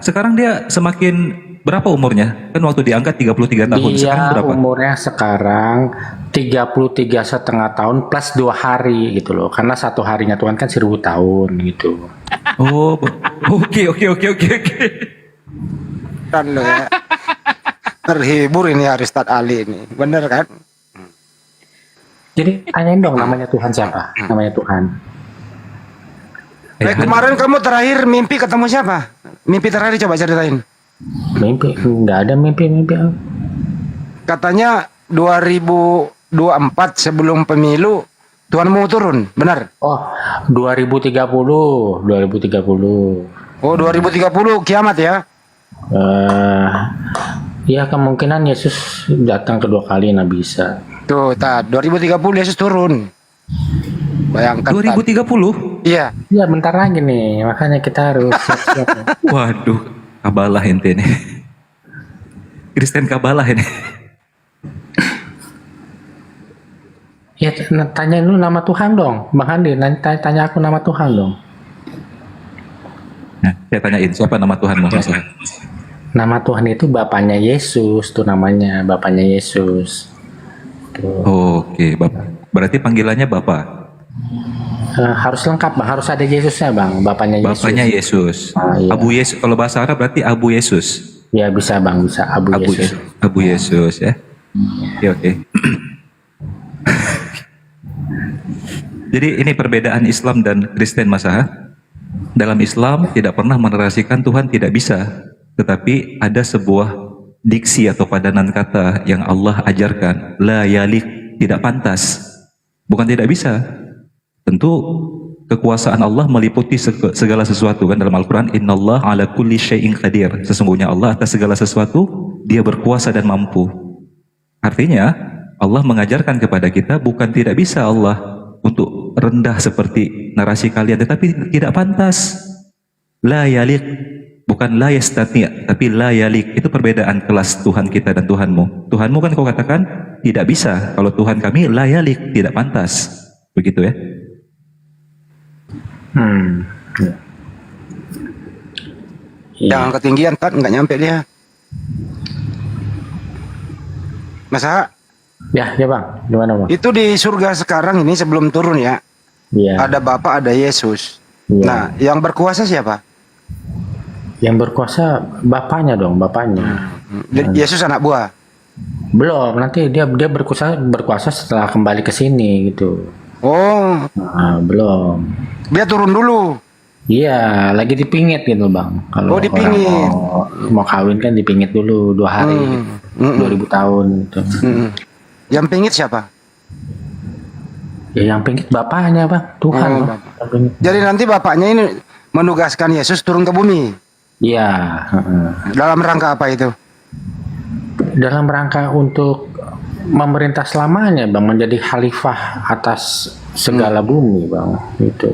Sekarang dia semakin berapa umurnya? Kan waktu diangkat 33 tahun. Sekarang Dia berapa? umurnya sekarang 33,5 tahun plus 2 hari gitu loh. Karena satu harinya Tuhan kan 1000 tahun gitu. Oh, oke. Kan lo ya. Terhibur ini Ustadz Ali ini. Bener kan? Jadi tanyain dong namanya Tuhan siapa? Namanya Tuhan. Kemarin kamu terakhir mimpi ketemu siapa? Mimpi terakhir coba ceritain. Mimpi? Nggak ada mimpi. Katanya 2024 sebelum pemilu Tuhan mau turun, benar? Oh, 2030. Oh, 2030 kiamat ya? Ya kemungkinan Yesus datang kedua kali, nah bisa. Tuh, 2030 Yesus turun. Bayangkan. 2030? Iya. Iya, bentar lagi nih. Makanya kita harus siap-siap. Waduh, kabalah ente nih. Kristen kabalah ini. Ya, tanya lu nama Tuhan dong. Bang Andi, tanya aku nama Tuhan dong. Nah, saya tanyain siapa nama Tuhanmu? Nama Tuhan itu Bapaknya Yesus, tuh namanya Bapaknya Yesus. Tuh. Oke, Bapak. Berarti panggilannya Bapak. Harus lengkap, Bang. Harus ada Yesusnya, Bang. Bapaknya Yesus. Bapaknya Yesus. Iya. Abu Yesus. Kalau bahasa Arab berarti Abu Yesus. Ya bisa, Bang. Bisa Abu Yesus. Abu Yesus ya. Oke. Jadi ini perbedaan Islam dan Kristen, Mas Aha. Dalam Islam tidak pernah menarasikan Tuhan tidak bisa, tetapi ada sebuah diksi atau padanan kata yang Allah ajarkan, la yalik, tidak pantas, bukan tidak bisa. Tentu kekuasaan Allah meliputi segala sesuatu kan, dalam Al-Quran innallah ala kulli syai'in qadir, sesungguhnya Allah atas segala sesuatu dia berkuasa dan mampu. Artinya Allah mengajarkan kepada kita bukan tidak bisa Allah untuk rendah seperti narasi kalian, tetapi tidak pantas. La yalik, bukan la yastati', tapi la yalik. Itu perbedaan kelas Tuhan kita dan Tuhanmu. Tuhanmu kan kau katakan tidak bisa, kalau Tuhan kami la yalik, tidak pantas. Begitu ya. Jangan ketinggian, Tat, nggak nyampe dia. Masa? Ya Bang. Gimana, Bang? Itu di surga sekarang ini sebelum turun ya. Iya. Ada Bapa, ada Yesus. Iya. Nah, yang berkuasa siapa? Yang berkuasa Bapaknya dong, Bapaknya. Yesus anak buah. Belum, nanti dia berkuasa setelah kembali ke sini gitu. Oh. Nah, belum. Dia turun dulu. Iya, lagi dipingit gitu, Bang. Kalau dipingit. Mau kawin kan dipingit dulu 2 hari. 2000 tahun gitu. Yang pingit siapa? Ya yang pingit Bapaknya, Bang. Tuhan. Bang. Jadi nanti Bapaknya ini menugaskan Yesus turun ke bumi. Iya. Dalam rangka apa itu? Dalam rangka untuk memerintah selamanya, Bang, menjadi khalifah atas segala bumi, Bang. Gitu.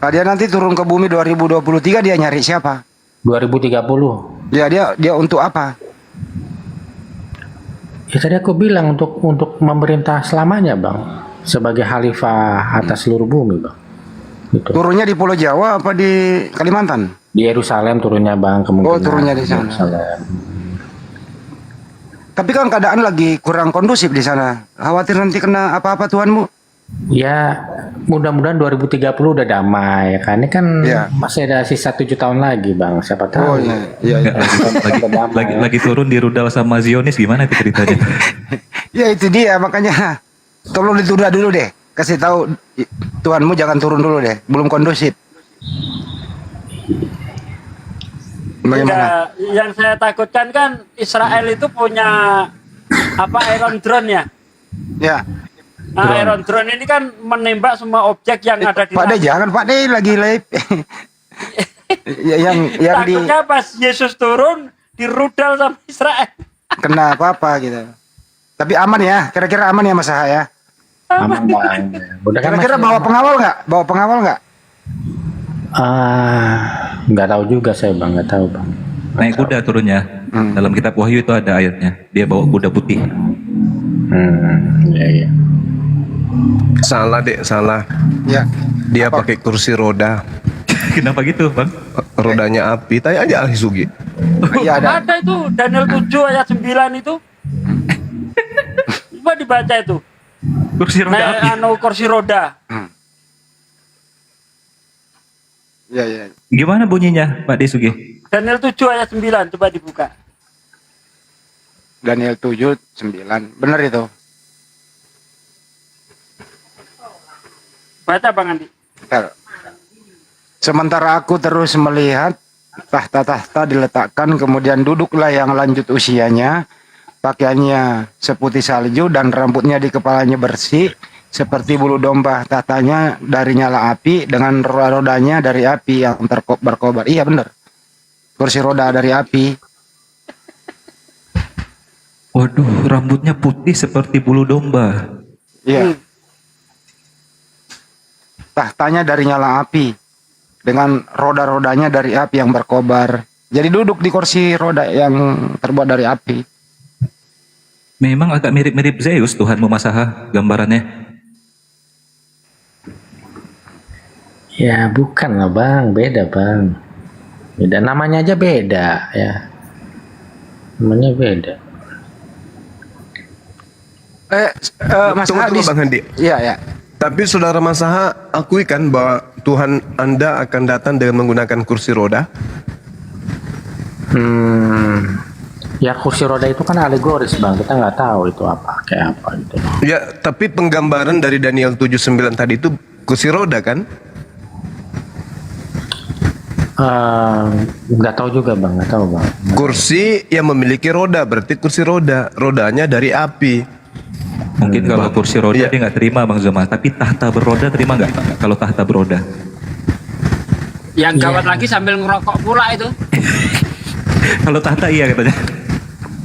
Nah, dia nanti turun ke bumi 2023, dia nyari siapa? 2030. Ya, dia untuk apa? Ya tadi aku bilang untuk memerintah selamanya, Bang, sebagai khalifah atas seluruh bumi, Bang. Gitu. Turunnya di Pulau Jawa apa di Kalimantan? Di Yerusalem turunnya, Bang, kemungkinan. Oh, turunnya di sana. Yerusalem. Tapi kan keadaan lagi kurang kondusif di sana. Khawatir nanti kena apa-apa Tuhanmu? Ya, mudah-mudahan 2030 udah damai, kan? Ini kan masih ada sisa 7 tahun lagi, Bang. Siapa tahu. Oh iya. Lagi turun di rudal sama Zionis, gimana itu ceritanya? Ya itu dia, makanya tolong ditunda dulu deh. Kasih tahu Tuhanmu jangan turun dulu deh, belum kondusif. Bagaimana? Yang saya takutkan kan Israel itu punya Iron Drone ya. Ya. Nah, Iron Drone ini kan menembak semua objek yang ada di Pak De, jangan Pak De lagi live. yang takutnya pas Yesus turun dirudal sama Israel. Kena apa-apa gitu. Tapi aman ya, kira-kira aman ya Mas Aha ya? Aman, Bang. Kira-kira bawa pengawal nggak? Bawa pengawal nggak? Nggak tahu juga saya, Bang. Nggak tahu, Bang. Naik kuda turunnya. Dalam kitab Wahyu itu ada ayatnya. Dia bawa kuda putih. Iya. Salah, Dek, salah. Ya. Dia pakai kursi roda. Kenapa gitu, Bang? Rodanya api. Tanya aja Ahli Sugi. Iya ada. Ada itu Daniel 7 ayat 9 itu. Coba dibaca itu. Kursi roda api. Kursi roda. Iya, iya. Gimana bunyinya, Pak Desugi? Daniel 7 ayat 9, coba dibuka. Daniel 7, 9. Benar itu. Baca Bang Andi. Bentar. Sementara aku terus melihat tahta-tahta diletakkan, kemudian duduklah yang lanjut usianya, pakaiannya seputih salju dan rambutnya di kepalanya bersih seperti bulu domba. Tahtanya dari nyala api dengan roda-rodanya dari api yang berkobar. Iya benar. Kursi roda dari api. Waduh, rambutnya putih seperti bulu domba. Iya. Tahtanya dari nyala api dengan roda-rodanya dari api yang berkobar. Jadi duduk di kursi roda yang terbuat dari api. Memang agak mirip-mirip Zeus Tuhan Masaha gambarannya. Ya bukan lah bang, beda bang. Beda, namanya aja beda ya. Namanya beda. Mas Hadi, Bang Handi. Iya, ya. Tapi saudara Masaha akui kan bahwa Tuhan Anda akan datang dengan menggunakan kursi roda? Ya kursi roda itu kan alegoris bang, kita nggak tahu itu apa, kayak apa gitu. Ya, tapi penggambaran dari Daniel 7:9 tadi itu kursi roda kan? Nggak tahu juga bang, nggak tahu bang. Kursi yang memiliki roda, berarti kursi roda, rodanya dari api. Mungkin kalau kursi roda dia nggak terima Bang Zuma, tapi tahta beroda terima nggak? Kalau tahta beroda? Yang gawat lagi sambil ngerokok pula itu. Kalau tahta iya katanya.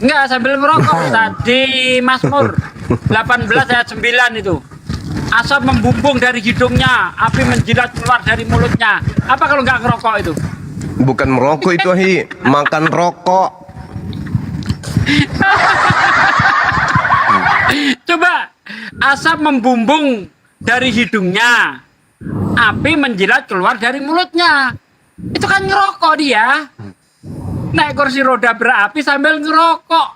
Enggak, sambil ngerokok tadi Mazmur 18 ayat 9 itu. Asap membumbung dari hidungnya, api menjilat keluar dari mulutnya. Apa kalau nggak ngerokok itu? Bukan merokok itu, makan rokok. Coba, asap membumbung dari hidungnya, api menjilat keluar dari mulutnya. Itu kan ngerokok dia. Naik kursi roda berapi sambil ngerokok.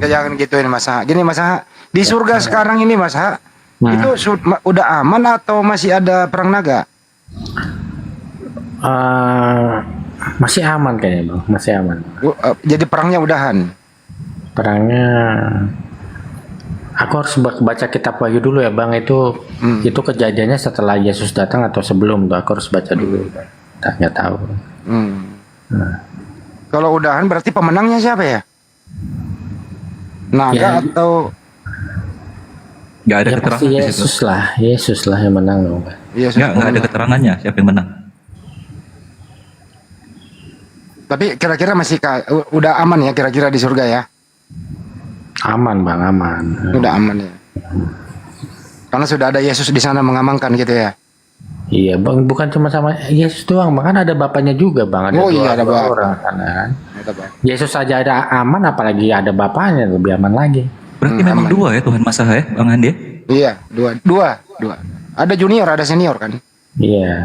Jangan gitu ini Mas Ha. Gini Mas Ha, di surga sekarang ini Mas Ha, itu udah aman atau masih ada perang naga? Masih aman kayaknya bang, masih aman. Jadi perangnya udahan? Perangnya, aku harus baca kitab Wahyu dulu ya bang. Itu kejadiannya setelah Yesus datang atau sebelum tuh? Aku harus baca dulu. Nggak tahu. Kalau udahan berarti pemenangnya siapa ya? Naga atau? Nggak ada Ya keterangan pasti di situ. Yesus lah yang menang dong. Nggak ada keterangannya siapa yang menang. Tapi kira-kira masih udah aman ya kira-kira di surga ya? Aman bang, aman. Udah aman ya. Karena sudah ada Yesus di sana mengamankan gitu ya. Iya bang, bukan cuma sama Yesus doang, bang, kan ada bapaknya juga bang. Ada ada dua bapak. orang kan. Yesus saja ada aman, apalagi ada bapaknya lebih aman lagi. Berarti memang dua ya Tuhan Masaha ya, Bang Andi? Iya, dua. Ada junior, ada senior kan? Iya.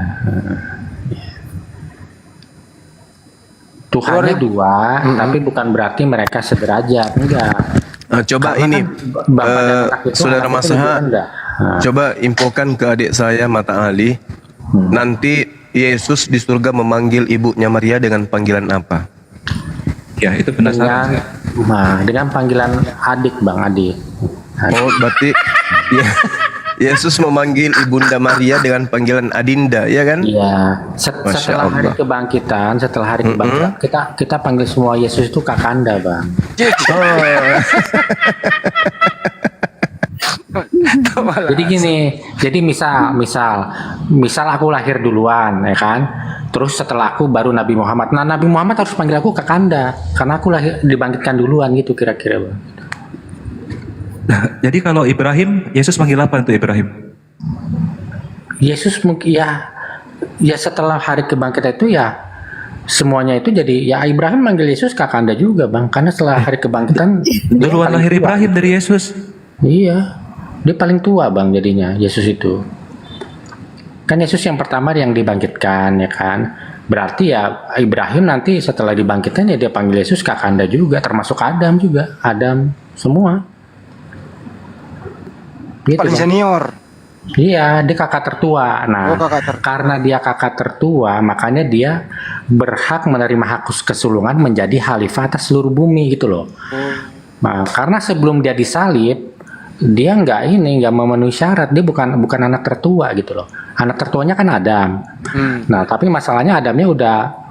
Tuhannya dua, tapi bukan berarti mereka sederajat, enggak. Coba Karena ini, kan bapak dan anak itu saudara anaknya lebih Masaha, rendah. coba infokan ke adik saya Mata Ali, nanti Yesus di surga memanggil ibunya Maria dengan panggilan apa? Ya itu penasaran. Dengan panggilan adik bang, adik. Oh berarti ya, Yesus memanggil ibunda Maria dengan panggilan Adinda, ya kan? Iya. Setelah hari kebangkitan, kita panggil semua Yesus itu Kakanda bang. Jadi gini, jadi misal aku lahir duluan, ya kan? Terus setelah aku baru Nabi Muhammad. Nah Nabi Muhammad harus panggil aku Kakanda, karena aku lahir dibangkitkan duluan gitu kira-kira bang. Nah, jadi kalau Ibrahim, Yesus panggil apa untuk Ibrahim? Yesus mungkin ya setelah hari kebangkitan itu ya semuanya itu jadi ya Ibrahim manggil Yesus Kakanda juga bang, karena setelah hari kebangkitan duluan lahir Ibrahim dari Yesus. Iya, dia paling tua bang jadinya Yesus itu. Kan Yesus yang pertama yang dibangkitkan ya kan. Berarti ya Ibrahim nanti setelah dibangkitkan ya dia panggil Yesus kakanda juga, termasuk Adam juga, Adam semua. Gitu, Paling Bang. senior. Iya, dia kakak tertua. Nah, karena dia kakak tertua, makanya dia berhak menerima hak kesulungan menjadi khalifah atas seluruh bumi gitu loh. Nah, karena sebelum dia disalib, dia nggak memenuhi syarat. Dia bukan anak tertua gitu loh. Anak tertuanya kan Adam. Nah, tapi masalahnya Adamnya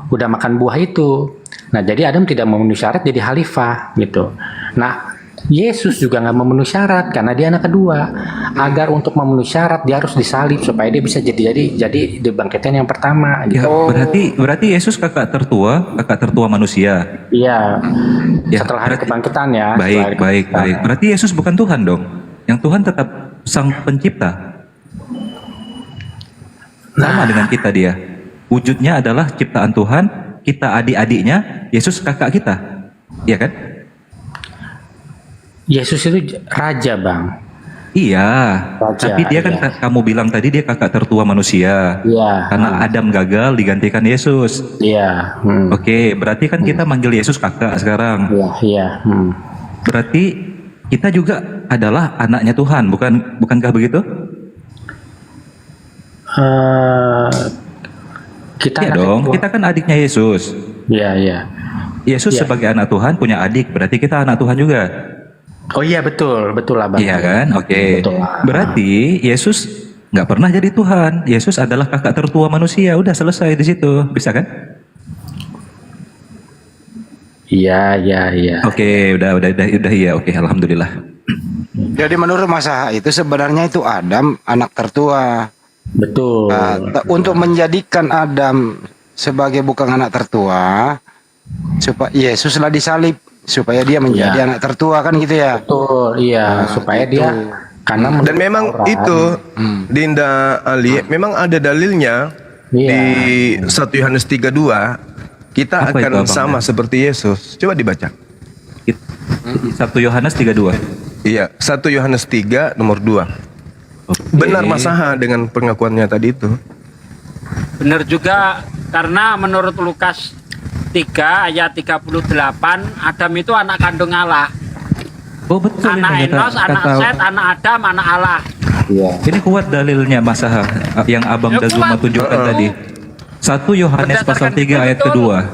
udah makan buah itu. Nah, jadi Adam tidak memenuhi syarat jadi khalifah gitu. Nah, Yesus juga nggak memenuhi syarat karena dia anak kedua. Agar untuk memenuhi syarat dia harus disalib supaya dia bisa jadi dibangkitkan yang pertama. Gitu. Ya, berarti Yesus kakak tertua manusia. Iya. Ya, setelah hari kebangkitan ya. Baik. Berarti Yesus bukan Tuhan dong. Yang Tuhan tetap sang pencipta. Sama dengan kita dia. Wujudnya adalah ciptaan Tuhan, kita adik-adiknya, Yesus kakak kita. Iya kan? Yesus itu raja, Bang. Iya, Raja, tapi dia kan kamu bilang tadi dia kakak tertua manusia. Iya. Karena Adam gagal digantikan Yesus. Iya. Oke, berarti kan kita manggil Yesus kakak sekarang. Iya. Berarti kita juga adalah anaknya Tuhan, bukankah begitu? Kita ya dong, kita kan adiknya Yesus. Iya. Yesus sebagai anak Tuhan punya adik, berarti kita anak Tuhan juga. Oh iya betul lah Bang. Iya kan, oke. Berarti Yesus nggak pernah jadi Tuhan. Yesus adalah kakak tertua manusia. Udah selesai di situ, bisa kan? Iya. Oke, udah iya. Oke, alhamdulillah. Jadi menurut Mas Aha itu sebenarnya itu Adam anak tertua. Betul. Untuk menjadikan Adam sebagai bukan anak tertua, supaya Yesuslah disalib supaya dia menjadi anak tertua kan gitu ya. Betul, iya, supaya gitu. dia karena Dan memang itu Dinda Ali memang ada dalilnya di 1 Yohanes 3:2 kita Apa akan itu, Abang? sama seperti Yesus. Coba dibaca. 1 Yohanes 3:2. Iya, 1 Yohanes 3 nomor 2. Benar Mas Aha dengan pengakuannya tadi itu. Benar juga karena menurut Lukas 3 ayat 38 Adam itu anak kandung Allah. Oh betul. Anak ini Enos, anak Set, anak Adam, anak Allah. Ini kuat dalilnya Mas Aha yang Abang Dazuma tunjukkan tadi. 1 Yohanes pasal 3 ayat kedua.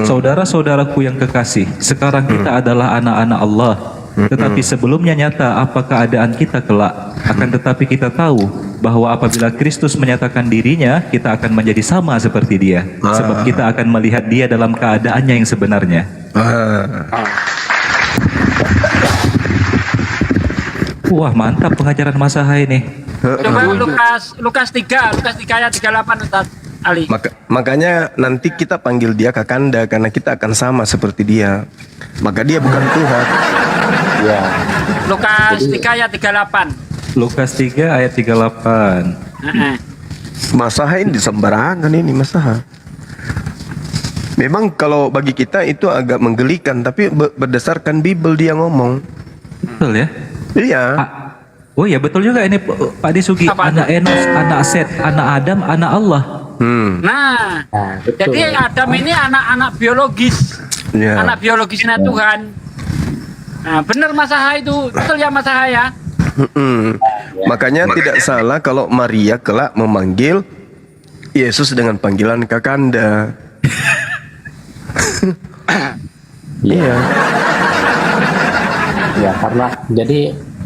Saudara-saudaraku yang kekasih, sekarang kita adalah anak-anak Allah. Tetapi sebelumnya nyata apa keadaan kita kelak. Akan tetapi kita tahu bahwa apabila Kristus menyatakan dirinya, kita akan menjadi sama seperti dia. Sebab kita akan melihat dia dalam keadaannya yang sebenarnya. Wah mantap pengajaran Mas Aha ini. Coba Lukas 3 ayat 38 Ustaz Ali. Makanya nanti kita panggil dia kakanda karena kita akan sama seperti dia. Maka dia bukan Tuhan. Ya. Lukas 3 ayat 38. Lukas 3 ayat 38. Mas Aha ini sembarangan ini Mas Aha. Memang kalau bagi kita itu agak menggelikan, tapi berdasarkan Bible dia ngomong. Betul ya? Iya. Oh ya betul juga ini Pak Disugi. Anak Enos, anak Set, anak Adam, anak Allah. Nah, jadi Adam ini anak-anak biologis. Ya. Anak biologisnya Tuhan. Nah, benar Mas Aha itu. Betul ya Mas Aha ya? Makanya tidak salah kalau Maria kelak memanggil Yesus dengan panggilan kakanda. Iya. Ya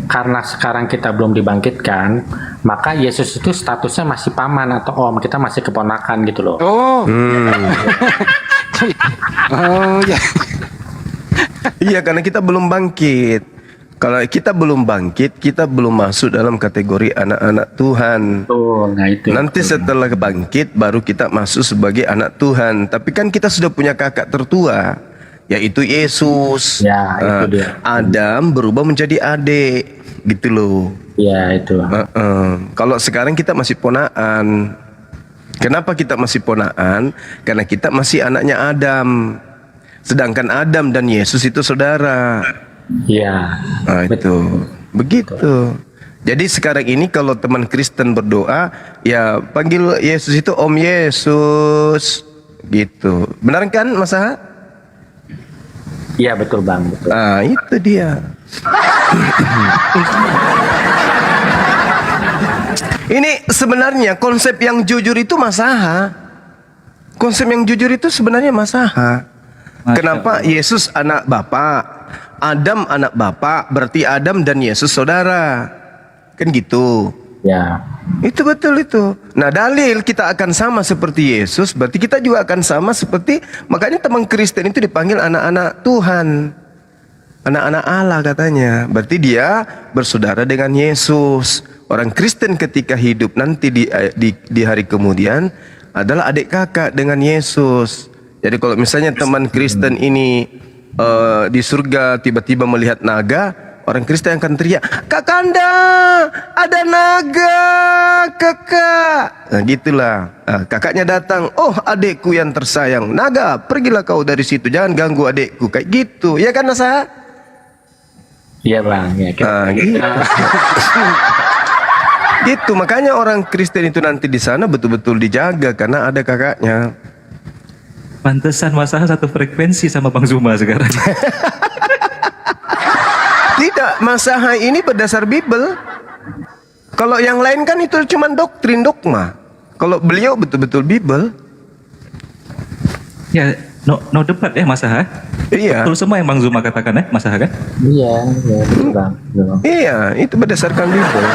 karena sekarang kita belum dibangkitkan, maka Yesus itu statusnya masih paman atau om, kita masih keponakan gitu loh. Oh ya. Iya, karena kita belum bangkit. Kalau kita belum bangkit, kita belum masuk dalam kategori anak-anak Tuhan. Nah itu. Nanti setelah bangkit, baru kita masuk sebagai anak Tuhan. Tapi kan kita sudah punya kakak tertua, yaitu Yesus. Ya, itu dia. Adam berubah menjadi adik, gitu loh. Ya itu. Kalau sekarang kita masih ponaan. Kenapa kita masih ponaan? Karena kita masih anaknya Adam. Sedangkan Adam dan Yesus itu saudara. Iya. Nah, itu. Begitu. Jadi sekarang ini kalau teman Kristen berdoa, ya panggil Yesus itu Om Yesus. gitu. Benar kan Mas Aha? Iya betul Bang, betul. Nah itu dia. Ini sebenarnya konsep yang jujur itu Mas Aha. Konsep yang jujur itu sebenarnya Mas Aha. Kenapa Yesus anak Bapa, Adam anak Bapa, berarti Adam dan Yesus saudara. Kan gitu. Ya. Itu betul itu. Nah dalil kita akan sama seperti Yesus, berarti kita juga akan sama seperti, makanya teman Kristen itu dipanggil anak-anak Tuhan, anak-anak Allah katanya. Berarti dia bersaudara dengan Yesus. Orang Kristen ketika hidup nanti di hari kemudian adalah adik kakak dengan Yesus. Jadi kalau misalnya teman Kristen ini di surga tiba-tiba melihat naga, orang Kristen akan teriak, Kakanda, ada naga, kakak. Nah gitulah. Nah, kakaknya datang, oh adikku yang tersayang, naga, pergilah kau dari situ, jangan ganggu adikku. Kayak gitu, ya kan Nasa? Iya Bang, ya. Gitu. Gitu, makanya orang Kristen itu nanti di sana betul-betul dijaga karena ada kakaknya. Pantesan Mas Aha satu frekuensi sama Bang Zuma sekarang. Tidak, Mas Aha ini berdasar Bible. Kalau yang lain kan itu cuma doktrin, dogma. Kalau beliau betul-betul Bible. Ya, no debat ya Mas Aha. Iya. Betul semua yang Bang Zuma katakan ya Mas Aha kan? Iya, betul Bang. Iya, itu berdasarkan Bible.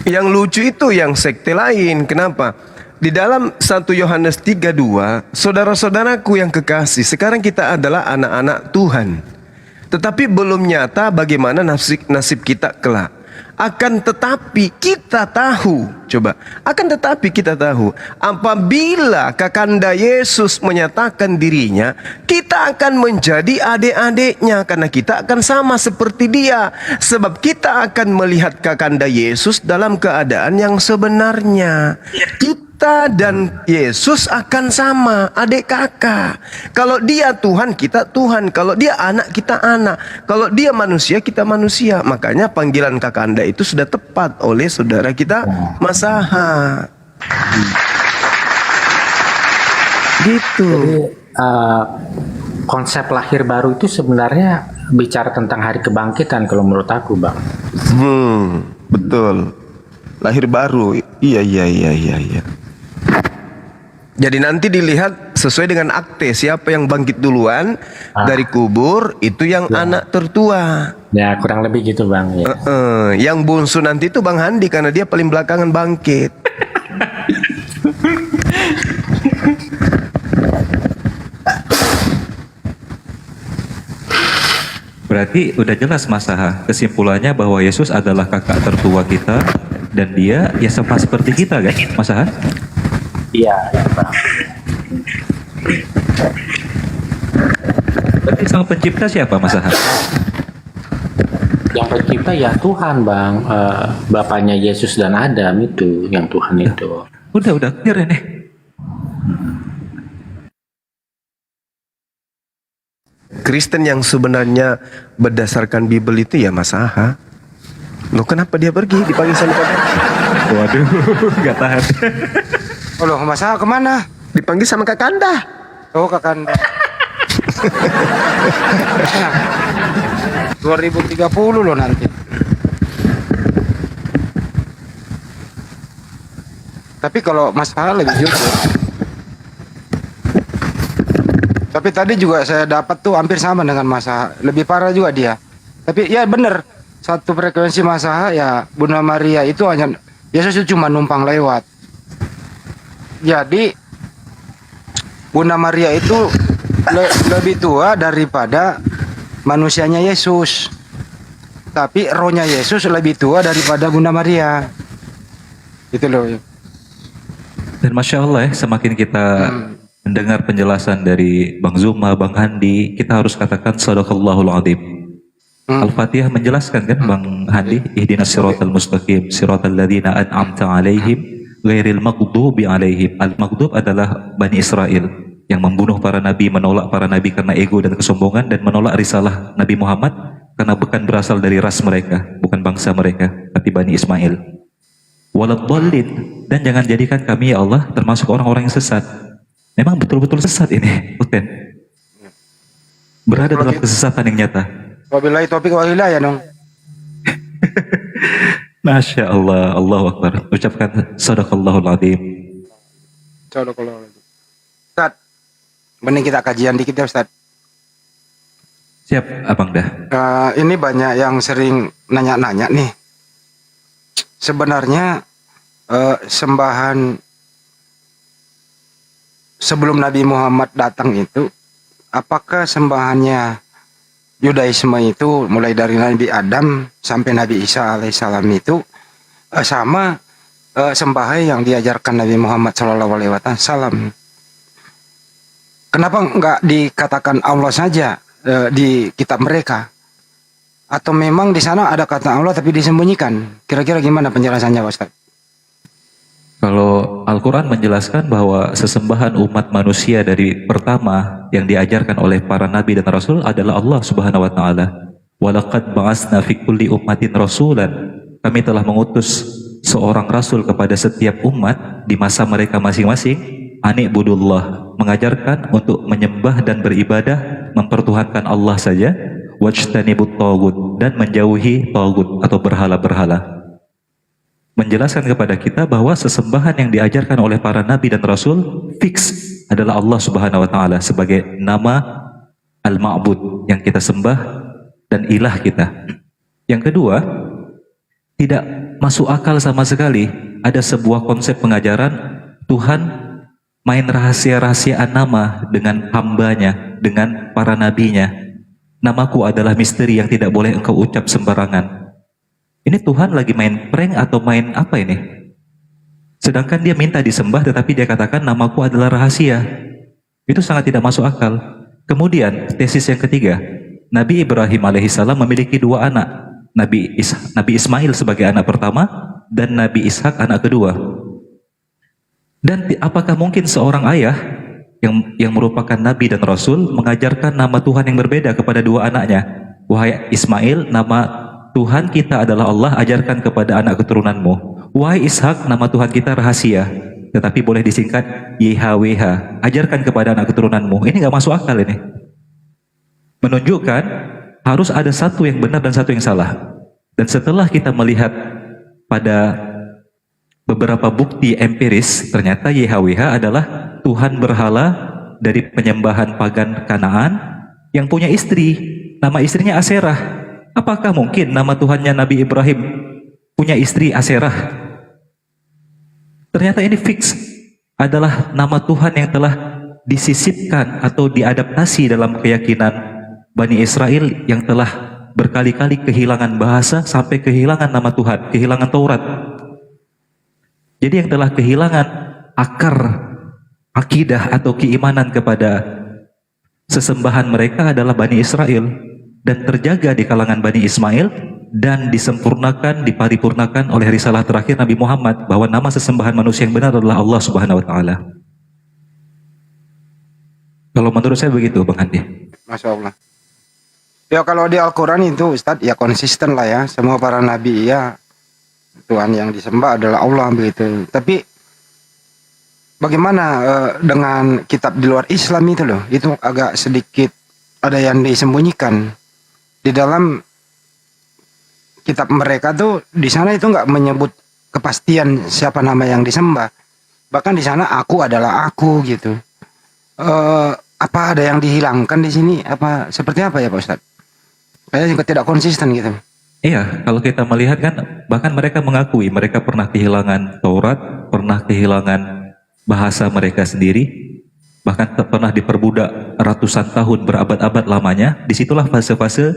Yang lucu itu yang sekte lain. Kenapa? Di dalam 1 Yohanes 3:2, saudara-saudaraku yang kekasih, sekarang kita adalah anak-anak Tuhan. Tetapi belum nyata bagaimana nasib kita kelak. Akan tetapi kita tahu, apabila Kakanda Yesus menyatakan dirinya, kita akan menjadi adik-adiknya karena kita akan sama seperti dia. Sebab kita akan melihat Kakanda Yesus dalam keadaan yang sebenarnya. Kita dan Yesus akan sama, adik kakak. Kalau dia Tuhan, kita Tuhan. Kalau dia anak, kita anak. Kalau dia manusia, kita manusia. Makanya panggilan kakanda itu sudah tepat oleh saudara kita Mas Aha. Gitu. Jadi konsep lahir baru itu sebenarnya bicara tentang hari kebangkitan kalau menurut aku Bang. Betul. Lahir baru. Iya. Jadi nanti dilihat sesuai dengan akte siapa yang bangkit duluan dari kubur itu yang anak tertua. Ya kurang lebih gitu Bang. Ya. Yang bungsu nanti itu Bang Handi karena dia paling belakangan bangkit. Berarti udah jelas Mas Aha, kesimpulannya bahwa Yesus adalah kakak tertua kita dan dia ya sama seperti kita kan Mas Aha? Iya, Bang. Berarti sang pencipta siapa Mas Aha? Yang pencipta ya Tuhan Bang, bapaknya Yesus dan Adam itu yang Tuhan itu. Udah clear ini. Kristen yang sebenarnya berdasarkan Bible itu ya Mas Aha. Loh kenapa dia pergi dipanggil sama kakak? Waduh, gak tahan. Oh loh, Mas Aha kemana? Dipanggil sama Kakanda. Oh Kakanda. 2030 loh nanti. Tapi kalau Mas Aha lebih jujur. Tapi tadi juga saya dapat tuh hampir sama dengan Mas Aha. Lebih parah juga dia. Tapi ya bener, satu frekuensi Mas Aha ya Bunda Maria itu hanya Yesus itu cuma numpang lewat. Jadi Bunda Maria itu lebih tua daripada manusianya Yesus. Tapi rohnya Yesus lebih tua daripada Bunda Maria. Itu loh. Dan Masya Allah ya, semakin kita mendengar penjelasan dari Bang Zuma, Bang Handi, kita harus katakan Sadaqallahul Adzim. Al-Fatihah menjelaskan kan Bang Handi, ihdinas siratal mustaqim, siratal ladzina an'amta alaihim ghairil maghdubi alaihim. Al-maghdub adalah Bani Israel yang membunuh para nabi, menolak para nabi karena ego dan kesombongan, dan menolak risalah Nabi Muhammad karena bukan berasal dari ras mereka, bukan bangsa mereka, tapi Bani Ismail. waladhdallin, dan jangan jadikan kami ya Allah termasuk orang-orang yang sesat. Memang betul-betul sesat ini, Uten. Berada dalam kesesatan yang nyata. Wabillahi taufiq wal hidayah dong. Masya Allah, Allahu Akbar. Ucapkan sadaqallahul adzim. Ustaz, mending kita kajian dikit ya Ustaz. Siap, Abang dah. Ini banyak yang sering nanya-nanya nih. Sebenarnya sembahan sebelum Nabi Muhammad datang itu, apakah sembahannya Yudaisme itu mulai dari Nabi Adam sampai Nabi Isa alaihissalam itu sama sembahan yang diajarkan Nabi Muhammad SAW? Kenapa enggak dikatakan Allah saja di kitab mereka? Atau memang di sana ada kata Allah tapi disembunyikan? Kira-kira gimana penjelasannya, Ustaz? Kalau Al-Quran menjelaskan bahwa sesembahan umat manusia dari pertama yang diajarkan oleh para nabi dan rasul adalah Allah Subhanahu wa taala. Walaqad ba'atsna fi kulli ummatin rasulan. Kami telah mengutus seorang rasul kepada setiap umat di masa mereka masing-masing, ani'budullah, mengajarkan untuk menyembah dan beribadah, mempertuhankan Allah saja, wajtanibut tagut, dan menjauhi tagut atau berhala-berhala. Menjelaskan kepada kita bahwa sesembahan yang diajarkan oleh para nabi dan rasul fix adalah Allah Subhanahu wa taala sebagai nama al-ma'bud yang kita sembah dan ilah kita. Yang kedua, tidak masuk akal sama sekali ada sebuah konsep pengajaran Tuhan main rahasia-rahasiaan nama dengan hambanya, dengan para nabinya. Namaku adalah misteri yang tidak boleh engkau ucap sembarangan. Ini Tuhan lagi main prank atau main apa ini? Sedangkan dia minta disembah tetapi dia katakan namaku adalah rahasia. Itu sangat tidak masuk akal. Kemudian tesis yang ketiga, Nabi Ibrahim alaihissalam memiliki dua anak, Nabi Ismail sebagai anak pertama dan Nabi Ishak anak kedua. Dan apakah mungkin seorang ayah yang merupakan nabi dan rasul mengajarkan nama Tuhan yang berbeda kepada dua anaknya? Wahai Ismail, nama Tuhan kita adalah Allah, ajarkan kepada anak keturunanmu. Wahai Ishak, nama Tuhan kita rahasia, tetapi boleh disingkat YHWH, ajarkan kepada anak keturunanmu. Ini nggak masuk akal ini. Menunjukkan harus ada satu yang benar dan satu yang salah. Dan setelah kita melihat pada beberapa bukti empiris, ternyata YHWH adalah Tuhan berhala dari penyembahan pagan Kanaan yang punya istri. Nama istrinya Aserah. Apakah mungkin nama Tuhannya Nabi Ibrahim punya istri Aserah? Ternyata ini fix adalah nama Tuhan yang telah disisipkan atau diadaptasi dalam keyakinan Bani Israel yang telah berkali-kali kehilangan bahasa sampai kehilangan nama Tuhan, kehilangan Taurat. Jadi yang telah kehilangan akar akidah atau keimanan kepada sesembahan mereka adalah Bani Israel. Dan terjaga di kalangan Bani Ismail dan disempurnakan, diparipurnakan oleh risalah terakhir Nabi Muhammad bahwa nama sesembahan manusia yang benar adalah Allah Subhanahu wa taala. Kalau menurut saya begitu, Bang Andi. Masya Allah. Ya kalau di Al-Quran itu Ustadz ya konsisten lah ya, semua para nabi ya Tuhan yang disembah adalah Allah begitu. Tapi bagaimana dengan kitab di luar Islam itu loh, itu agak sedikit ada yang disembunyikan. Di dalam kitab mereka tuh di sana itu nggak menyebut kepastian siapa nama yang disembah. Bahkan di sana aku adalah aku gitu. Apa ada yang dihilangkan di sini? Apa seperti apa ya Pak Ustadz? Kayaknya juga tidak konsisten gitu. Iya, kalau kita melihat kan bahkan mereka mengakui mereka pernah kehilangan Taurat, pernah kehilangan bahasa mereka sendiri. Bahkan pernah diperbudak ratusan tahun, berabad-abad lamanya. Disitulah fase-fase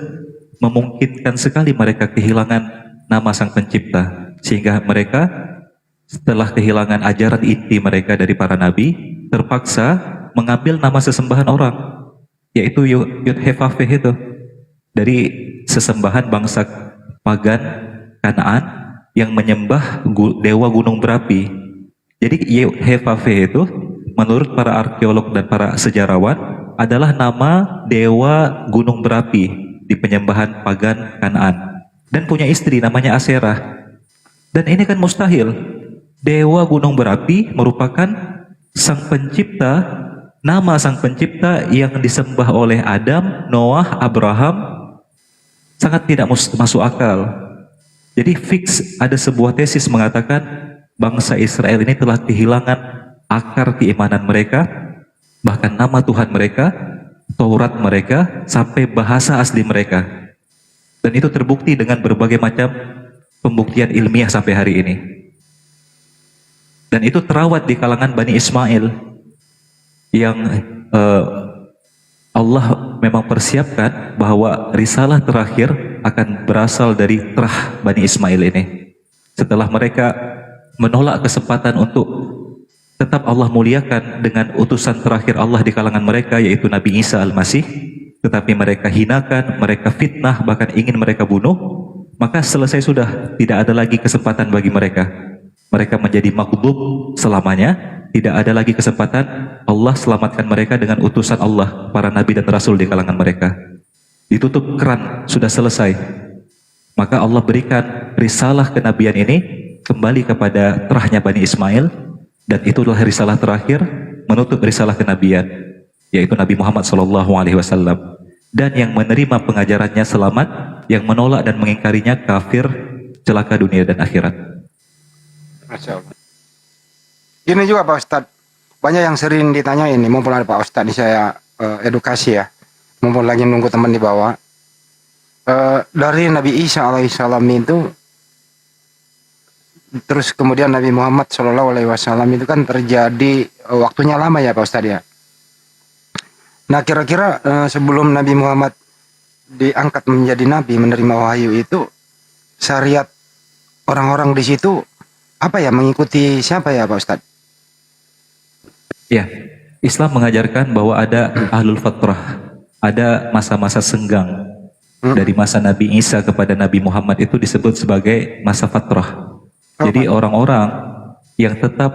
memungkinkan sekali mereka kehilangan nama Sang Pencipta, sehingga mereka setelah kehilangan ajaran inti mereka dari para nabi, terpaksa mengambil nama sesembahan orang, yaitu Yud-Heh-Vav-Heh itu, dari sesembahan bangsa pagan Kanaan yang menyembah dewa gunung berapi. Jadi Yud-Heh-Vav-Heh itu menurut para arkeolog dan para sejarawan adalah nama dewa gunung berapi di penyembahan pagan Kanaan dan punya istri namanya Aserah. Dan ini kan mustahil dewa gunung berapi merupakan sang pencipta, nama sang pencipta yang disembah oleh Adam, Noah, Abraham, sangat tidak masuk akal. Jadi fix ada sebuah tesis mengatakan bangsa Israel ini telah kehilangan akar keimanan mereka, bahkan nama Tuhan mereka, Taurat mereka, sampai bahasa asli mereka. Dan itu terbukti dengan berbagai macam pembuktian ilmiah sampai hari ini. Dan itu terawat di kalangan Bani Ismail yang Allah memang persiapkan bahwa risalah terakhir akan berasal dari terah Bani Ismail ini. Setelah mereka menolak kesempatan untuk tetap Allah muliakan dengan utusan terakhir Allah di kalangan mereka, yaitu Nabi Isa Al-Masih, tetapi mereka hinakan, mereka fitnah, bahkan ingin mereka bunuh, maka selesai sudah, tidak ada lagi kesempatan bagi mereka. Mereka menjadi makhluk selamanya, tidak ada lagi kesempatan. Allah selamatkan mereka dengan utusan Allah, para nabi dan rasul di kalangan mereka. Ditutup keran, sudah selesai. Maka Allah berikan risalah kenabian ini kembali kepada terahnya Bani Ismail, dan itulah risalah terakhir menutup risalah kenabian, yaitu Nabi Muhammad SAW. Dan yang menerima pengajarannya selamat, yang menolak dan mengingkarinya kafir, celaka dunia dan akhirat. Masya Allah. Gini juga Pak Ustadz, banyak yang sering ditanya ini, mumpung ada Pak Ustadz, ini saya edukasi ya, mumpung lagi nunggu teman di bawah. Dari Nabi Isa alaihissalam itu, terus kemudian Nabi Muhammad SAW itu kan terjadi waktunya lama ya Pak Ustadz ya. Nah kira-kira sebelum Nabi Muhammad diangkat menjadi Nabi, menerima wahyu itu, syariat orang-orang di situ apa ya, mengikuti siapa ya Pak Ustadz? Ya, Islam mengajarkan bahwa ada ahlul fatrah, ada masa-masa senggang. Dari masa Nabi Isa kepada Nabi Muhammad itu disebut sebagai masa fatrah. Jadi orang-orang yang tetap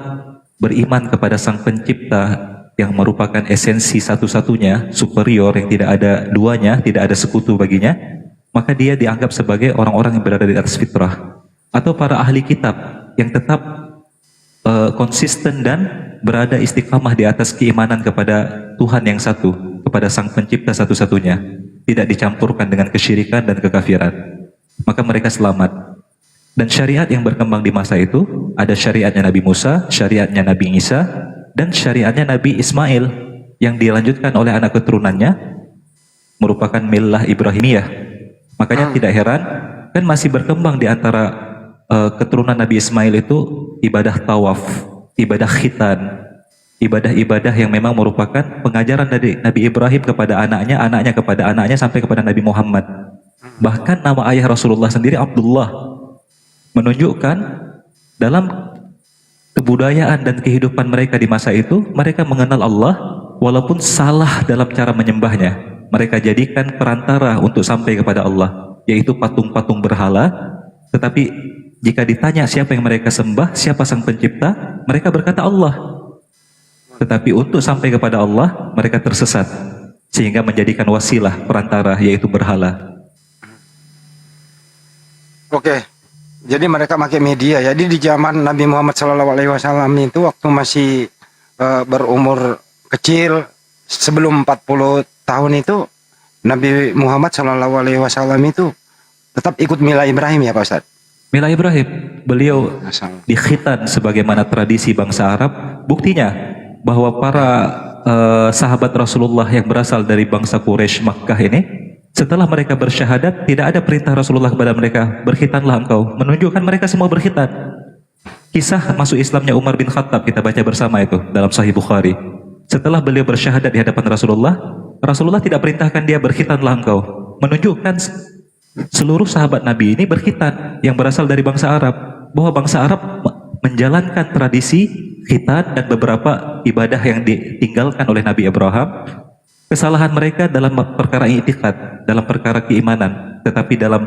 beriman kepada sang pencipta yang merupakan esensi satu-satunya, superior, yang tidak ada duanya, tidak ada sekutu baginya, maka dia dianggap sebagai orang-orang yang berada di atas fitrah. Atau para ahli kitab yang tetap konsisten dan berada istiqamah di atas keimanan kepada Tuhan yang satu, kepada sang pencipta satu-satunya, tidak dicampurkan dengan kesyirikan dan kekafiran, maka mereka selamat. Dan syariat yang berkembang di masa itu, ada syariatnya Nabi Musa, syariatnya Nabi Isa, dan syariatnya Nabi Ismail yang dilanjutkan oleh anak keturunannya, merupakan millah Ibrahimiyah. Makanya tidak heran kan masih berkembang di antara keturunan Nabi Ismail itu ibadah tawaf, ibadah khitan, ibadah-ibadah yang memang merupakan pengajaran dari Nabi Ibrahim kepada anaknya, anaknya kepada anaknya, sampai kepada Nabi Muhammad. Bahkan nama ayah Rasulullah sendiri Abdullah, menunjukkan dalam kebudayaan dan kehidupan mereka di masa itu, mereka mengenal Allah walaupun salah dalam cara menyembahnya. Mereka jadikan perantara untuk sampai kepada Allah, yaitu patung-patung berhala. Tetapi jika ditanya siapa yang mereka sembah, siapa sang pencipta, mereka berkata Allah. Tetapi untuk sampai kepada Allah, mereka tersesat, sehingga menjadikan wasilah, perantara, yaitu berhala. Oke, jadi mereka pakai media. Jadi di zaman Nabi Muhammad SAW itu waktu masih berumur kecil, sebelum 40 tahun itu, Nabi Muhammad SAW itu tetap ikut milah Ibrahim ya Pak Ustadz? Milah Ibrahim, beliau dikhitan sebagaimana tradisi bangsa Arab. Buktinya bahwa para sahabat Rasulullah yang berasal dari bangsa Quraisy Makkah ini, setelah mereka bersyahadat, tidak ada perintah Rasulullah kepada mereka, berkhitanlah engkau, menunjukkan mereka semua berkhitan. Kisah masuk Islamnya Umar bin Khattab kita baca bersama itu dalam Sahih Bukhari. Setelah beliau bersyahadat di hadapan Rasulullah, Rasulullah tidak perintahkan dia berkhitanlah engkau, menunjukkan seluruh sahabat Nabi ini berkhitan yang berasal dari bangsa Arab, bahwa bangsa Arab menjalankan tradisi khitan dan beberapa ibadah yang ditinggalkan oleh Nabi Ibrahim. Kesalahan mereka dalam perkara i'tiqad, dalam perkara keimanan, tetapi dalam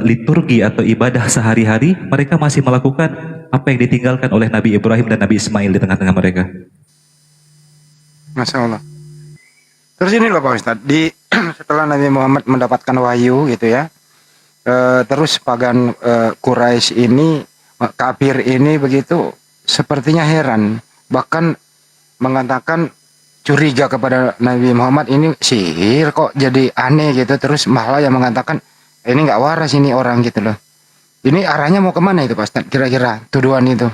liturgi atau ibadah sehari-hari mereka masih melakukan apa yang ditinggalkan oleh Nabi Ibrahim dan Nabi Ismail di tengah-tengah mereka. Masya Allah. Terus ini loh Pak Ustadz, setelah Nabi Muhammad mendapatkan wahyu gitu ya, terus pagan Quraisy ini kafir ini begitu sepertinya heran, bahkan mengatakan curiga kepada Nabi Muhammad, ini sihir kok jadi aneh gitu. Terus malah yang mengatakan ini nggak waras ini orang gitu loh. Ini arahnya mau kemana itu Pak Ustadz, kira-kira tuduhan itu?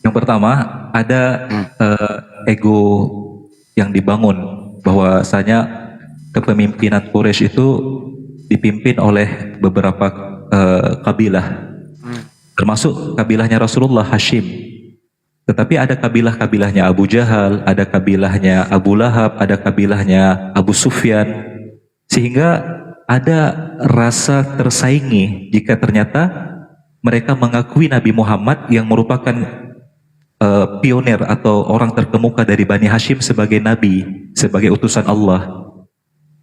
Yang pertama ada ego yang dibangun bahwasanya kepemimpinan Quraisy itu dipimpin oleh beberapa kabilah, termasuk kabilahnya Rasulullah Hashim. Tetapi ada kabilah-kabilahnya Abu Jahal, ada kabilahnya Abu Lahab, ada kabilahnya Abu Sufyan, sehingga ada rasa tersaingi jika ternyata mereka mengakui Nabi Muhammad yang merupakan pionir atau orang terkemuka dari Bani Hashim sebagai Nabi, sebagai utusan Allah.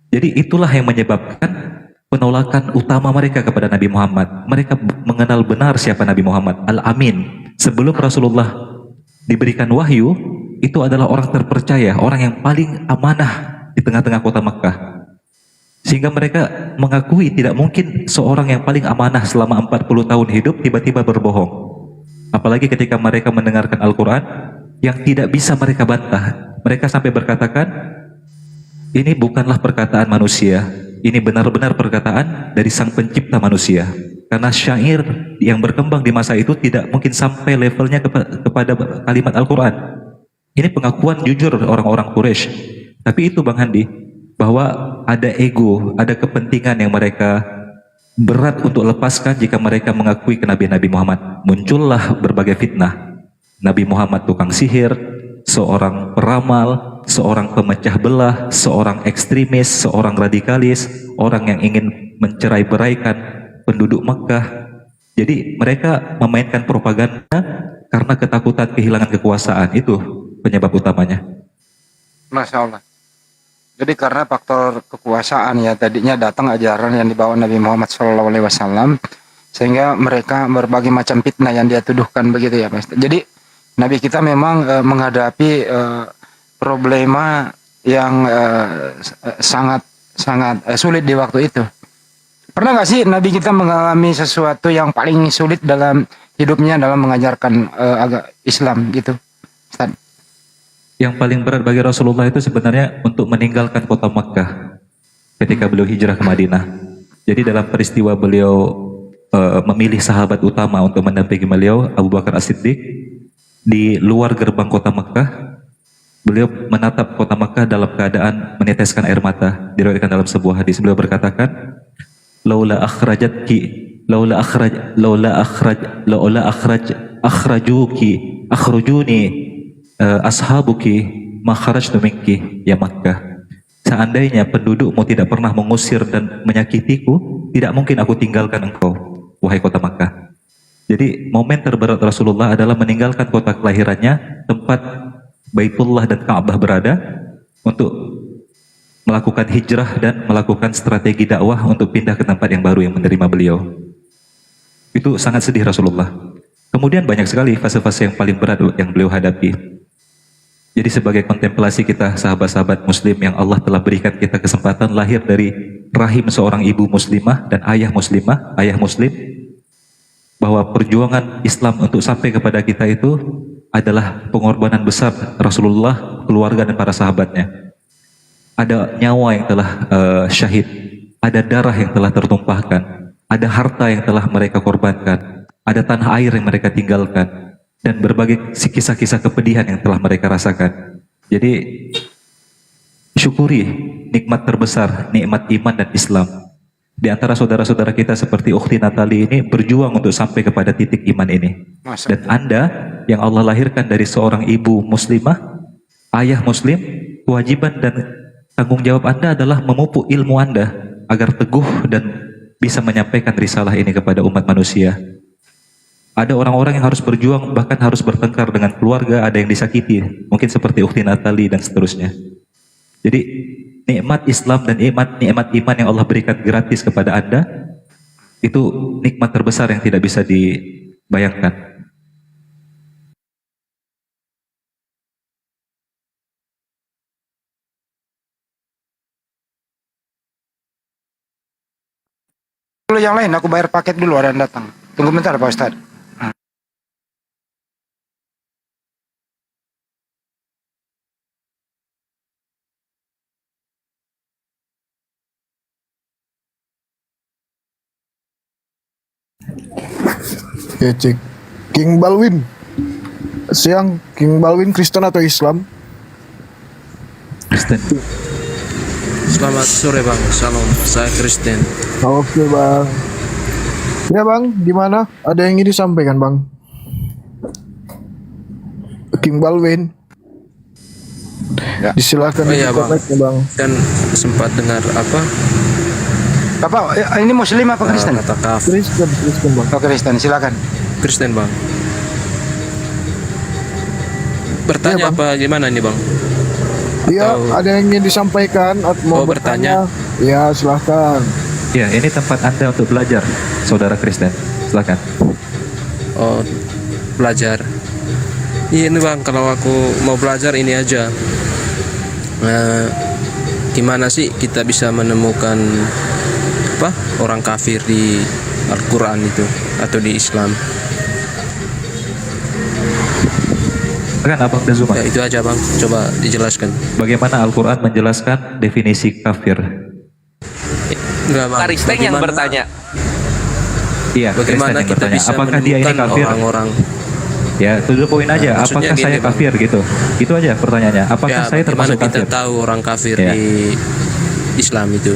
Jadi itulah yang menyebabkan penolakan utama mereka kepada Nabi Muhammad. Mereka mengenal benar siapa Nabi Muhammad, Al-Amin. Sebelum Rasulullah diberikan wahyu, itu adalah orang terpercaya, orang yang paling amanah di tengah-tengah kota Makkah. Sehingga mereka mengakui tidak mungkin seorang yang paling amanah selama 40 tahun hidup tiba-tiba berbohong. Apalagi ketika mereka mendengarkan Al-Quran yang tidak bisa mereka bantah. Mereka sampai berkatakan, ini bukanlah perkataan manusia, ini benar-benar perkataan dari sang pencipta manusia. Karena syair yang berkembang di masa itu tidak mungkin sampai levelnya kepada kalimat Al-Quran. Ini pengakuan jujur orang-orang Quraisy. Tapi itu Bang Handi, bahwa ada ego, ada kepentingan yang mereka berat untuk lepaskan jika mereka mengakui kenabian Nabi Muhammad. Muncullah berbagai fitnah. Nabi Muhammad tukang sihir, seorang peramal, seorang pemecah belah, seorang ekstremis, seorang radikalis, orang yang ingin mencerai-beraikan penduduk Makkah. Jadi mereka memainkan propaganda karena ketakutan kehilangan kekuasaan. Itu penyebab utamanya. Masya Allah. Jadi karena faktor kekuasaan ya, tadinya datang ajaran yang dibawa Nabi Muhammad SAW, sehingga mereka berbagai macam fitnah yang dia tuduhkan begitu ya Mas. Jadi Nabi kita memang menghadapi problema yang sangat sulit di waktu itu. Pernah nggak sih Nabi kita mengalami sesuatu yang paling sulit dalam hidupnya dalam mengajarkan agama Islam gitu, Ustaz? Yang paling berat bagi Rasulullah itu sebenarnya untuk meninggalkan kota Makkah ketika beliau hijrah ke Madinah. Jadi dalam peristiwa beliau memilih sahabat utama untuk mendampingi beliau, Abu Bakar As-Siddiq, di luar gerbang kota Makkah, beliau menatap kota Makkah dalam keadaan meneteskan air mata. Diriwayatkan dalam sebuah hadis, beliau berkatakan, laula akhrajuni ashabuki ma kharajtu minki ya Makkah. Seandainya pendudukmu tidak pernah mengusir dan menyakitiku, tidak mungkin aku tinggalkan engkau, wahai kota Makkah. Jadi momen terberat Rasulullah adalah meninggalkan kota kelahirannya, tempat Baitullah dan Ka'bah berada, untuk melakukan hijrah dan melakukan strategi dakwah untuk pindah ke tempat yang baru yang menerima beliau. Itu sangat sedih Rasulullah. Kemudian banyak sekali fase-fase yang paling berat yang beliau hadapi. Jadi sebagai kontemplasi kita, sahabat-sahabat muslim yang Allah telah berikan kita kesempatan lahir dari rahim seorang ibu muslimah dan ayah muslimah, ayah muslim, bahwa perjuangan Islam untuk sampai kepada kita itu adalah pengorbanan besar Rasulullah, keluarga dan para sahabatnya. Ada nyawa yang telah syahid, ada darah yang telah tertumpahkan, ada harta yang telah mereka korbankan, ada tanah air yang mereka tinggalkan, dan berbagai kisah-kisah kepedihan yang telah mereka rasakan. Jadi syukuri nikmat terbesar, nikmat iman dan Islam. Di antara saudara-saudara kita seperti Ukhti Natali ini berjuang untuk sampai kepada titik iman ini. Dan Anda yang Allah lahirkan dari seorang ibu muslimah, ayah muslim, kewajiban dan tanggung jawab Anda adalah memupuk ilmu Anda agar teguh dan bisa menyampaikan risalah ini kepada umat manusia. Ada orang-orang yang harus berjuang, bahkan harus bertengkar dengan keluarga, ada yang disakiti, mungkin seperti Ukhti Natali dan seterusnya. Jadi nikmat Islam dan nikmat iman yang Allah berikan gratis kepada Anda, itu nikmat terbesar yang tidak bisa dibayangkan. Dulu yang lain, aku bayar paket dulu, ada yang datang. Tunggu bentar Pak Ustadz. Ya cek. King Balwin. Siang, King Balwin Kristen atau Islam? Kristen. Selamat sore Bang, salam, saya Kristen. Oke bang. Ya bang, gimana? Ada yang ingin disampaikan bang? King Balwin. Ya. Disilakan Oh iya Bang, bang. kan sempat dengar apa? Bapak, ini Muslim apa Kristen? Kata kafir. Kristen bang. Oh Kristen, silakan. Kristen Bang. Bertanya Iya, Bang. apa gimana nih Bang? Iya, Atau- ada yang ingin disampaikan atau mau Oh, bertanya. Ya, silahkan. Ya, ini tempat Anda untuk belajar, saudara Kristen. Silakan. Oh, belajar. Iya ini Bang, kalau aku mau belajar ini aja. Gimana sih kita bisa menemukan apa orang kafir di Al-Quran itu atau di Islam? Silakan Abang Dazuma. Ya itu aja Bang, coba dijelaskan. Bagaimana Al-Quran menjelaskan definisi kafir? Enggak Bang. Karisteng yang bertanya. Iya, Kristen Bagaimana yang kita bertanya, bisa apakah dia ini menemukan kafir? orang-orang? Ya, to the point aja. Nah, maksudnya Apakah gini, saya Bang. kafir gitu? Itu aja pertanyaannya. Apakah Ya, saya bagaimana termasuk kita kafir? tahu orang kafir Ya. di Islam itu?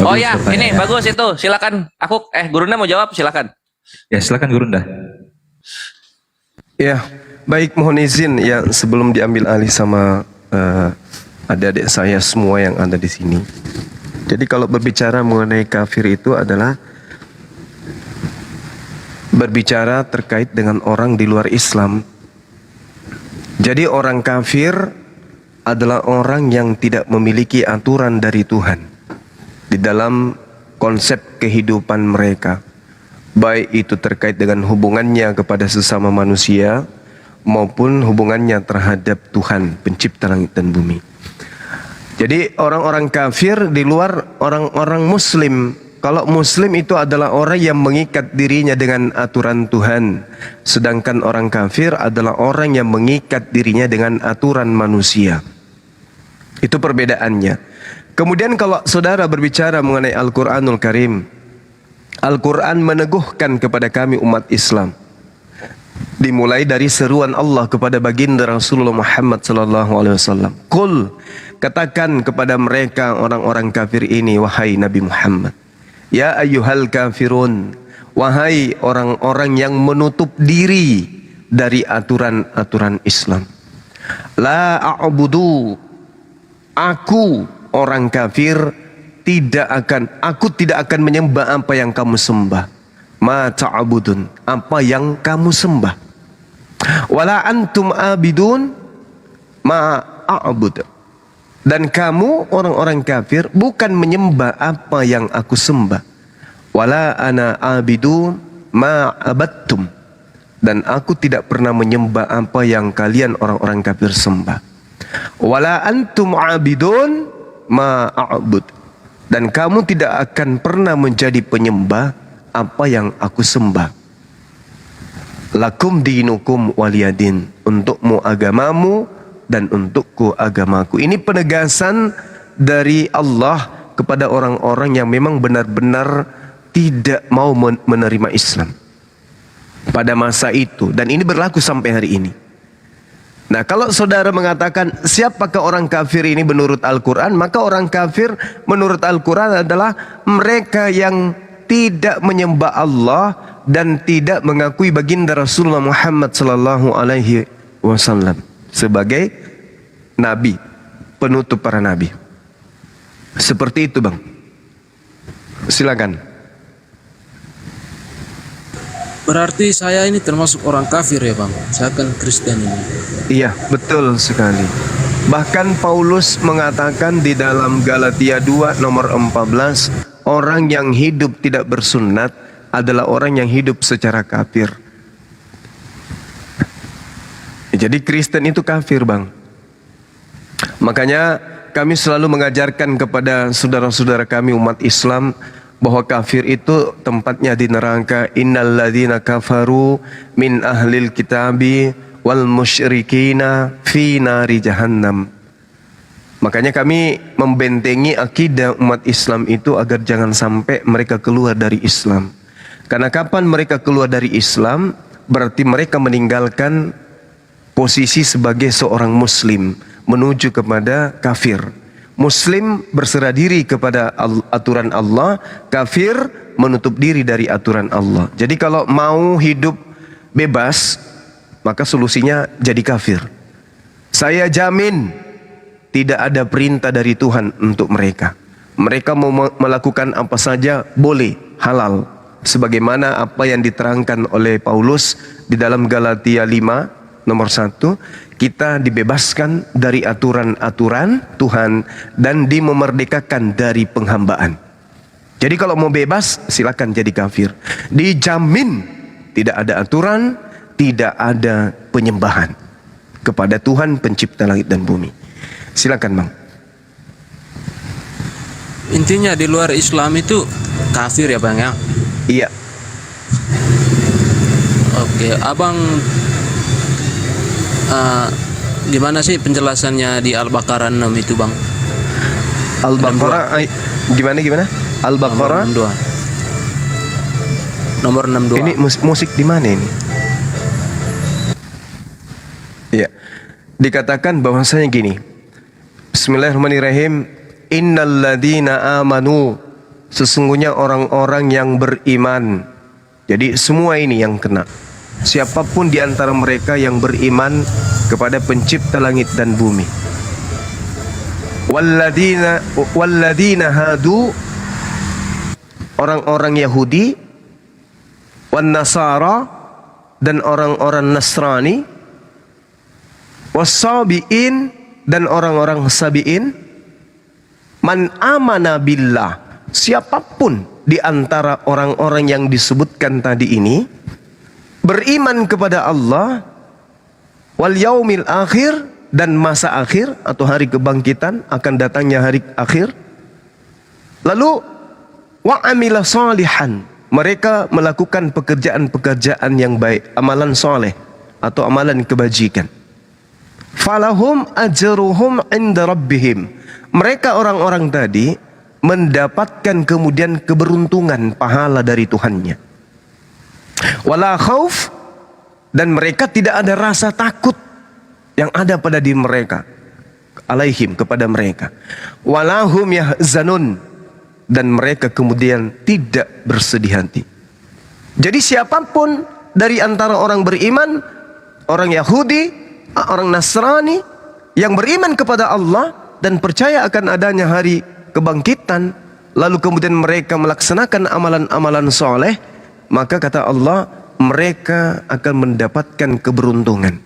Oh Bagus ya, ini pertanyaannya. bagus itu. Silakan. Aku Gurunda mau jawab, silakan. Ya, silakan Gurunda. Ya, baik, mohon izin ya sebelum diambil alih sama adik-adik saya semua yang ada di sini. Jadi kalau berbicara mengenai kafir itu adalah berbicara terkait dengan orang di luar Islam. Jadi orang kafir adalah orang yang tidak memiliki aturan dari Tuhan di dalam konsep kehidupan mereka. Baik itu terkait dengan hubungannya kepada sesama manusia maupun hubungannya terhadap Tuhan pencipta langit dan bumi. Jadi orang-orang kafir di luar orang-orang muslim. Kalau muslim itu adalah orang yang mengikat dirinya dengan aturan Tuhan. Sedangkan orang kafir adalah orang yang mengikat dirinya dengan aturan manusia. Itu perbedaannya. Kemudian kalau saudara berbicara mengenai Al-Quranul Karim, Al-Quran meneguhkan kepada kami umat Islam. Dimulai dari seruan Allah kepada baginda Rasulullah Muhammad SAW. Qul, katakan kepada mereka orang-orang kafir ini, wahai Nabi Muhammad. Ya ayyuhal kafirun, wahai orang-orang yang menutup diri dari aturan-aturan Islam. La a'budu, aku orang kafir aku tidak akan menyembah apa yang kamu sembah. Ma ta'budun, apa yang kamu sembah. Wala antum abidun ma a'bud. Dan kamu orang-orang kafir bukan menyembah apa yang aku sembah. Wala ana abidun ma abattum. Dan aku tidak pernah menyembah apa yang kalian orang-orang kafir sembah. Wala antum abidun ma a'bud. Dan kamu tidak akan pernah menjadi penyembah apa yang aku sembah. Lakum dinukum waliyadin. Untukmu agamamu dan untukku agamaku. Ini penegasan dari Allah kepada orang-orang yang memang benar-benar tidak mau menerima Islam pada masa itu, dan ini berlaku sampai hari ini. Nah, kalau saudara mengatakan siapakah orang kafir ini menurut Al-Quran, maka orang kafir menurut Al-Quran adalah mereka yang tidak menyembah Allah dan tidak mengakui baginda Rasulullah Muhammad sallallahu alaihi wasallam sebagai nabi, penutup para nabi. Seperti itu, Bang. Silakan. Berarti saya ini termasuk orang kafir ya Bang? Saya kan Kristen ini. Iya, betul sekali. Bahkan Paulus mengatakan di dalam Galatia 2 nomor 14, orang yang hidup tidak bersunat adalah orang yang hidup secara kafir. Jadi Kristen itu kafir, Bang. Makanya kami selalu mengajarkan kepada saudara-saudara kami umat Islam bahwa kafir itu tempatnya di neraka. Innal ladzina kafaru min ahlil kitabi wal musyrikina fi nari jahannam. Makanya kami membentengi akidah umat Islam itu agar jangan sampai mereka keluar dari Islam. Karena kapan mereka keluar dari Islam, berarti mereka meninggalkan posisi sebagai seorang muslim menuju kepada kafir. Muslim berserah diri kepada aturan Allah, kafir menutup diri dari aturan Allah. Jadi kalau mau hidup bebas, maka solusinya jadi kafir. Saya jamin tidak ada perintah dari Tuhan untuk mereka. Mereka mau melakukan apa saja boleh, halal. Sebagaimana apa yang diterangkan oleh Paulus di dalam Galatia 5 nomor 1. Kita dibebaskan dari aturan-aturan Tuhan dan dimerdekakan dari penghambaan. Jadi kalau mau bebas, silakan jadi kafir. Dijamin tidak ada aturan, tidak ada penyembahan kepada Tuhan pencipta langit dan bumi. Silakan Bang. Intinya di luar Islam itu kafir ya Bang ya? Iya. Oke, Abang gimana sih penjelasannya di Al-Baqarah 6 itu Bang? Al-Baqarah gimana? Al-Baqarah nomor 62. Ini musik di mana ini? Iya. Dikatakan bahwasanya gini. Bismillahirrahmanirrahim. Innal ladzina amanu, sesungguhnya orang-orang yang beriman. Jadi semua ini yang kena. Siapapun di antara mereka yang beriman kepada pencipta langit dan bumi. Walladzina hadu, orang-orang Yahudi, wan Nasara, dan orang-orang Nasrani, wassabiin, dan orang-orang sabiin, man amana billah, siapapun di antara orang-orang yang disebutkan tadi ini beriman kepada Allah, wal yaumil akhir, dan masa akhir atau hari kebangkitan, akan datangnya hari akhir. Lalu wa amila salihan, mereka melakukan pekerjaan-pekerjaan yang baik, amalan soleh atau amalan kebajikan. Falahum ajruhum inda rabbihim, mereka orang-orang tadi mendapatkan kemudian keberuntungan pahala dari Tuhannya. Wala khauf, dan mereka tidak ada rasa takut yang ada pada diri mereka, alaihim, kepada mereka. Walahum yahzanun, dan mereka kemudian tidak bersedih hati. Jadi siapapun dari antara orang beriman, orang Yahudi, orang Nasrani yang beriman kepada Allah dan percaya akan adanya hari kebangkitan, lalu kemudian mereka melaksanakan amalan-amalan soleh, maka kata Allah, mereka akan mendapatkan keberuntungan.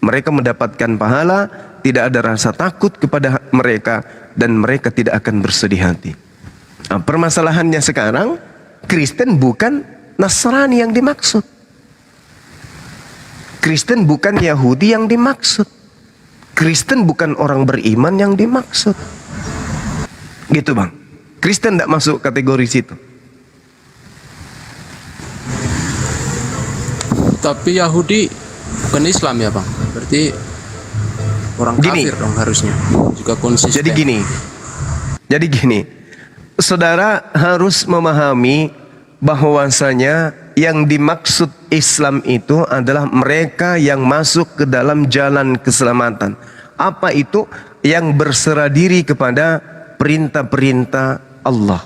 Mereka mendapatkan pahala, tidak ada rasa takut kepada mereka, dan mereka tidak akan bersedih hati. Nah, permasalahannya sekarang, Kristen bukan Nasrani yang dimaksud. Kristen bukan Yahudi yang dimaksud. Kristen bukan orang beriman yang dimaksud. Gitu Bang. Kristen tidak masuk kategori situ. Tapi Yahudi bukan Islam ya Bang? Berarti orang kafir dong harusnya. Juga konsisten. Jadi gini, saudara harus memahami bahwasanya yang dimaksud Islam itu adalah mereka yang masuk ke dalam jalan keselamatan. Apa itu? Yang berserah diri kepada perintah-perintah Allah.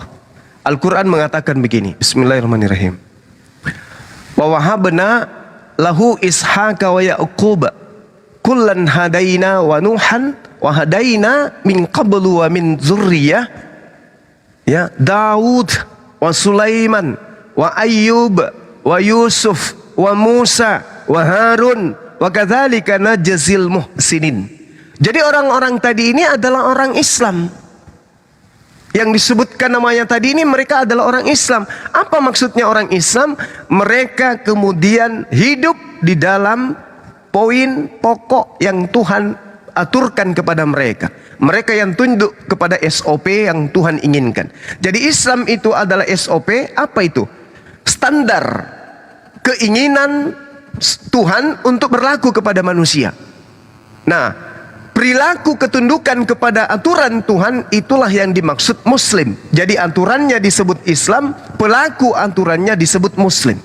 Al-Quran mengatakan begini, Bismillahirrahmanirrahim. Wa wahabna lahu ishaqa wa ya'quba kullan hadaina wa nuhan wa hadaina min qablu wa min zurriyah ya Daud wa Sulaiman wa Ayyub wa Yusuf wa Musa wa Harun wa kadzalika najzil muhsinin. Jadi orang-orang tadi ini adalah orang Islam. Yang disebutkan namanya tadi ini mereka adalah orang Islam. Apa maksudnya orang Islam? Mereka kemudian hidup di dalam poin pokok yang Tuhan aturkan kepada mereka. Mereka yang tunduk kepada SOP yang Tuhan inginkan. Jadi Islam itu adalah SOP, apa itu? Standar keinginan Tuhan untuk berlaku kepada manusia. Nah, perilaku ketundukan kepada aturan Tuhan itulah yang dimaksud Muslim. Jadi aturannya disebut Islam, pelaku aturannya disebut Muslim.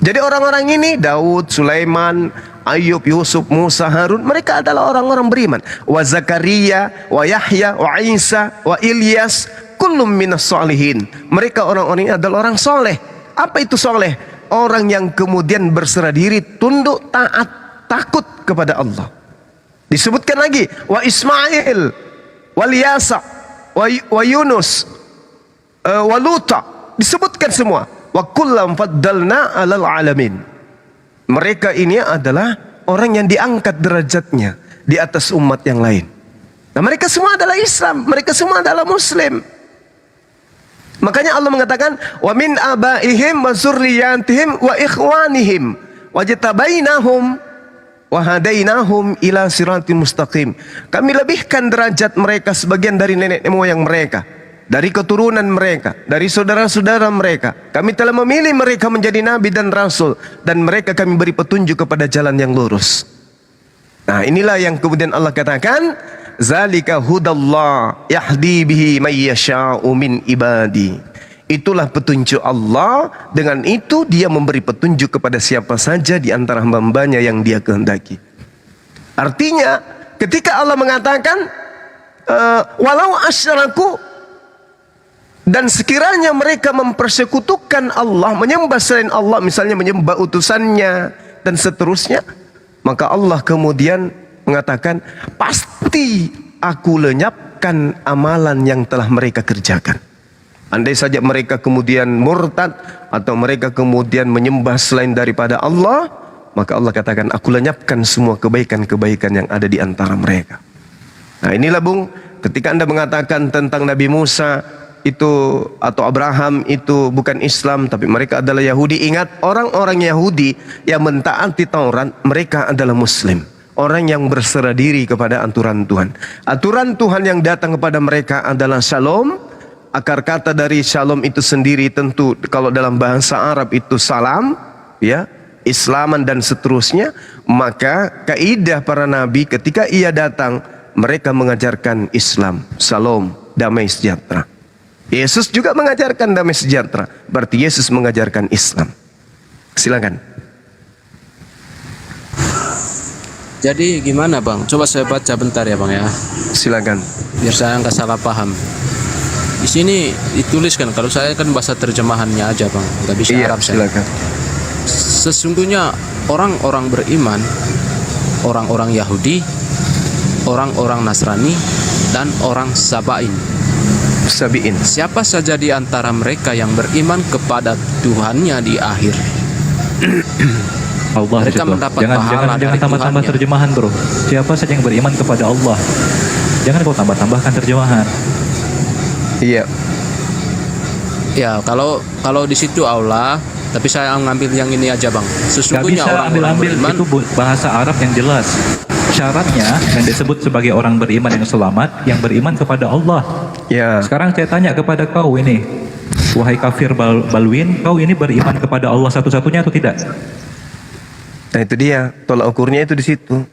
Jadi orang-orang ini, Daud, Sulaiman, Ayub, Yusuf, Musa, Harun, mereka adalah orang-orang beriman. Wa Zakaria, wa Yahya, wa Isa, wa Ilyas, kullum minas solihin. Mereka orang-orang ini adalah orang soleh. Apa itu soleh? Orang yang kemudian berserah diri, tunduk, taat, takut kepada Allah. Disebutkan lagi, wa Ismail, wa Yasa, wa Yunus, wa Luta. Disebutkan semua. Wa kullam faddalna 'alal alamin. Mereka ini adalah orang yang diangkat derajatnya di atas umat yang lain. Nah, mereka semua adalah Islam, mereka semua adalah Muslim. Makanya Allah mengatakan, wa min abaihim wa zurriyatihim wa ikhwanihim wajtabainahum wa hadainahum ila siratin mustaqim. Kami lebihkan derajat mereka sebagian dari nenek moyang mereka, dari keturunan mereka, dari saudara-saudara mereka. Kami telah memilih mereka menjadi nabi dan rasul, dan mereka kami beri petunjuk kepada jalan yang lurus. Nah, inilah yang kemudian Allah katakan, zalika hudallah yahdi bihi may yasha'u min ibadi. Itulah petunjuk Allah, dengan itu dia memberi petunjuk kepada siapa saja di antara hamba-hambanya yang dia kehendaki. Artinya ketika Allah mengatakan walau asyraku, dan sekiranya mereka mempersekutukan Allah, menyembah selain Allah, misalnya menyembah utusannya dan seterusnya, maka Allah kemudian mengatakan, pasti aku lenyapkan amalan yang telah mereka kerjakan. Andai saja mereka kemudian murtad atau mereka kemudian menyembah selain daripada Allah, maka Allah katakan, aku lenyapkan semua kebaikan-kebaikan yang ada di antara mereka. Nah, inilah Bung, ketika Anda mengatakan tentang Nabi Musa itu atau Abraham itu bukan Islam tapi mereka adalah Yahudi, ingat, orang-orang Yahudi yang mentaati Taurat mereka adalah Muslim, orang yang berserah diri kepada aturan Tuhan. Aturan Tuhan yang datang kepada mereka adalah Shalom. Akar kata dari Shalom itu sendiri tentu kalau dalam bahasa Arab itu salam, ya, Islaman dan seterusnya. Maka kaidah para nabi ketika ia datang, mereka mengajarkan Islam, Shalom, damai sejahtera. Yesus juga mengajarkan damai sejahtera, berarti Yesus mengajarkan Islam. Silakan. Jadi gimana Bang? Coba saya baca bentar ya Bang ya. Silakan. Biar saya nggak salah paham. Di sini dituliskan, kalau saya kan bahasa terjemahannya aja Bang, nggak bisa Arab saya. Silakan. Sesungguhnya orang-orang beriman, orang-orang Yahudi, orang-orang Nasrani, dan orang Sabain. Siapa saja di antara mereka yang beriman kepada Tuhannya di akhir, Allah mereka mendapat pahala dari tambah-tambah Tuhannya. terjemahan bro. Siapa saja yang beriman kepada Allah. Jangan kau tambah-tambahkan terjemahan. Iya. Ya, kalau di situ Allah, tapi saya ngambil yang ini aja Bang. Sesungguhnya Gak bisa orang-orang beriman itu bahasa Arab yang jelas. Syaratnya yang disebut sebagai orang beriman yang selamat, yang beriman kepada Allah. Ya. Sekarang saya tanya kepada kau ini, wahai kafir balwin, kau ini beriman kepada Allah satu-satunya atau tidak? Nah itu dia, tolak ukurnya itu di situ.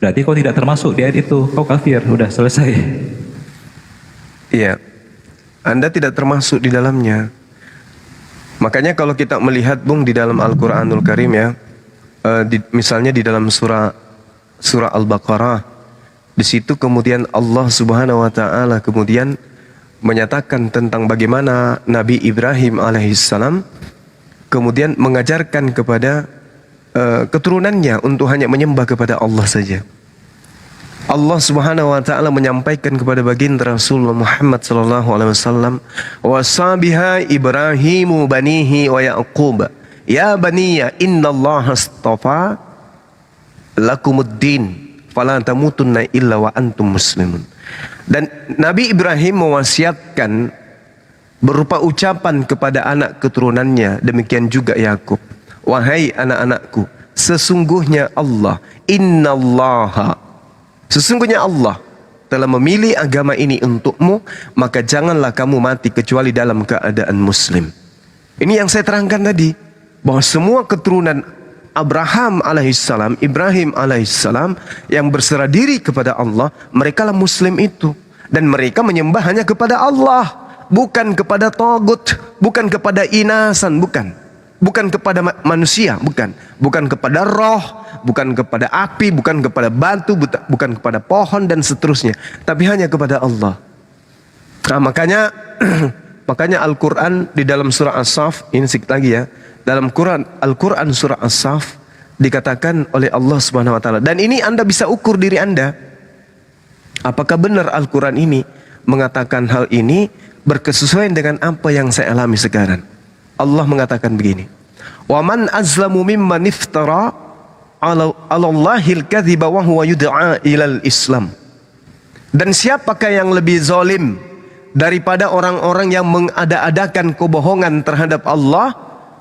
Berarti kau tidak termasuk di ayat itu, kau kafir, udah selesai. Iya, Anda tidak termasuk di dalamnya. Makanya kalau kita melihat Bung di dalam Al-Quranul Karim ya, misalnya di dalam surah Al-Baqarah, di situ kemudian Allah Subhanahu Wa Taala kemudian menyatakan tentang bagaimana Nabi Ibrahim alaihissalam kemudian mengajarkan kepada keturunannya untuk hanya menyembah kepada Allah saja. Allah Subhanahu wa taala menyampaikan kepada baginda Rasulullah Muhammad sallallahu alaihi wasallam, "Wasabiha Ibrahimu banihi wa Yaqub, ya baniya innallaha astafa lakumuddin fala tamutunna illa wa antum muslimun." Dan Nabi Ibrahim mewasiatkan berupa ucapan kepada anak keturunannya, demikian juga Yakub, "Wahai anak-anakku, sesungguhnya Allah, innallaha Sesungguhnya Allah telah memilih agama ini untukmu, maka janganlah kamu mati kecuali dalam keadaan muslim. Ini yang saya terangkan tadi, bahwa semua keturunan Abraham alaihissalam, Ibrahim alaihissalam yang berserah diri kepada Allah, mereka lah muslim itu. Dan mereka menyembah hanya kepada Allah, bukan kepada tagut, bukan kepada inasan, bukan kepada manusia, bukan kepada roh, bukan kepada api, bukan kepada batu, bukan kepada pohon dan seterusnya, tapi hanya kepada Allah. Nah, makanya Al-Quran di dalam surah As-Saff, ini sedikit lagi ya, dalam Al-Quran surah As-Saff dikatakan oleh Allah Subhanahu wa taala, dan ini Anda bisa ukur diri Anda, apakah benar Al-Quran ini mengatakan hal ini berkesesuaian dengan apa yang saya alami sekarang. Allah mengatakan begini, wa man azlamu mimman iftara 'ala Allahil kadhiba wa huwa yud'a ilal Islam. Dan siapakah yang lebih zalim daripada orang-orang yang mengada-adakan kebohongan terhadap Allah,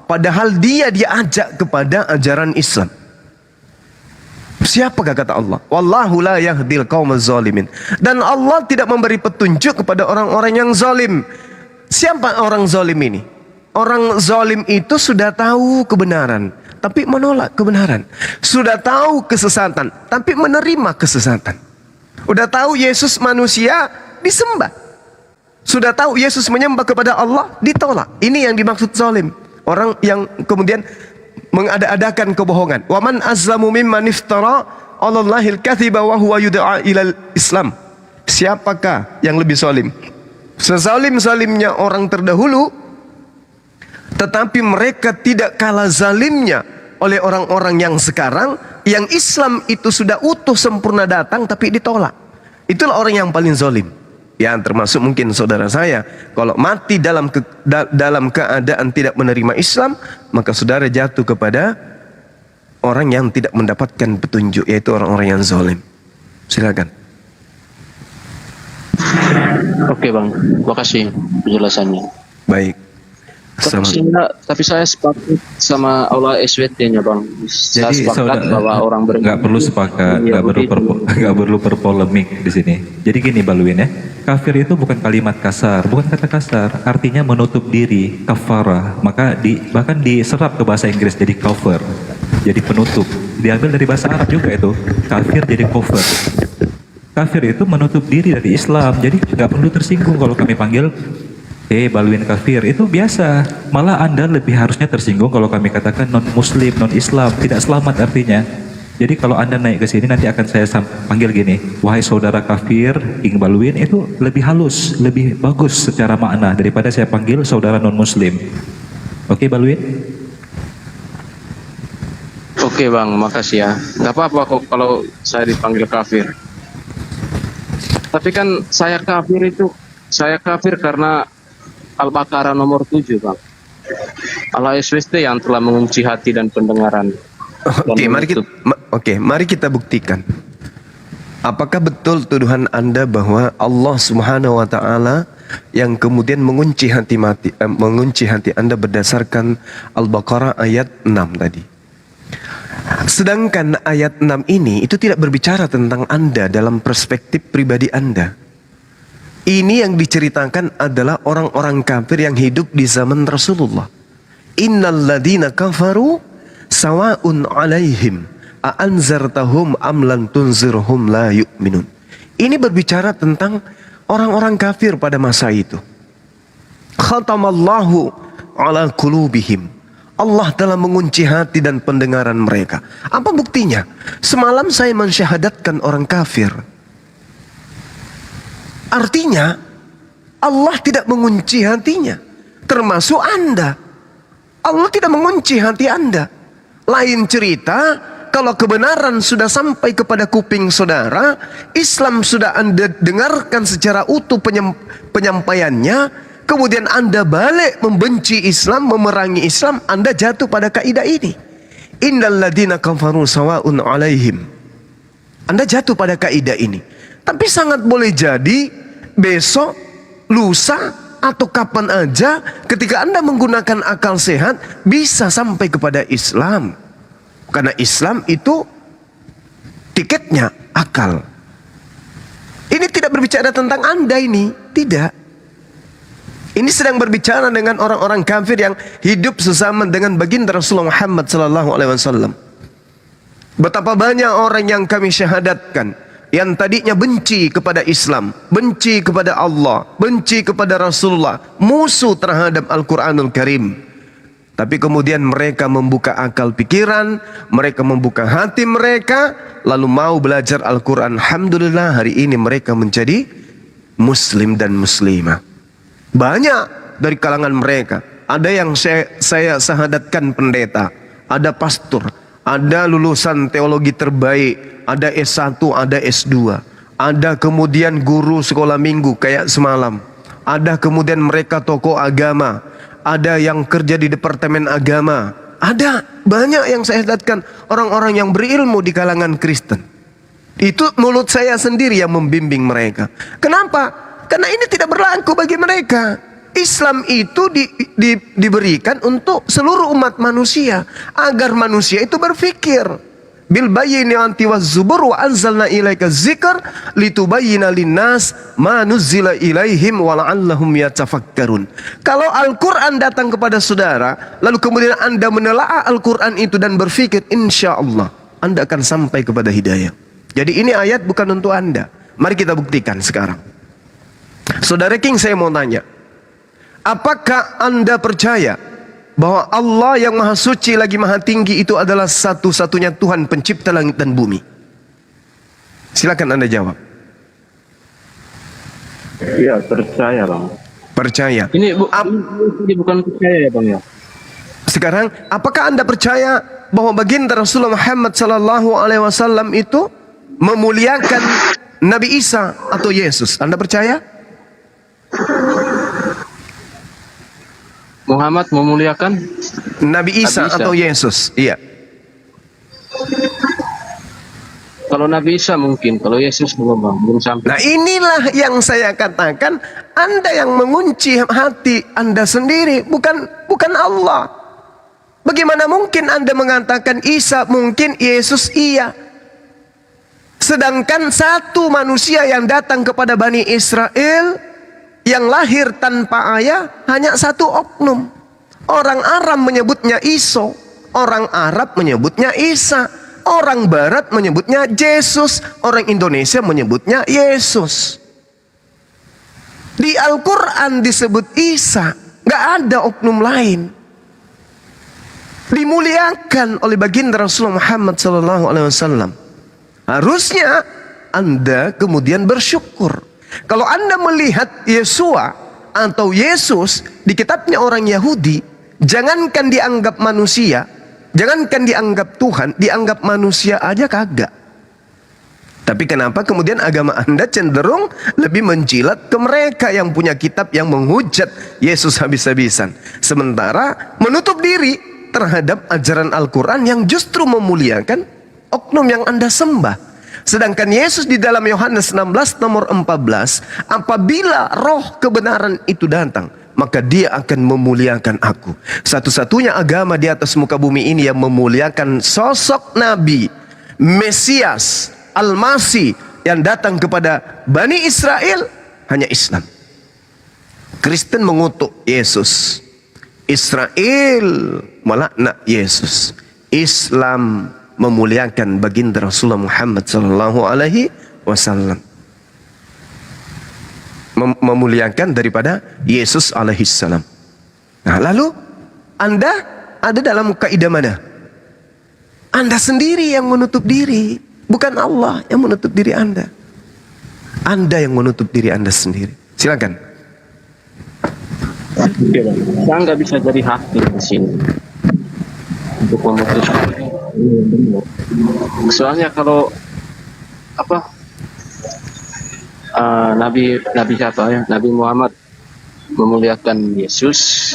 padahal dia diajak kepada ajaran Islam. Siapakah, kata Allah, wallahu la yahdil qaumaz zalimin. Dan Allah tidak memberi petunjuk kepada orang-orang yang zalim. Siapa orang zalim ini? Orang zalim itu sudah tahu kebenaran tapi menolak kebenaran. Sudah tahu kesesatan tapi menerima kesesatan. Udah tahu Yesus manusia, disembah. Sudah tahu Yesus menyembah kepada Allah, ditolak. Ini yang dimaksud zalim. Orang yang kemudian mengada-adakan kebohongan. Wa man azlamu mimman iftara 'ala Allahil kadhiba wa huwa yud'a ilal Islam. Siapakah yang lebih zalim? Sezalim-zalimnya orang terdahulu, tetapi mereka tidak kalah zalimnya oleh orang-orang yang sekarang, yang Islam itu sudah utuh sempurna datang tapi ditolak. Itulah orang yang paling zalim. Ya, termasuk mungkin saudara saya, kalau mati dalam keadaan tidak menerima Islam, maka saudara jatuh kepada orang yang tidak mendapatkan petunjuk, yaitu orang-orang yang zalim. Silakan. Oke bang, terima kasih penjelasannya. Baik. Tapi saya sepakat sama aula SWT-nya bang. Saya sepakat bahwa orang nggak perlu sepakat, nggak perlu berpolemik di sini. Jadi gini Balwin ya, kafir itu bukan kalimat kasar, bukan kata kasar, artinya menutup diri, kafara. Maka bahkan diserap ke bahasa Inggris jadi cover, jadi penutup. Diambil dari bahasa Arab juga itu, kafir jadi cover. Kafir itu menutup diri dari Islam, jadi nggak perlu tersinggung kalau kami panggil Balwin kafir, itu biasa. Malah Anda lebih harusnya tersinggung kalau kami katakan non-muslim, non-Islam, tidak selamat artinya. Jadi kalau Anda naik ke sini nanti akan saya panggil gini, wahai saudara kafir, King Balwin, itu lebih halus, lebih bagus secara makna daripada saya panggil saudara non-muslim. Oke Balwin? Oke bang, makasih ya. Gak apa-apa kok kalau saya dipanggil kafir. Tapi kan saya kafir karena Al-Baqarah nomor 7 bang. Allah SWT yang telah mengunci hati dan pendengaran. Mari kita buktikan. Apakah betul tuduhan Anda bahwa Allah Subhanahu wa taala yang kemudian mengunci hati Anda berdasarkan Al-Baqarah ayat 6 tadi? Sedangkan ayat 6 ini itu tidak berbicara tentang Anda dalam perspektif pribadi Anda. Ini yang diceritakan adalah orang-orang kafir yang hidup di zaman Rasulullah. Innal ladzina kafaru sawa'un 'alaihim a anzartahum am lam tunzirhum la yu'minun. Ini berbicara tentang orang-orang kafir pada masa itu. Khatamallahu 'ala qulubihim. Allah telah mengunci hati dan pendengaran mereka. Apa buktinya? Semalam saya mensyahadatkan orang kafir. Artinya Allah tidak mengunci hatinya, termasuk Anda. Allah tidak mengunci hati Anda. Lain cerita kalau kebenaran sudah sampai kepada kuping saudara, Islam sudah Anda dengarkan secara utuh penyampaiannya, kemudian Anda balik membenci Islam, memerangi Islam, Anda jatuh pada kaidah ini. Innal ladzina kafaru sawa'un 'alaihim. Anda jatuh pada kaidah ini. Tapi sangat boleh jadi besok, lusa, atau kapan aja ketika Anda menggunakan akal sehat bisa sampai kepada Islam. Karena Islam itu tiketnya akal. tidak berbicara tentang Anda ini, tidak. Ini sedang berbicara dengan orang-orang kafir yang hidup sesama dengan baginda Rasulullah Muhammad SAW. Betapa banyak orang yang kami syahadatkan yang tadinya benci kepada Islam, benci kepada Allah, benci kepada Rasulullah, musuh terhadap Al-Quranul Karim. Tapi kemudian mereka membuka akal pikiran, mereka membuka hati mereka, lalu mau belajar Al-Quran. Alhamdulillah hari ini mereka menjadi muslim dan muslimah. Banyak dari kalangan mereka. Ada yang saya syahadatkan pendeta, ada pastor, ada lulusan teologi terbaik, ada S1, ada S2, ada kemudian guru sekolah minggu kayak semalam, ada kemudian mereka tokoh agama, ada yang kerja di departemen agama, ada banyak yang saya lihatkan orang-orang yang berilmu di kalangan Kristen. Itu mulut saya sendiri yang membimbing mereka. Kenapa? Karena ini tidak berlaku bagi mereka. Islam itu diberikan untuk seluruh umat manusia, agar manusia itu berfikir. Bil bayyini anti waz-zubur wa anzalna ilaika dzikr litubayyana linnas ma nuzzila ilaihim wa la'allahum yatafakkarun. Kalau Al-Qur'an datang kepada saudara, lalu kemudian Anda menelaah Al-Qur'an itu dan berfikir, insyaallah Anda akan sampai kepada hidayah. Jadi ini ayat bukan untuk Anda. Mari kita buktikan sekarang. Saudara King, saya mau tanya, apakah Anda percaya bahwa Allah yang maha suci lagi maha tinggi itu adalah satu-satunya Tuhan pencipta langit dan bumi? Silakan Anda jawab. Iya, percaya Bang. Percaya. Ini bukan percaya ya Bang ya. Sekarang, apakah Anda percaya bahwa baginda Rasulullah Muhammad SAW itu memuliakan Nabi Isa atau Yesus? Anda percaya? Muhammad memuliakan Nabi Isa atau Yesus? Iya. Kalau Nabi Isa mungkin, kalau Yesus belum sampai. Nah inilah yang saya katakan, Anda yang mengunci hati Anda sendiri, bukan Allah. Bagaimana mungkin Anda mengatakan Isa mungkin, Yesus iya? Sedangkan satu manusia yang datang kepada Bani Israel yang lahir tanpa ayah hanya satu oknum. Orang Arab menyebutnya Iso, orang Arab menyebutnya Isa, orang Barat menyebutnya Yesus, orang Indonesia menyebutnya Yesus. Di Al-Quran disebut Isa, nggak ada oknum lain. Dimuliakan oleh baginda Rasulullah Muhammad SAW. Harusnya Anda kemudian bersyukur. Kalau Anda melihat Yesua atau Yesus di kitabnya orang Yahudi, jangankan dianggap manusia, jangankan dianggap Tuhan, dianggap manusia aja kagak. Tapi kenapa kemudian agama Anda cenderung lebih menjilat ke mereka yang punya kitab yang menghujat Yesus habis-habisan, sementara menutup diri terhadap ajaran Al-Quran yang justru memuliakan oknum yang Anda sembah. Sedangkan Yesus di dalam Yohanes 16 nomor 14, apabila roh kebenaran itu datang, maka dia akan memuliakan aku. Satu-satunya agama di atas muka bumi ini yang memuliakan sosok Nabi, Mesias, Al-Masih yang datang kepada Bani Israel hanya Islam. Kristen mengutuk Yesus, Israel melaknat Yesus, Islam memuliakan baginda Rasulullah Muhammad SAW, memuliakan daripada Yesus alaihissalam. Nah lalu Anda ada dalam kaidah mana? Anda sendiri yang menutup diri, bukan Allah yang menutup diri Anda. Anda yang menutup diri Anda sendiri. Silakan. Saya nggak bisa jadi hakim di sini untuk memutuskan. Soalnya kalau Nabi siapa ya, Nabi Muhammad memuliakan Yesus,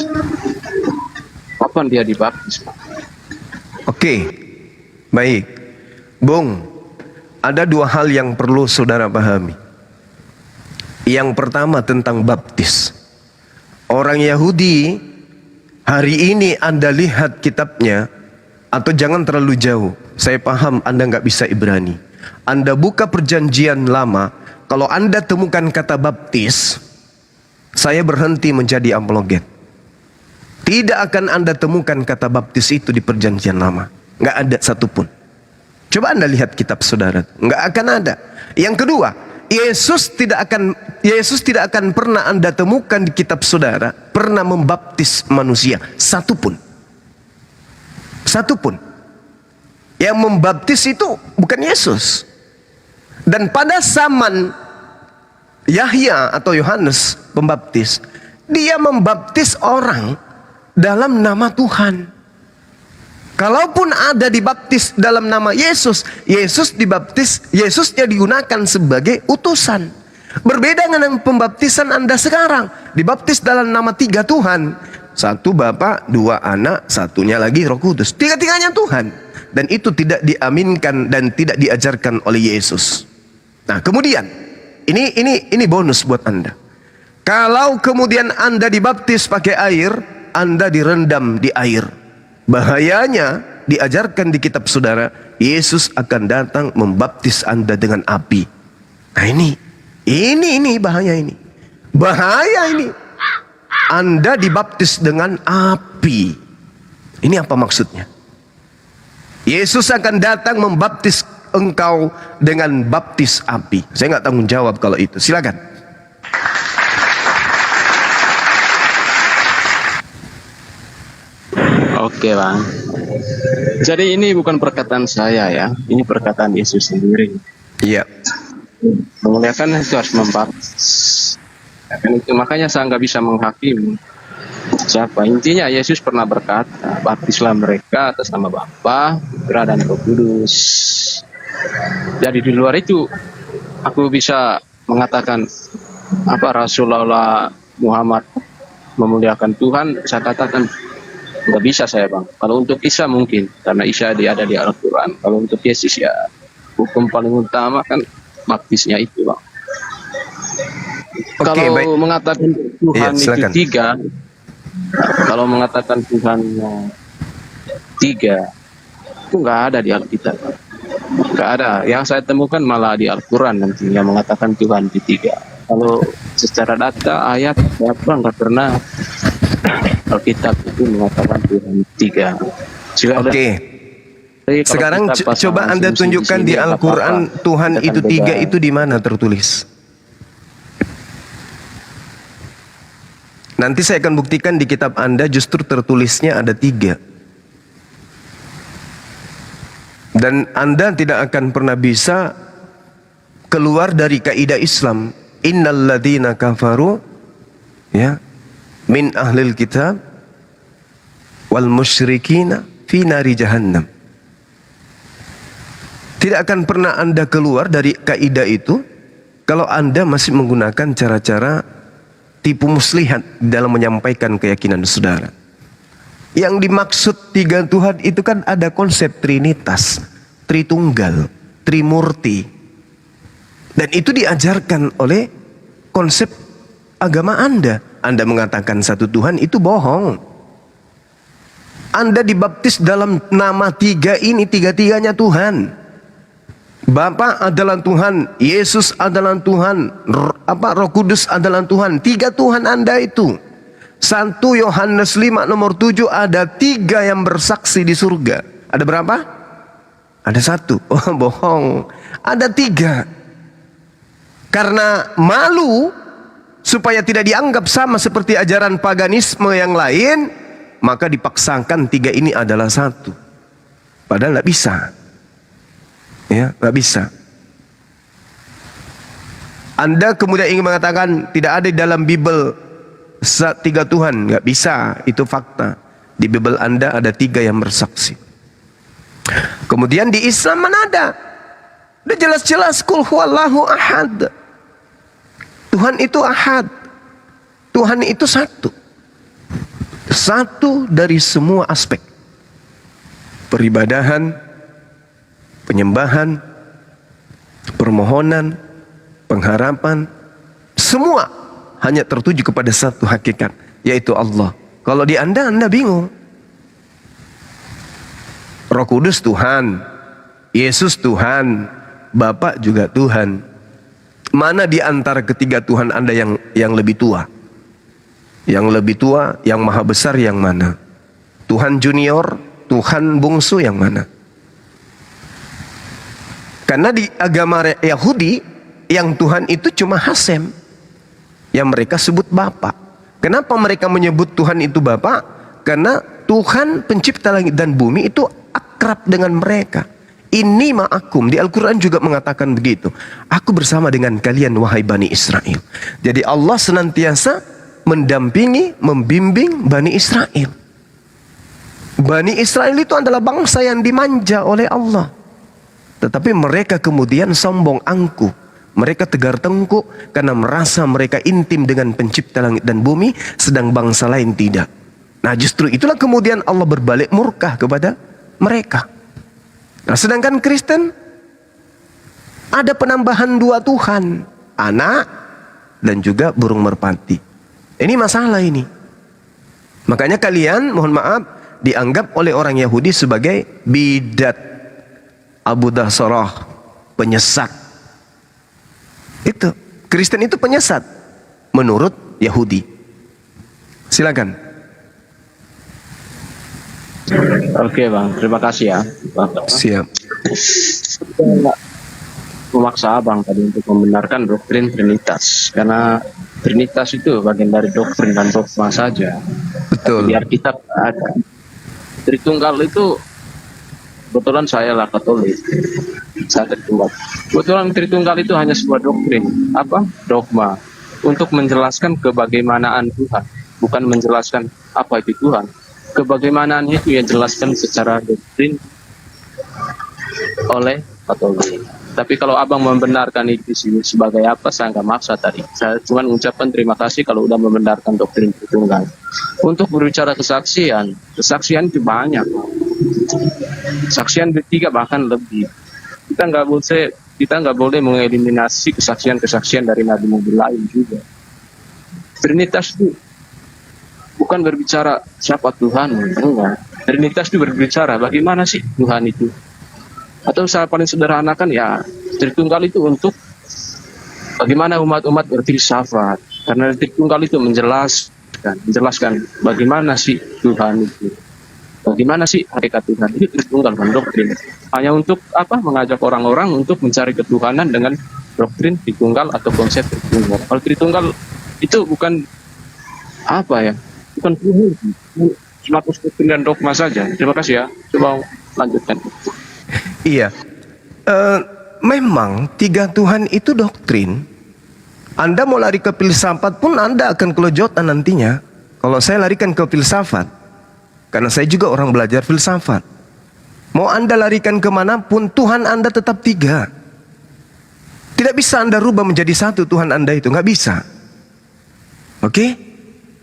kapan dia dibaptis? Oke, baik, Bung. Ada dua hal yang perlu saudara pahami. Yang pertama tentang baptis. Orang Yahudi hari ini Anda lihat kitabnya, atau jangan terlalu jauh. Saya paham Anda nggak bisa Ibrani. Anda buka perjanjian lama, kalau Anda temukan kata baptis, saya berhenti menjadi apologet. Tidak akan Anda temukan kata baptis itu di Perjanjian Lama. Nggak ada satupun. Coba Anda lihat kitab saudara, nggak akan ada. Yang kedua, Yesus tidak akan pernah Anda temukan di kitab saudara pernah membaptis manusia satupun. Satupun. Yang membaptis itu bukan Yesus. Dan pada zaman Yahya atau Yohanes Pembaptis, dia membaptis orang dalam nama Tuhan. Kalaupun ada dibaptis dalam nama Yesus, Yesusnya digunakan sebagai utusan. Berbeda dengan pembaptisan Anda sekarang, dibaptis dalam nama 3 Tuhan. 1 Bapa, 2 Anak, satunya lagi Roh Kudus. 3-tiganya Tuhan. Dan itu tidak diaminkan dan tidak diajarkan oleh Yesus. Nah, kemudian ini bonus buat Anda. Kalau kemudian Anda dibaptis pakai air, Anda direndam di air. Bahayanya diajarkan di kitab saudara, Yesus akan datang membaptis Anda dengan api. Nah ini bahaya ini. Bahaya ini. Anda dibaptis dengan api. Ini apa maksudnya? Yesus akan datang membaptis engkau dengan baptis api. Saya nggak tanggung jawab kalau itu. Silakan. Oke Bang. Jadi ini bukan perkataan saya ya, ini perkataan Yesus sendiri. Iya. Memuliakan itu harus membaptis. Ya, kan itu makanya saya nggak bisa menghakimi siapa. Intinya Yesus pernah berkata, baptislah mereka atas nama Bapa, Putra dan Roh Kudus. Jadi di luar itu aku bisa mengatakan apa Rasulullah Muhammad memuliakan Tuhan, saya katakan nggak bisa saya Bang. Kalau untuk Isa mungkin, karena Isa ada di Al-Quran. Kalau untuk Yesus ya hukum paling utama kan baptisnya itu Bang. Oke, kalau baik. Mengatakan Tuhan Iya, itu silakan. 3, kalau mengatakan Tuhan 3 itu nggak ada di Alkitab. Nggak ada. Yang saya temukan malah di Al-Quran nanti yang mengatakan Tuhan di 3. Kalau secara data ayat apa nggak pernah Alkitab itu mengatakan Tuhan 3. Oke. Sekarang coba Anda tunjukkan di Al-Quran Tuhan itu 3 itu di mana tertulis? Nanti saya akan buktikan di kitab Anda justru tertulisnya ada 3. Dan Anda tidak akan pernah bisa keluar dari kaidah Islam. Innal ladzina kafaru ya min ahlil kitab wal musyrikina fi nari jahannam. Tidak akan pernah Anda keluar dari kaidah itu kalau Anda masih menggunakan cara-cara tipu muslihat dalam menyampaikan keyakinan saudara. Yang dimaksud 3 Tuhan itu kan ada konsep Trinitas, Tritunggal, Trimurti. Dan itu diajarkan oleh konsep agama Anda. Anda mengatakan 1 Tuhan itu bohong. Anda dibaptis dalam nama 3 ini, 3-tiganya Tuhan. Bapa adalah Tuhan, Yesus adalah Tuhan, Roh Kudus adalah Tuhan. 3 Tuhan Anda itu. 1 Yohanes 5 nomor 7 ada 3 yang bersaksi di surga. Ada berapa? Ada 1. Oh bohong. Ada 3. Karena malu supaya tidak dianggap sama seperti ajaran paganisme yang lain, maka dipaksakan 3 ini adalah 1. Padahal nggak bisa. Ya, nggak bisa. Anda kemudian ingin mengatakan tidak ada di dalam Bible 3 Tuhan, nggak bisa. Itu fakta. Di Bible Anda ada 3 yang bersaksi. Kemudian di Islam mana ada? Udah jelas-jelas kul huwallahu ahad. Tuhan itu ahad. Tuhan itu 1. 1 dari semua aspek. Peribadahan, penyembahan, permohonan, pengharapan, semua hanya tertuju kepada 1 hakikat, yaitu Allah. Kalau di Anda bingung. Roh Kudus Tuhan, Yesus Tuhan, Bapa juga Tuhan. Mana di antara ketiga Tuhan Anda yang lebih tua? Yang lebih tua, yang maha besar yang mana? Tuhan junior, Tuhan bungsu yang mana? Karena di agama Yahudi, yang Tuhan itu cuma Hasem, yang mereka sebut Bapa. Kenapa mereka menyebut Tuhan itu Bapa? Karena Tuhan pencipta langit dan bumi itu akrab dengan mereka. Ini ma'akum, di Al-Quran juga mengatakan begitu. Aku bersama dengan kalian wahai Bani Israel. Jadi Allah senantiasa mendampingi, membimbing Bani Israel. Bani Israel itu adalah bangsa yang dimanja oleh Allah. Tetapi mereka kemudian sombong angkuh. Mereka tegar tengkuk karena merasa mereka intim dengan pencipta langit dan bumi, sedang bangsa lain tidak. Nah justru itulah kemudian Allah berbalik murka kepada mereka. Nah sedangkan Kristen ada penambahan dua Tuhan, anak dan juga burung merpati. Ini masalah ini. Makanya kalian mohon maaf dianggap oleh orang Yahudi sebagai bidat, Abu Dahsarah, penyesat. Itu Kristen itu penyesat menurut Yahudi. Silakan. Oke bang, terima kasih ya. Siap. Memaksa abang tadi untuk membenarkan doktrin Trinitas, karena Trinitas itu bagian dari doktrin dan dogma saja. Betul. Biar kita ada Tritunggal itu, kebetulan saya lah Katolik, saya Tritunggal. Kebetulan Tritunggal itu hanya sebuah doktrin, dogma, untuk menjelaskan kebagaimanaan Tuhan, bukan menjelaskan apa itu Tuhan. Kebagaimanaan itu yang jelaskan secara doktrin oleh Katolik. Tapi kalau abang membenarkan itu sebagai apa, saya nggak maksa tadi. Saya cuma mengucapkan terima kasih kalau udah membenarkan doktrin Tritunggal. Untuk berbicara kesaksian itu banyak. Kesaksian bertiga bahkan lebih. Kita nggak boleh mengeliminasi kesaksian dari nabi-nabi lain juga. Trinitas itu bukan berbicara siapa Tuhan, enggak. Trinitas itu berbicara bagaimana sih Tuhan itu. Atau saya paling sederhanakan ya, Tritunggal itu untuk bagaimana umat-umat berfilsafat. Karena Tritunggal itu menjelaskan bagaimana sih Tuhan itu. Bagaimana sih hakikat Tuhan itu. Tritunggal dan doktrin. Hanya untuk mengajak orang-orang untuk mencari ketuhanan dengan doktrin Tritunggal atau konsep Tritunggal. Kalau Tritunggal itu bukan bukan Tuhan, cuma doktrin dan dogma saja. Terima kasih ya. Coba lanjutkan. Iya, memang tiga Tuhan itu doktrin. Anda mau lari ke filsafat pun Anda akan kelojotan nantinya. Kalau saya larikan ke filsafat, karena saya juga orang belajar filsafat. Mau Anda larikan kemanapun, Tuhan Anda tetap tiga. Tidak bisa Anda rubah menjadi satu Tuhan Anda itu, nggak bisa. Oke?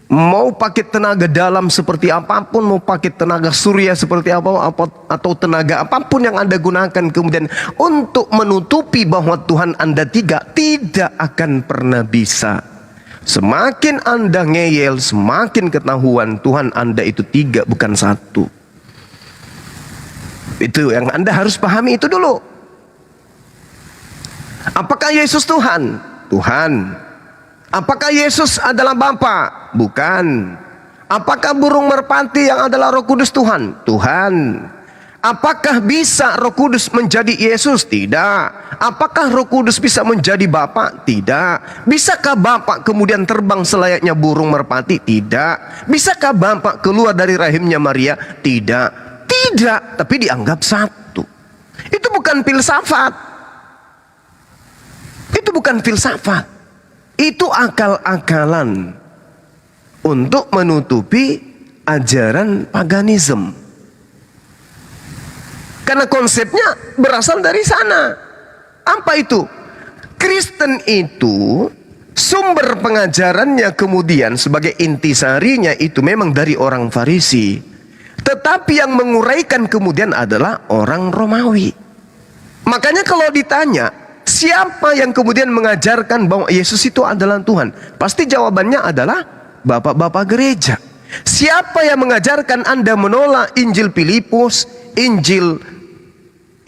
Mau pakai tenaga dalam seperti apapun, mau pakai tenaga surya seperti apa, atau tenaga apapun yang Anda gunakan kemudian untuk menutupi bahwa Tuhan Anda tiga, tidak akan pernah bisa. Semakin Anda ngeyel, semakin ketahuan Tuhan Anda itu tiga, bukan satu. Itu yang Anda harus pahami itu dulu. Apakah Yesus Tuhan? Tuhan. Apakah Yesus adalah Bapa? Bukan. Apakah burung merpati yang adalah Roh Kudus Tuhan? Tuhan. Apakah bisa Roh Kudus menjadi Yesus? Tidak. Apakah Roh Kudus bisa menjadi Bapa? Tidak. Bisakah Bapa kemudian terbang selayaknya burung merpati? Tidak. Bisakah Bapa keluar dari rahimnya Maria? Tidak. Tidak, tapi dianggap satu. Itu bukan filsafat. Itu bukan filsafat. Itu akal-akalan untuk menutupi ajaran paganisme. Karena konsepnya berasal dari sana. Apa itu? Kristen itu sumber pengajarannya kemudian sebagai intisarinya itu memang dari orang Farisi. Tetapi yang menguraikan kemudian adalah orang Romawi. Makanya kalau ditanya, siapa yang kemudian mengajarkan bahwa Yesus itu adalah Tuhan? Pasti jawabannya adalah bapak-bapak gereja. Siapa yang mengajarkan Anda menolak Injil Filipus, Injil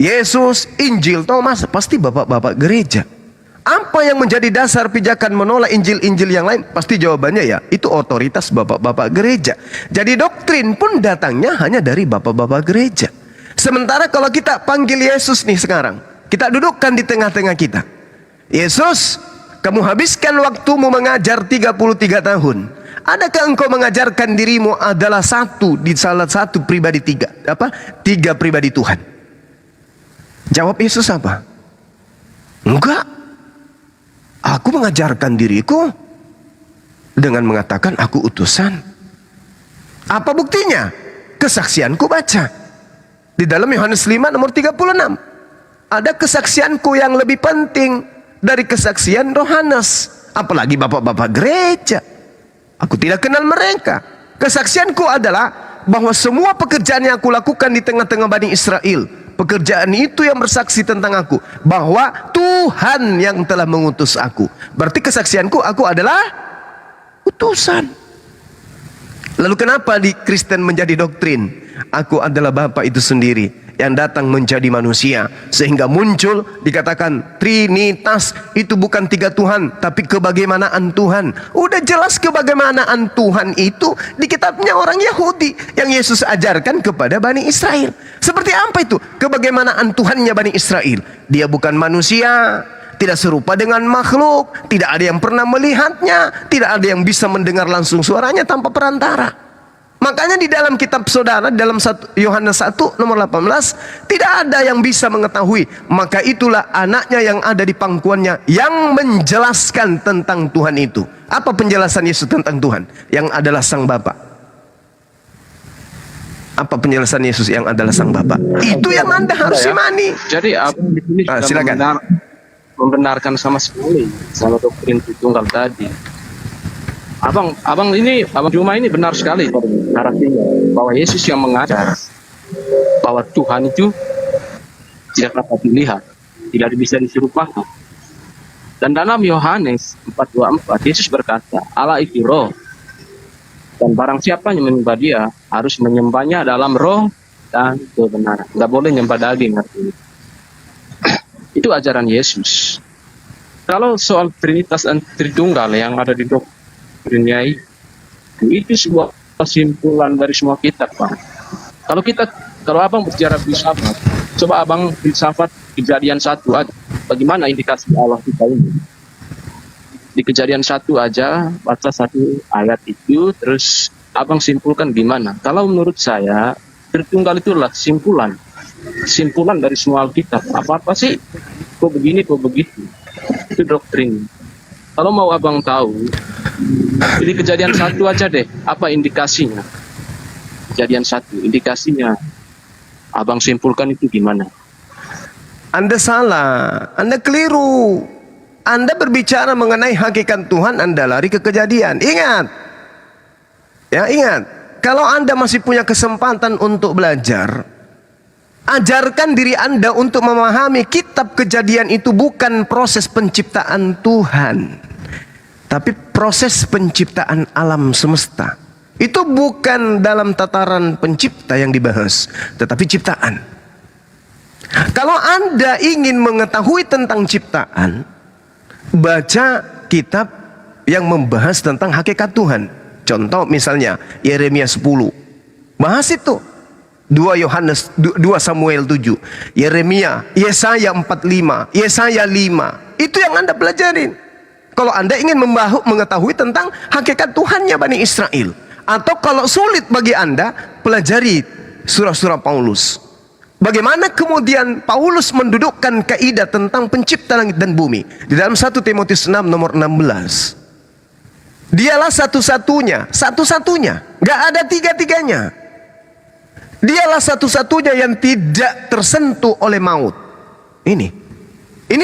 Yesus, Injil Thomas? Pasti bapak-bapak gereja. Apa Apa yang menjadi dasar pijakan menolak Injil-Injil yang lain? Pasti jawabannya ya, itu otoritas bapak-bapak gereja. Jadi doktrin pun datangnya hanya dari bapak-bapak gereja. Sementara kalau kita panggil Yesus nih sekarang, kita dudukkan di tengah-tengah kita. Yesus, kamu habiskan waktumu mengajar 33 tahun. Adakah engkau mengajarkan dirimu adalah satu di salah satu pribadi tiga pribadi Tuhan? Jawab Yesus apa? Enggak. Aku mengajarkan diriku dengan mengatakan aku utusan. Apa buktinya? Kesaksianku baca. Di dalam Yohanes 5 nomor 36. Ada kesaksianku yang lebih penting dari kesaksian Yohanes. Apalagi bapak-bapak gereja. Aku tidak kenal mereka. Kesaksianku adalah bahwa semua pekerjaan yang aku lakukan di tengah-tengah Bani Israel, pekerjaan itu yang bersaksi tentang aku, bahwa Tuhan yang telah mengutus aku. Berarti kesaksianku, aku adalah utusan. Lalu kenapa di Kristen menjadi doktrin? Aku adalah Bapa itu sendiri yang datang menjadi manusia, sehingga muncul dikatakan Trinitas itu bukan tiga Tuhan, tapi kebagaimanaan Tuhan. Udah jelas kebagaimanaan Tuhan itu di kitabnya orang Yahudi yang Yesus ajarkan kepada Bani Israel. Seperti apa itu kebagaimanaan Tuhannya Bani Israel? Dia bukan manusia, tidak serupa dengan makhluk, tidak ada yang pernah melihatnya, tidak ada yang bisa mendengar langsung suaranya tanpa perantara. Makanya di dalam kitab saudara, dalam Yohanes 1 nomor 18, tidak ada yang bisa mengetahui. Maka itulah anaknya yang ada di pangkuannya yang menjelaskan tentang Tuhan itu. Apa penjelasan Yesus tentang Tuhan? Yang adalah Sang Bapa. Apa penjelasan Yesus yang adalah Sang Bapa? Itu yang Anda harus imani. Jadi abang di sini sudah membenarkan sama sekali sama doktrin Tritunggal tadi. Abang Juma ini benar sekali narasinya bahwa Yesus yang mengajar bahwa Tuhan itu tidak dapat dilihat, tidak bisa diserupakan. Dan dalam Yohanes 4:24 Yesus berkata, Allah itu roh, dan barang siapa yang menyembah Dia harus menyembahnya dalam roh dan kebenaran. Nggak boleh nyembah daging artinya. Itu ajaran Yesus. Kalau soal Trinitas dan Tritunggal yang ada di doktrinnya itu sebuah kesimpulan dari semua kitab, Bang. Kalau abang bicara filsafat, coba abang filsafat Kejadian 1 aja. Bagaimana indikasi Allah kita ini? Di Kejadian 1 aja, baca satu ayat itu, terus abang simpulkan gimana? Kalau menurut saya, Tritunggal itulah simpulan dari semua Alkitab. Apa-apa sih? Kok begini, kok begitu? Itu doktrin. Kalau mau abang tahu, di Kejadian 1 aja deh, apa indikasinya? Kejadian 1, indikasinya. Abang simpulkan itu gimana? Anda salah, Anda keliru. Anda berbicara mengenai hakikat Tuhan, Anda lari ke Kejadian. Ingat. Ya, ingat. Kalau Anda masih punya kesempatan untuk belajar, ajarkan diri Anda untuk memahami kitab Kejadian itu bukan proses penciptaan Tuhan, tapi proses penciptaan alam semesta. Itu bukan dalam tataran pencipta yang dibahas, tetapi ciptaan. Kalau Anda ingin mengetahui tentang ciptaan, baca kitab yang membahas tentang hakikat Tuhan. Contoh misalnya Yeremia 10. Bahas itu. 2 Samuel 7. Yeremia, Yesaya 45, Yesaya 5. Itu yang Anda pelajarin. Kalau Anda ingin mengetahui tentang hakikat Tuhannya Bani Israel. Atau kalau sulit bagi Anda, pelajari surah-surah Paulus. Bagaimana kemudian Paulus mendudukkan kaidah tentang pencipta langit dan bumi. Di dalam 1 Timotius 6 nomor 16. Dialah satu-satunya. Gak ada tiga-tiganya. Dialah satu-satunya yang tidak tersentuh oleh maut. Ini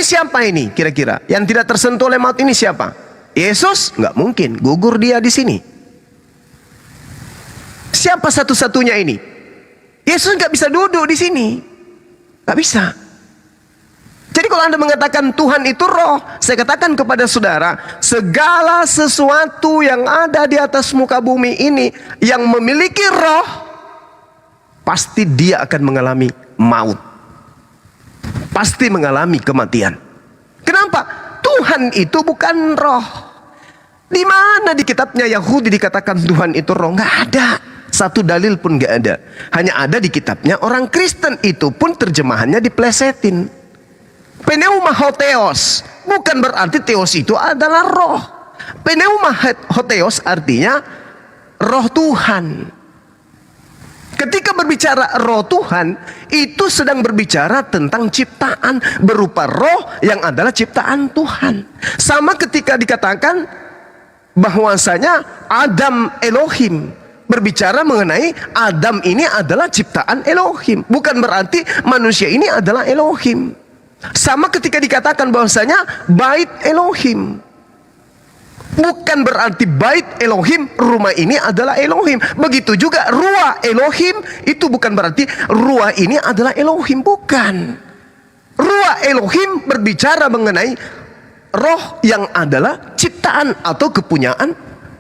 siapa ini kira-kira? Yang tidak tersentuh oleh maut ini siapa? Yesus? Nggak mungkin, gugur dia di sini. Siapa satu-satunya ini? Yesus nggak bisa duduk di sini, nggak bisa. Jadi kalau Anda mengatakan Tuhan itu roh, saya katakan kepada saudara, segala sesuatu yang ada di atas muka bumi ini yang memiliki roh, pasti dia akan mengalami maut. Pasti mengalami kematian. Kenapa? Tuhan itu bukan roh. Di mana di kitabnya Yahudi dikatakan Tuhan itu roh? Nggak ada. Satu dalil pun nggak ada. Hanya ada di kitabnya orang Kristen, itu pun terjemahannya diplesetin. Pneumahotheos, bukan berarti theos itu adalah roh. Pneumahotheos artinya roh Tuhan. Ketika berbicara roh Tuhan, itu sedang berbicara tentang ciptaan berupa roh yang adalah ciptaan Tuhan. Sama ketika dikatakan bahwasanya Adam Elohim, berbicara mengenai Adam ini adalah ciptaan Elohim, bukan berarti manusia ini adalah Elohim. Sama ketika dikatakan bahwasanya bait Elohim, bukan berarti bait Elohim, rumah ini adalah Elohim. Begitu juga ruah Elohim, itu bukan berarti ruah ini adalah Elohim, bukan. Ruah Elohim berbicara mengenai roh yang adalah ciptaan atau kepunyaan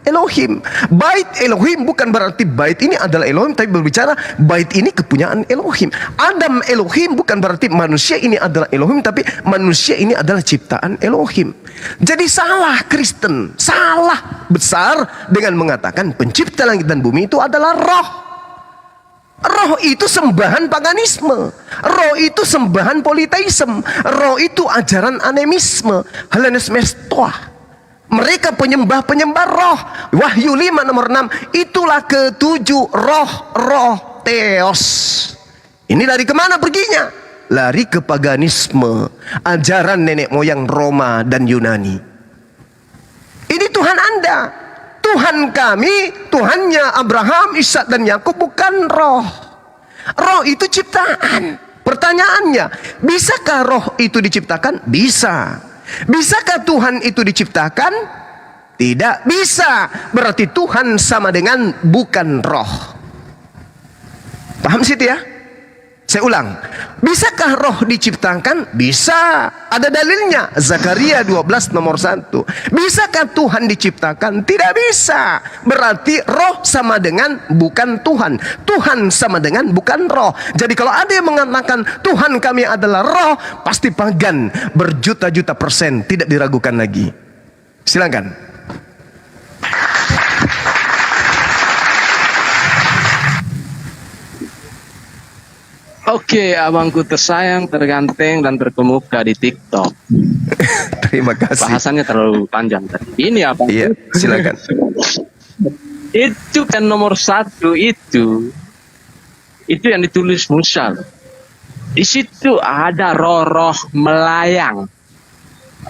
Elohim. Bait Elohim bukan berarti bait ini adalah Elohim, tapi berbicara bait ini kepunyaan Elohim. Adam Elohim bukan berarti manusia ini adalah Elohim, tapi manusia ini adalah ciptaan Elohim. Jadi salah Kristen, salah besar dengan mengatakan pencipta langit dan bumi itu adalah roh. Roh itu sembahan paganisme. Roh itu sembahan politeisme. Roh itu ajaran animisme, Hellenismestoa. Mereka penyembah-penyembah roh. Wahyu 5 nomor 6, itulah ketujuh roh theos. Ini lari kemana perginya? Lari ke paganisme, ajaran nenek moyang Roma dan Yunani. Ini Tuhan Anda. Tuhan kami, Tuhannya Abraham, Ishak dan Yakub bukan roh. Roh itu ciptaan. Pertanyaannya, bisakah roh itu diciptakan? Bisa. Bisakah Tuhan itu diciptakan? Tidak bisa. Berarti Tuhan sama dengan bukan roh. Paham situ ya? Saya ulang. Bisakah roh diciptakan? Bisa. Ada dalilnya. Zakaria 12 nomor 1. Bisakah Tuhan diciptakan? Tidak bisa. Berarti roh sama dengan bukan Tuhan. Tuhan sama dengan bukan roh. Jadi kalau ada yang mengatakan Tuhan kami adalah roh, pasti pagan berjuta-juta persen, tidak diragukan lagi. Silakan. Oke, abangku tersayang, terganteng, dan terkemuka di TikTok. Terima kasih. Bahasannya terlalu panjang tadi. Ini abang. Iya, silakan. Itu kan nomor 1 itu yang ditulis Musa. Di situ ada roh-roh melayang.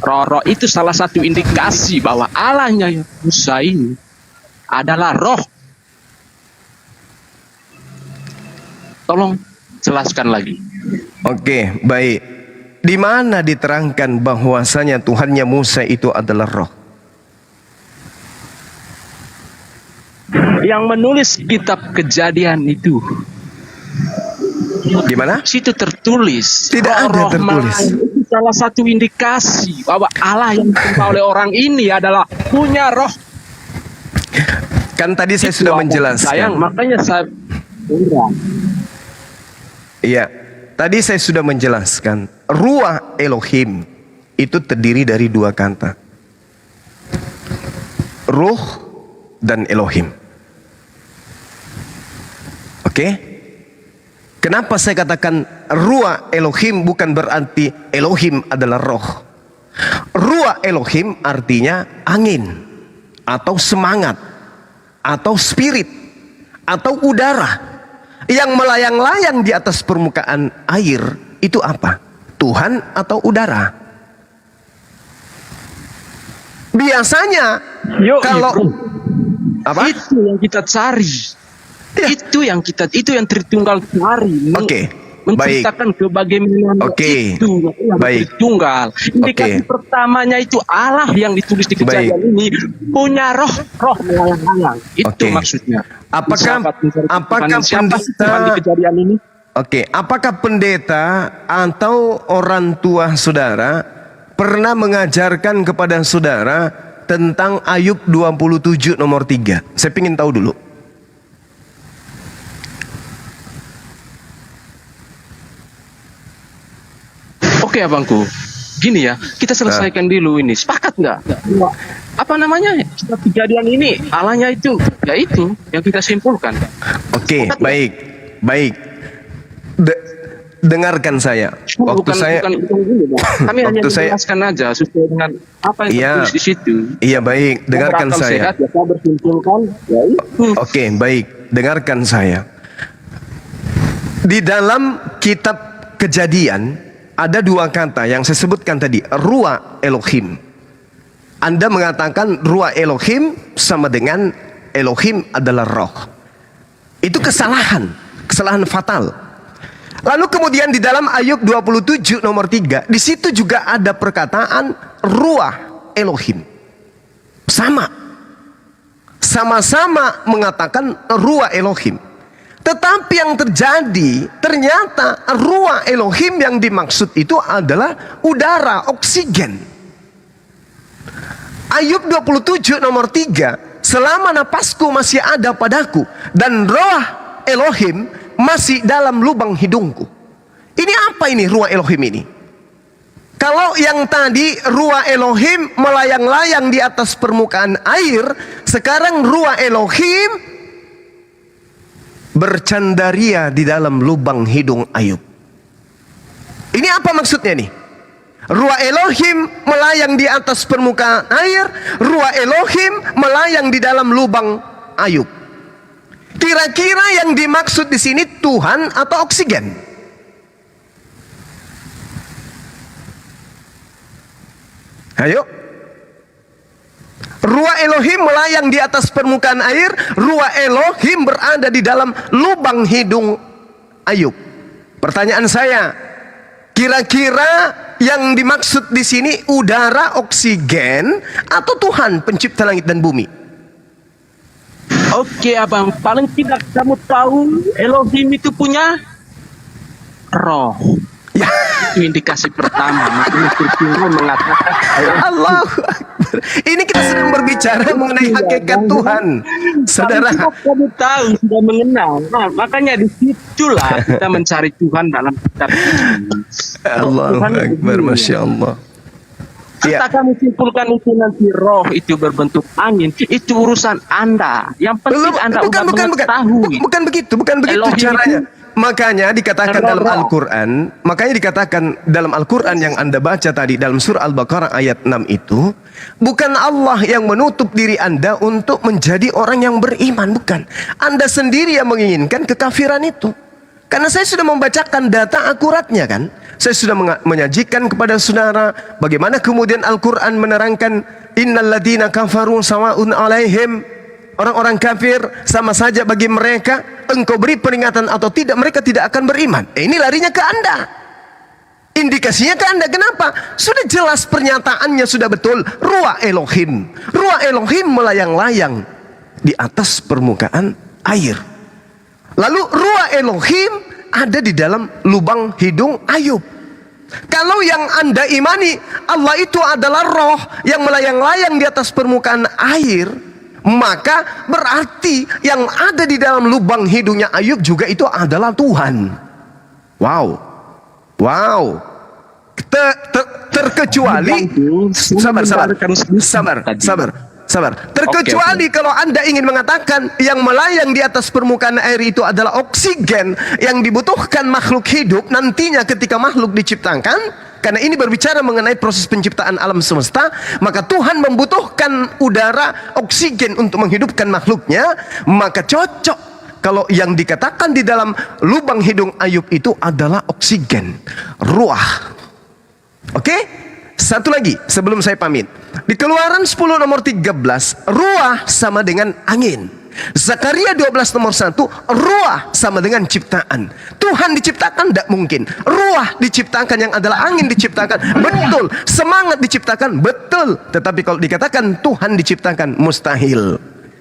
Roh-roh itu salah satu indikasi bahwa Allahnya Musa ini adalah roh. Tolong jelaskan lagi. Oke, baik. Di mana diterangkan bahwasanya Tuhannya Musa itu adalah roh? Yang menulis kitab Kejadian itu. Gimana? Situ tertulis. Tidak ada tertulis. Itu salah satu indikasi bahwa Allah yang disembah oleh orang ini adalah punya roh. Kan tadi saya sudah menjelaskan. Sayang, makanya saya Iya, tadi saya sudah menjelaskan. Ruah Elohim itu terdiri dari 2 kata. Ruh dan Elohim. Oke? Kenapa saya katakan ruah Elohim bukan berarti Elohim adalah roh. Ruah Elohim artinya angin, atau semangat, atau spirit, atau udara yang melayang-layang di atas permukaan air. Itu apa? Tuhan atau udara? Biasanya kalau apa? Itu yang kita cari. Ya. Itu yang Tritunggal cari. Oke. Menceritakan ke bagaimana itu yang Tritunggal. Indikasi pertamanya itu Allah yang ditulis di Kejadian ini punya roh melayang-layang. Itu maksudnya. Apakah pendeta di Kejadian ini? Oke, apakah pendeta atau orang tua saudara pernah mengajarkan kepada saudara tentang Ayub 27 nomor 3? Saya ingin tahu dulu. Oke abangku, gini ya, kita selesaikan dulu ini. Sepakat nggak? Apa namanya? Kejadian ini alanya itu, ya itu yang kita simpulkan. Oke, baik. Dengarkan saya. Waktu saya bukan gini, Bang. Kami hanya menjelaskan aja sesuai dengan apa yang tertulis di situ. Iya, baik. Dengarkan Akal saya. sehat, ya, saya bersimpulkan, ya itu. Oke, baik. Dengarkan saya. Di dalam kitab Kejadian ada dua kata yang saya sebutkan tadi, ruah Elohim. Anda mengatakan ruah Elohim sama dengan Elohim adalah roh. Itu kesalahan fatal. Lalu kemudian di dalam Ayub 27 nomor 3, di situ juga ada perkataan ruah Elohim. Sama-sama mengatakan ruah Elohim. Tetapi yang terjadi, ternyata ruah Elohim yang dimaksud itu adalah udara, oksigen. Ayub 27 nomor 3, selama napasku masih ada padaku dan roh Elohim masih dalam lubang hidungku. Ini apa ini ruah Elohim ini? Kalau yang tadi ruah Elohim melayang-layang di atas permukaan air, sekarang ruah Elohim bercandaria di dalam lubang hidung Ayub. Ini apa maksudnya nih? Ruah Elohim melayang di atas permukaan air, ruah Elohim melayang di dalam lubang Ayub. Kira-kira yang dimaksud di sini Tuhan atau oksigen? Ayo. Ruah Elohim melayang di atas permukaan air, ruah Elohim berada di dalam lubang hidung Ayub. Pertanyaan saya, kira-kira yang dimaksud di sini udara, oksigen, atau Tuhan pencipta langit dan bumi? Oke, Abang, paling tidak kamu tahu Elohim itu punya roh. Ya. Itu indikasi pertama. Makanya Firman mengatakan Allahu Akbar. Ini kita sedang berbicara mengenai hakikat Tuhan, saudara. Kamu tahu, sudah mengenal. Nah, makanya disitulah kita mencari Tuhan dalam kitab ini. Allahu Akbar, Masya Allah. Kita kami simpulkan itu nanti roh itu berbentuk angin, itu urusan Anda. Yang penting Anda mengetahui. Bukan begitu caranya. Makanya dikatakan dalam Al-Quran yang Anda baca tadi dalam surah Al-Baqarah ayat 6 itu, bukan Allah yang menutup diri Anda untuk menjadi orang yang beriman, bukan. Anda sendiri yang menginginkan kekafiran itu. Karena saya sudah membacakan data akuratnya kan. Saya sudah menyajikan kepada saudara bagaimana kemudian Al-Quran menerangkan innal ladzina kafaru sawa'un alaihim, orang-orang kafir sama saja bagi mereka, engkau beri peringatan atau tidak, mereka tidak akan beriman. Ini larinya ke Anda. Indikasinya ke Anda. Kenapa? Sudah jelas pernyataannya, sudah betul. Ruah Elohim. Ruah Elohim melayang-layang di atas permukaan air. Lalu ruah Elohim ada di dalam lubang hidung Ayub. Kalau yang Anda imani Allah itu adalah roh yang melayang-layang di atas permukaan air, maka berarti yang ada di dalam lubang hidungnya Ayub juga itu adalah Tuhan. Wow. Terkecuali sabar. Terkecuali kalau Anda ingin mengatakan yang melayang di atas permukaan air itu adalah oksigen yang dibutuhkan makhluk hidup nantinya ketika makhluk diciptakan. Karena ini berbicara mengenai proses penciptaan alam semesta, maka Tuhan membutuhkan udara, oksigen untuk menghidupkan makhluknya. Maka cocok kalau yang dikatakan di dalam lubang hidung Ayub itu adalah oksigen, ruah. Oke? Satu lagi sebelum saya pamit. Di Keluaran 10 nomor 13, ruah sama dengan angin. Zakaria 12 nomor 1, ruah sama dengan ciptaan. Tuhan diciptakan tidak mungkin. Ruah diciptakan, yang adalah angin diciptakan, betul. Semangat diciptakan, betul. Tetapi kalau dikatakan Tuhan diciptakan, mustahil.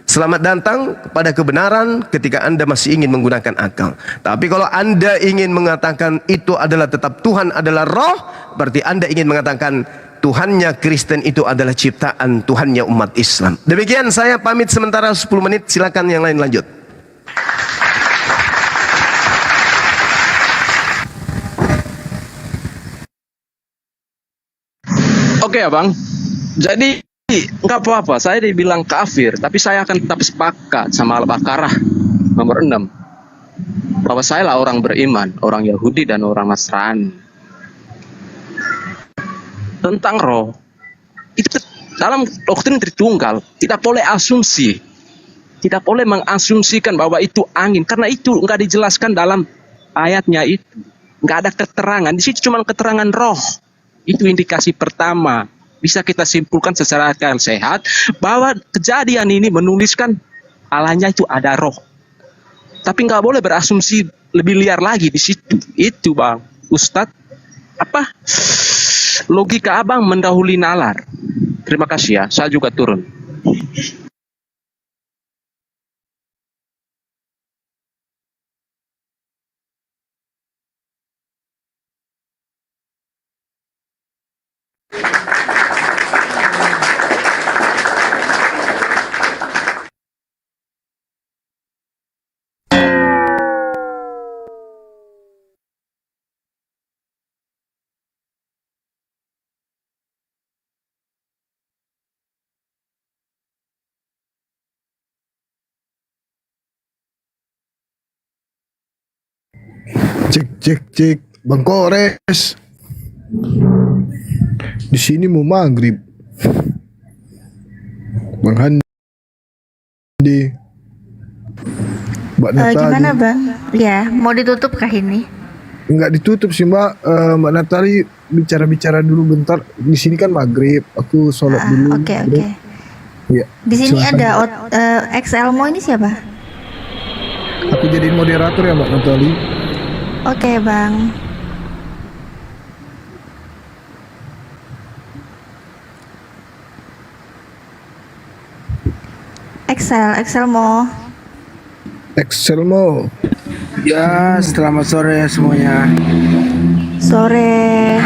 Selamat datang kepada kebenaran ketika Anda masih ingin menggunakan akal. Tapi kalau Anda ingin mengatakan itu adalah tetap Tuhan adalah roh, berarti Anda ingin mengatakan Tuhannya Kristen itu adalah ciptaan Tuhannya umat Islam. Demikian, saya pamit sementara 10 menit. Silakan yang lain lanjut. Oke ya Bang. Jadi nggak apa-apa, saya dibilang kafir, tapi saya akan tetap sepakat sama Al-Baqarah nomor 6. Bahwa saya lah orang beriman, orang Yahudi dan orang Nasrani. Tentang roh, itu dalam doktrin Tritunggal tidak boleh asumsi. Tidak boleh mengasumsikan bahwa itu angin, karena itu nggak dijelaskan dalam ayatnya itu. Nggak ada keterangan, di situ cuma keterangan roh. Itu indikasi pertama. Bisa kita simpulkan secara akal sehat bahwa kejadian ini menuliskan Allahnya itu ada roh. Tapi nggak boleh berasumsi lebih liar lagi di situ. Itu Bang Ustadz, apa logika Abang mendahului nalar. Terima kasih ya, saya juga turun. Cek, Bang Kores. Di sini mau maghrib. Bang Handi. Mbak Natali. Gimana Bang? Ya, mau ditutup kah ini? Enggak ditutup sih Mbak. Mbak Natali bicara-bicara dulu bentar. Di sini kan maghrib. Aku sholat dulu. Oke. Iya. Di sini silakan. ada XLMO, ini siapa? Aku jadiin moderator ya Mbak Natali. Oke Bang. Excelmo. Ya, selamat sore semuanya. Sore.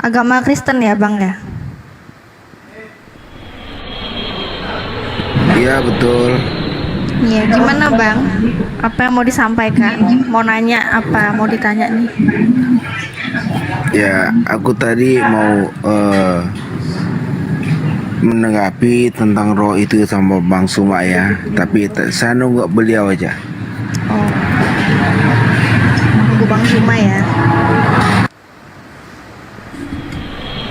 Agama Kristen ya Bang ya? Iya, betul. Iya, gimana Bang? Apa yang mau disampaikan? Mau nanya apa? Mau ditanya nih? Ya, aku tadi mau menanggapi tentang roh itu sama Bang Suma ya. Tapi saya nunggu beliau aja. Nunggu Bang Suma ya.